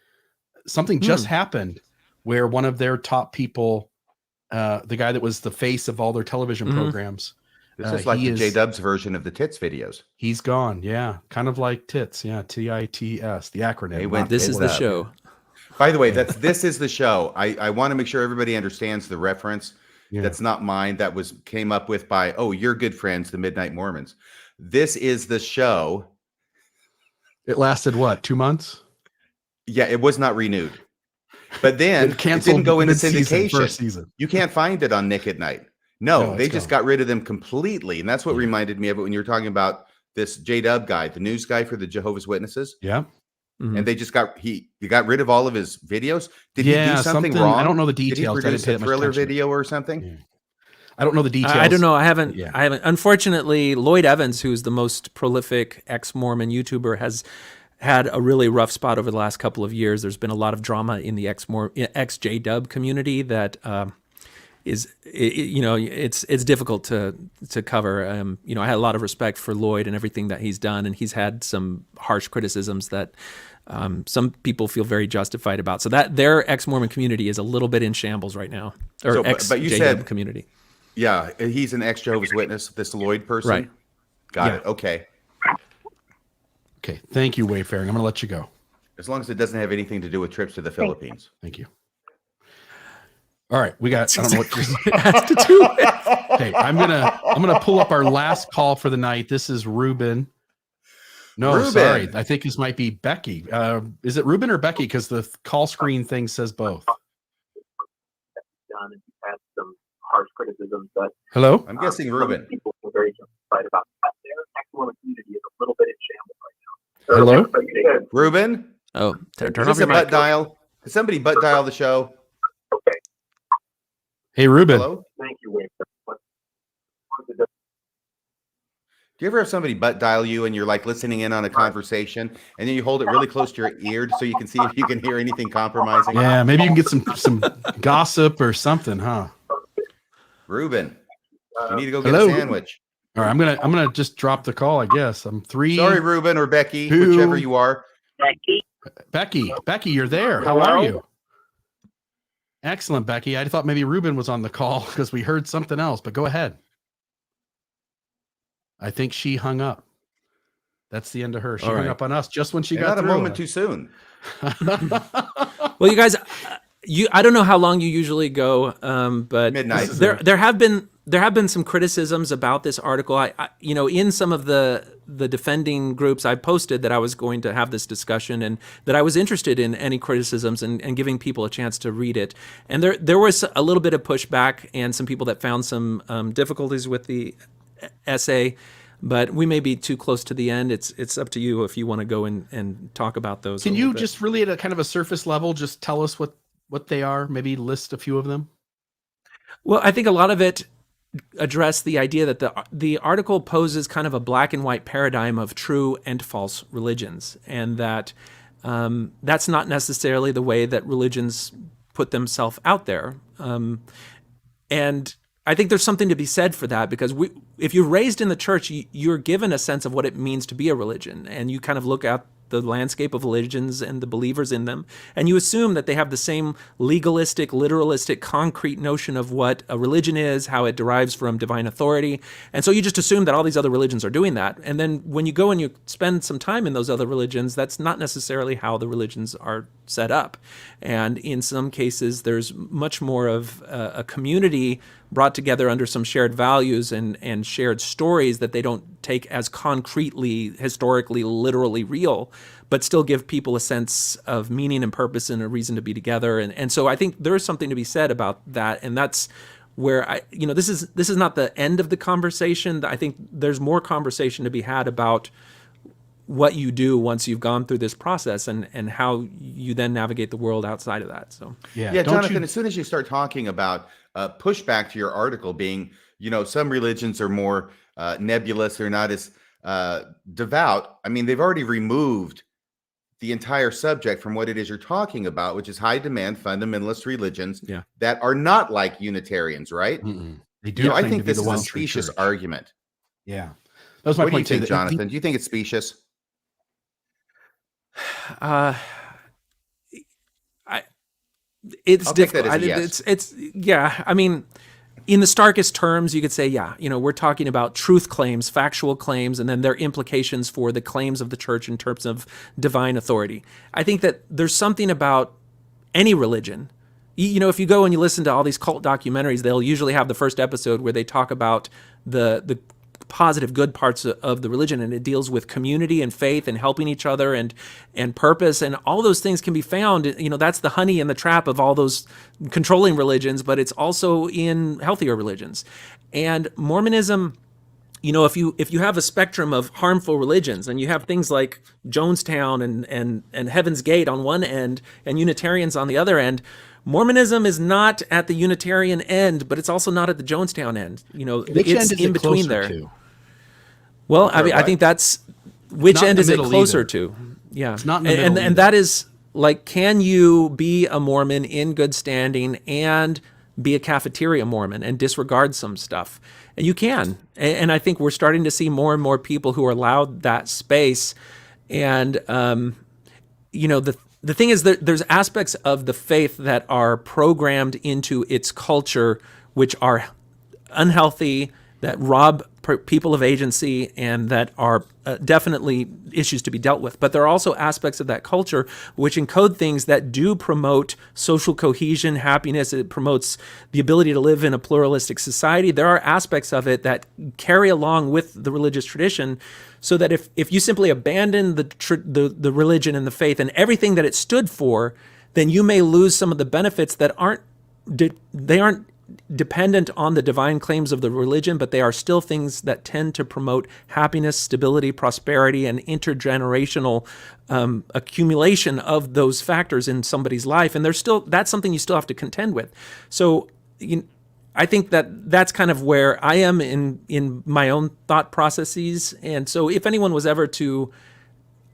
something just happened where one of their top people, the guy that was the face of all their television programs. This is like the J-Dubs version of the Tits videos. He's gone. Yeah. Kind of like Tits. Yeah. TITS, the acronym. This is the show. By the way, this is the show. I want to make sure everybody understands the reference. Yeah. That's not mine. That came up with by, your good friends, the Midnight Mormons. This is the show. It lasted what, 2 months? Yeah, it was not renewed. But then It it canceled didn't go into mid-season, syndication. first season. You can't find it on Nick at Night. No, they it's just gone. got rid of them completely. And that's what reminded me of it when you were talking about this J-Dub guy, the news guy for the Jehovah's Witnesses. Yeah. And they just got got rid of all of his videos. Did Yeah, he do something something- wrong? I don't know the Did he details. I didn't produce pay a that much thriller attention. video or something? Yeah. I don't know the details. I don't know. I haven't. Yeah. I haven't. Unfortunately, Lloyd Evans, who's the most prolific ex-Mormon YouTuber, has had a really rough spot over the last couple of years. There's been a lot of drama in the ex-J-Dub community that it's difficult to cover. You know, I had a lot of respect for Lloyd and everything that he's done, and he's had some harsh criticisms that some people feel very justified about. So that their ex-Mormon community is a little bit in shambles right now, or but you ex-J-Dub said community. Yeah, he's an ex-Jehovah's Witness, this Lloyd person. Right. Got it. Okay. Okay. Thank you, Wayfaring. I'm going to let you go. As long as it doesn't have anything to do with trips to the Philippines. Thank you. All right, we got. I don't know what it has to do with. Okay, I'm gonna pull up our last call for the night. This is Ruben. No, Ruben. sorry. I think this might be Becky. Is it Ruben or Becky? Because the call screen thing says both. Done and had some harsh criticisms that Hello. I'm guessing Ruben. people were very justified about that. Their ex-Mormon community is a little bit in shambles right now. So Hello? Ruben? Oh, turn Is off this your a butt mic. dial? Did somebody butt dial the show? Okay. Hey, Ruben. Hello? Thank you, Wayne. Do you ever have somebody butt dial you and you're like listening in on a conversation and then you hold it really close to your ear so you can see if you can hear anything compromising? Yeah, maybe you can get some gossip or something, huh? Ruben, you need to go get Hello? a sandwich. All right, I'm gonna just drop the call. I guess I'm three. Sorry, Ruben or Becky, two- whichever you are. Becky, you're there. How are you? Excellent, Becky. I thought maybe Ruben was on the call because we heard something else, but go ahead. I think she hung up. That's the end of her. She hung up on us just when she got Not a through. moment too soon. Well, you guys, I don't know how long you usually go, but Midnight. There have been some criticisms about this article. I in some of the defending groups, I posted that I was going to have this discussion and that I was interested in any criticisms and giving people a chance to read it. And there was a little bit of pushback and some people that found some difficulties with the essay, but we may be too close to the end. It's up to you if you want to go and talk about those. Can you just really at a kind of a surface level just tell us what they are? Maybe list a few of them. Well, I think a lot of it addressed the idea that the article poses kind of a black and white paradigm of true and false religions, and that that's not necessarily the way that religions put themselves out there. And I think there's something to be said for that, because if you're raised in the church, you're given a sense of what it means to be a religion, and you kind of look at the landscape of religions and the believers in them, and you assume that they have the same legalistic, literalistic, concrete notion of what a religion is, how it derives from divine authority, and so you just assume that all these other religions are doing that. And then when you go and you spend some time in those other religions, that's not necessarily how the religions are set up. And in some cases, there's much more of a community brought together under some shared values and shared stories that they don't take as concretely, historically, literally real, but still give people a sense of meaning and purpose and a reason to be together. And so I think there is something to be said about that. And that's where this is not the end of the conversation. I think there's more conversation to be had about what you do once you've gone through this process and how you then navigate the world outside of that. So yeah, Jonathan, as soon as you start talking about pushback to your article being, some religions are more nebulous, they're not as devout. I mean, they've already removed the entire subject from what it is you're talking about, which is high demand fundamentalist religions that are not like Unitarians, right? They do. I think this is a specious argument. Yeah. That was my point. What do you think, too. Jonathan? Do you think it's specious? It's difficult. Yes. I mean, in the starkest terms, you could say, we're talking about truth claims, factual claims, and then their implications for the claims of the church in terms of divine authority. I think that there's something about any religion. If you go and you listen to all these cult documentaries, they'll usually have the first episode where they talk about the positive, good parts of the religion, and it deals with community and faith and helping each other and purpose, and all those things can be found. That's the honey in the trap of all those controlling religions, but it's also in healthier religions. And Mormonism, if you have a spectrum of harmful religions, and you have things like Jonestown and Heaven's Gate on one end and Unitarians on the other end, Mormonism is not at the Unitarian end, but it's also not at the Jonestown end. Which it's end is in it between closer there. to? Well, I think that's which not end in is the it middle closer either. to? Yeah, It's not in the middle and either. that is like, can you be a Mormon in good standing and be a cafeteria Mormon and disregard some stuff? And you can. And I think we're starting to see more and more people who are allowed that space. And the thing is that there's aspects of the faith that are programmed into its culture which are unhealthy, that rob people of agency, and that are definitely issues to be dealt with. But there are also aspects of that culture which encode things that do promote social cohesion, happiness. It promotes the ability to live in a pluralistic society. There are aspects of it that carry along with the religious tradition, so that if you simply abandon the religion and the faith and everything that it stood for, then you may lose some of the benefits that aren't dependent on the divine claims of the religion, but they are still things that tend to promote happiness, stability, prosperity, and intergenerational accumulation of those factors in somebody's life. And that's something you still have to contend with. So I think that's kind of where I am in my own thought processes. And so if anyone was ever to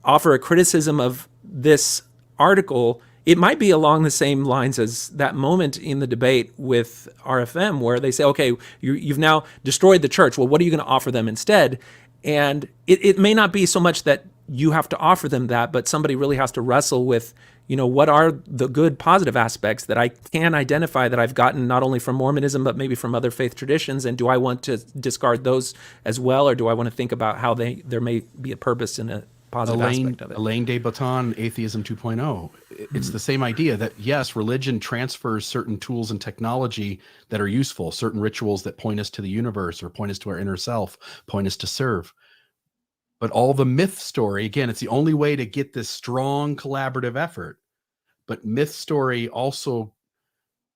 offer a criticism of this article, it might be along the same lines as that moment in the debate with RFM where they say, okay, you've now destroyed the church. Well, what are you going to offer them instead? And it may not be so much that you have to offer them that, but somebody really has to wrestle with, what are the good positive aspects that I can identify that I've gotten not only from Mormonism, but maybe from other faith traditions. And do I want to discard those as well? Or do I want to think about how there may be a purpose in a positive aspect of it? Alain de Botton, Atheism 2.0. It's the same idea that, yes, religion transfers certain tools and technology that are useful, certain rituals that point us to the universe or point us to our inner self, point us to serve. But all the myth story, again, it's the only way to get this strong collaborative effort. But myth story also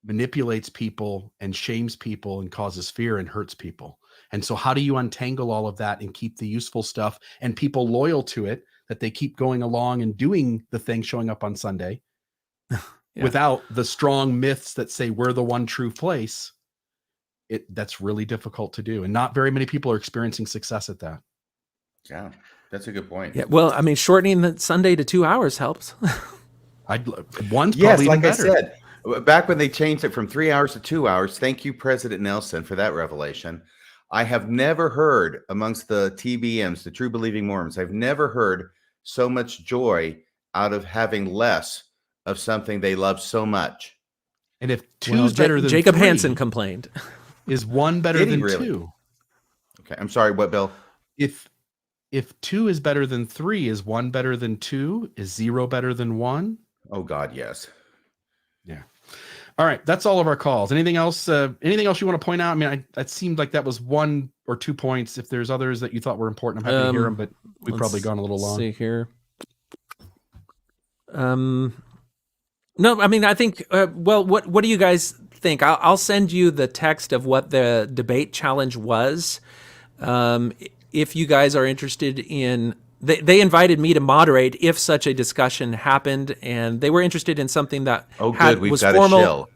manipulates people and shames people and causes fear and hurts people. And so how do you untangle all of that and keep the useful stuff and people loyal to it, that they keep going along and doing the thing, showing up on Sunday without the strong myths that say we're the one true place? That's really difficult to do. And not very many people are experiencing success at that. Yeah, that's a good point. Yeah, well, I mean, shortening the Sunday to 2 hours helps. One's yes, probably like even I better. said, back when they changed it from 3 hours to 2 hours, thank you, President Nelson, for that revelation. I have never heard amongst the TBMs, the true believing Mormons, I've never heard so much joy out of having less of something they love so much. And if two's better than Jacob three, Hansen complained. Is one better Did he than really? two? Okay, I'm sorry, what, Bill? If two is better than three, is one better than two? Is zero better than one? Oh God, yes. Yeah. All right, that's all of our calls. Anything else? Anything else you want to point out? I mean, it seemed like that was 1 or 2 points. If there's others that you thought were important, I'm happy to hear them. But we've probably gone a little long. See here. No, I mean, I think. Well, what do you guys think? I'll send you the text of what the debate challenge was. If you guys are interested in. They invited me to moderate if such a discussion happened, and they were interested in something that We've got formal. A chill.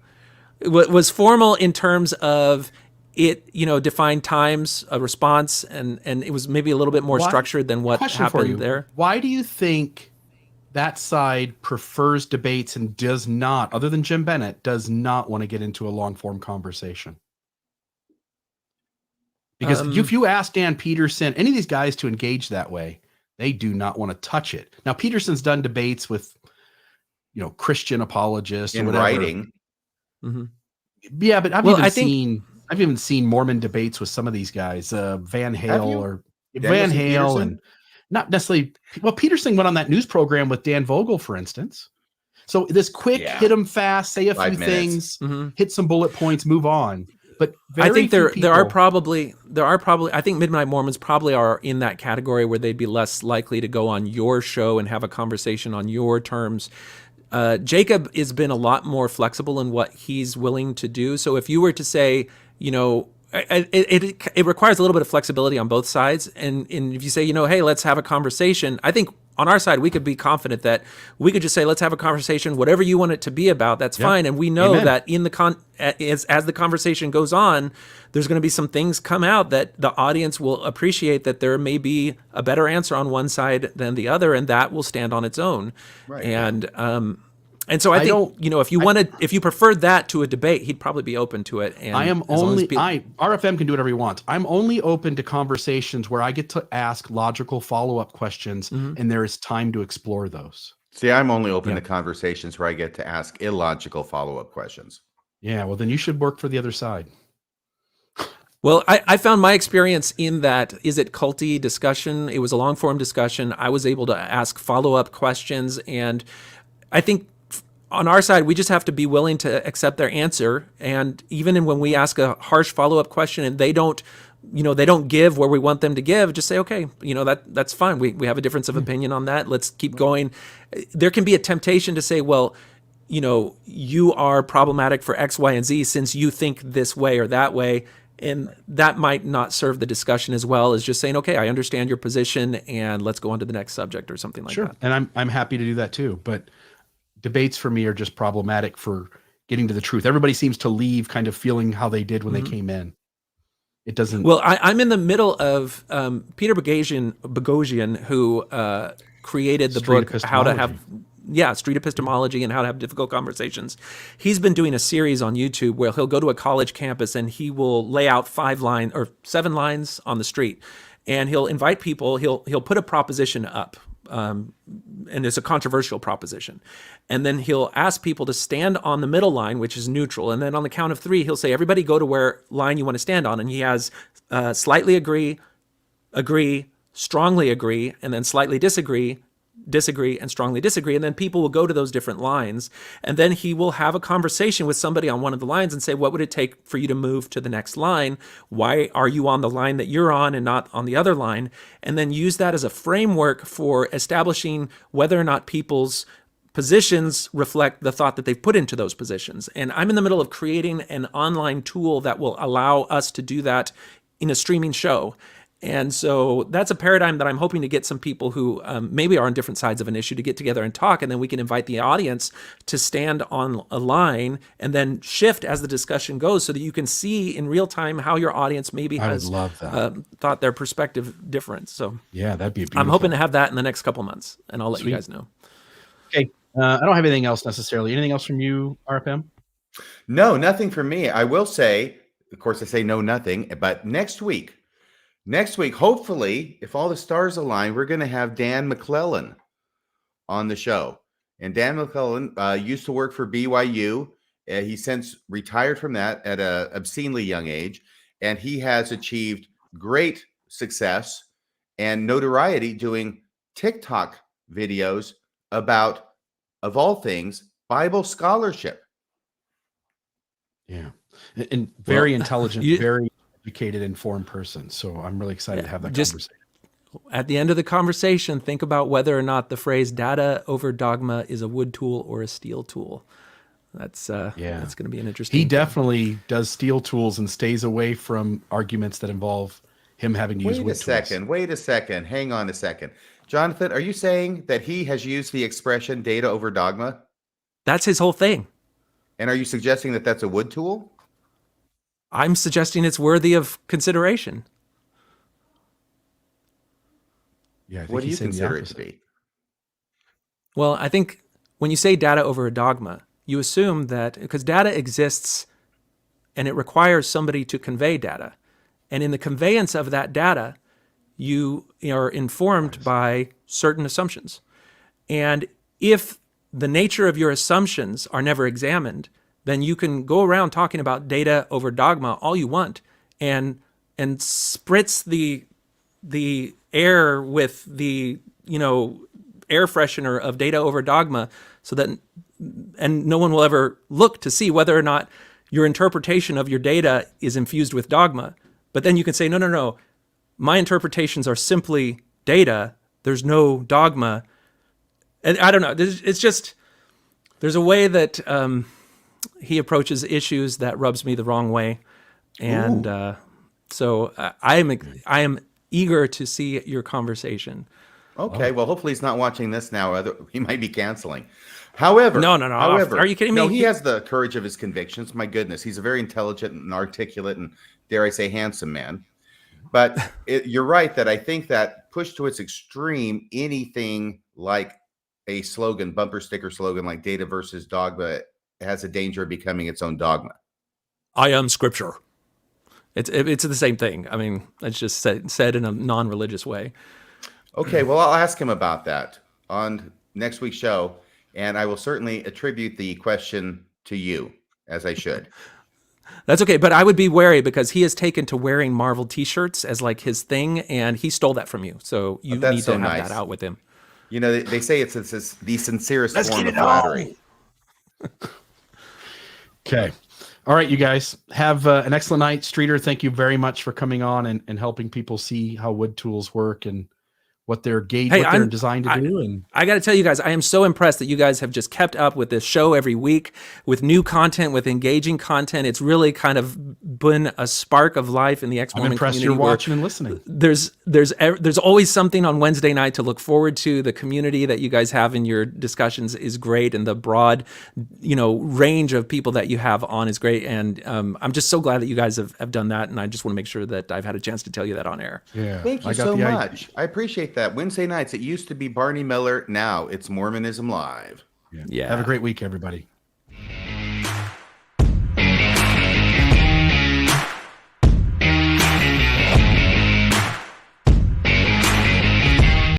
Was formal in terms of it, defined times, a response, and it was maybe a little bit more structured than what happened there. Why do you think that side prefers debates and does not, other than Jim Bennett, does not want to get into a long form conversation? Because if you ask Dan Peterson, any of these guys to engage that way, they do not want to touch it. Now, Peterson's done debates with, Christian apologists in or whatever. writing. Mm-hmm. Yeah, but I've even seen Mormon debates with some of these guys, Van Hale and not necessarily. Well, Peterson went on that news program with Dan Vogel, for instance. So this quick, hit them fast, say a few things, hit some bullet points, move on. But I think very few there are people- probably I think Midnight Mormons probably are in that category where they'd be less likely to go on your show and have a conversation on your terms. Jacob has been a lot more flexible in what he's willing to do. So if you were to say, you know, it requires a little bit of flexibility on both sides. And if you say, you know, hey, let's have a conversation, I think on our side, we could be confident that we could just say, let's have a conversation, whatever you want it to be about, that's fine. And we know that in the as the conversation goes on, there's going to be some things come out that the audience will appreciate, that there may be a better answer on one side than the other, and that will stand on its own. Right. And so I think, you know, if you preferred that to a debate, he'd probably be open to it. And RFM can do whatever he wants. I'm only open to conversations where I get to ask logical follow-up questions, and there is time to explore those. See, I'm only open to conversations where I get to ask illogical follow-up questions. Yeah, well, then you should work for the other side. Well, I found my experience in that, is it culty discussion? It was a long-form discussion. I was able to ask follow-up questions, and I think on our side, we just have to be willing to accept their answer. And even when we ask a harsh follow-up question and they don't give where we want them to give, just say, okay, you know, that's fine. We have a difference of opinion on that. Let's keep going. There can be a temptation to say, well, you know, you are problematic for X, Y, and Z since you think this way or that way. And that might not serve the discussion as well as just saying, okay, I understand your position and let's go on to the next subject or something like that. And I'm happy to do that too. But debates for me are just problematic for getting to the truth. Everybody seems to leave kind of feeling how they did when they came in. It doesn't. Well, I'm in the middle of Peter Boghossian, who created the book How to Have Street Epistemology and How to Have Difficult Conversations. He's been doing a series on YouTube where he'll go to a college campus and he will lay out 7 lines on the street, and he'll invite people. He'll put a proposition up. And it's a controversial proposition. And then he'll ask people to stand on the middle line, which is neutral. And then on the count of 3, he'll say, everybody go to where line you want to stand on. And he has slightly agree, strongly agree, and then slightly disagree, and strongly disagree. And then people will go to those different lines. And then he will have a conversation with somebody on one of the lines and say, what would it take for you to move to the next line? Why are you on the line that you're on and not on the other line? And then use that as a framework for establishing whether or not people's positions reflect the thought that they've put into those positions. And I'm in the middle of creating an online tool that will allow us to do that in a streaming show. And so that's a paradigm that I'm hoping to get some people who maybe are on different sides of an issue to get together and talk, and then we can invite the audience to stand on a line and then shift as the discussion goes so that you can see in real time how your audience maybe has thought their perspective different. So yeah, that'd be beautiful. I'm hoping to have that in the next couple months, and I'll let you guys know. Okay. I don't have anything else necessarily. Anything else from you, RFM? No, nothing from me. I will say, of course, I say no, nothing, but next week, hopefully, if all the stars align, we're going to have Dan McClellan on the show. And Dan McClellan used to work for BYU. He since retired from that at an obscenely young age. And he has achieved great success and notoriety doing TikTok videos about, of all things, Bible scholarship. Yeah. And very intelligent, very educated, informed person. So I'm really excited to have that conversation. At the end of the conversation, think about whether or not the phrase data over dogma is a wood tool or a steel tool. That's going to be an interesting. He definitely does steel tools and stays away from arguments that involve him having to use wood tools. Wait a second. Hang on a second. Jonathan, are you saying that he has used the expression data over dogma? That's his whole thing. And are you suggesting that that's a wood tool? I'm suggesting it's worthy of consideration. Yeah. What do you consider it to be? Well, I think when you say data over a dogma, you assume that because data exists and it requires somebody to convey data. And in the conveyance of that data, you are informed by certain assumptions. And if the nature of your assumptions are never examined, then you can go around talking about data over dogma all you want and spritz the air with the air freshener of data over dogma so that and no one will ever look to see whether or not your interpretation of your data is infused with dogma. But then you can say, no. My interpretations are simply data. There's no dogma. And I don't know. It's just, there's a way that he approaches issues that rubs me the wrong way. And so I am eager to see your conversation. Okay, well, hopefully he's not watching this now. He might be canceling. However, No. However, Are you kidding me? No, he has the courage of his convictions. My goodness, he's a very intelligent and articulate and, dare I say, handsome man. But you're right that I think that pushed to its extreme, anything like a slogan, bumper sticker slogan like data versus dogma has a danger of becoming its own dogma. I am Scripture. It's the same thing. I mean, it's just said in a non-religious way. Okay, well, I'll ask him about that on next week's show, and I will certainly attribute the question to you, as I should. That's okay, but I would be wary because he has taken to wearing Marvel T-shirts as like his thing, and he stole that from you. So you need to have that out with him. You know, they say it's the sincerest form of flattery. Okay. All right, you guys. Have an excellent night. Streeter, thank you very much for coming on and helping people see how wood tools work and what they're designed to do. And I got to tell you guys, I am so impressed that you guys have just kept up with this show every week with new content, with engaging content. It's really kind of been a spark of life in the ex-Mormon community. I'm impressed you're watching and listening. There's always something on Wednesday night to look forward to. The community that you guys have in your discussions is great, and the broad, range of people that you have on is great. And I'm just so glad that you guys have done that. And I just want to make sure that I've had a chance to tell you that on air. Yeah, thank you so much. I appreciate that. Wednesday nights, it used to be Barney Miller. Now it's Mormonism Live. Yeah. Have a great week, everybody.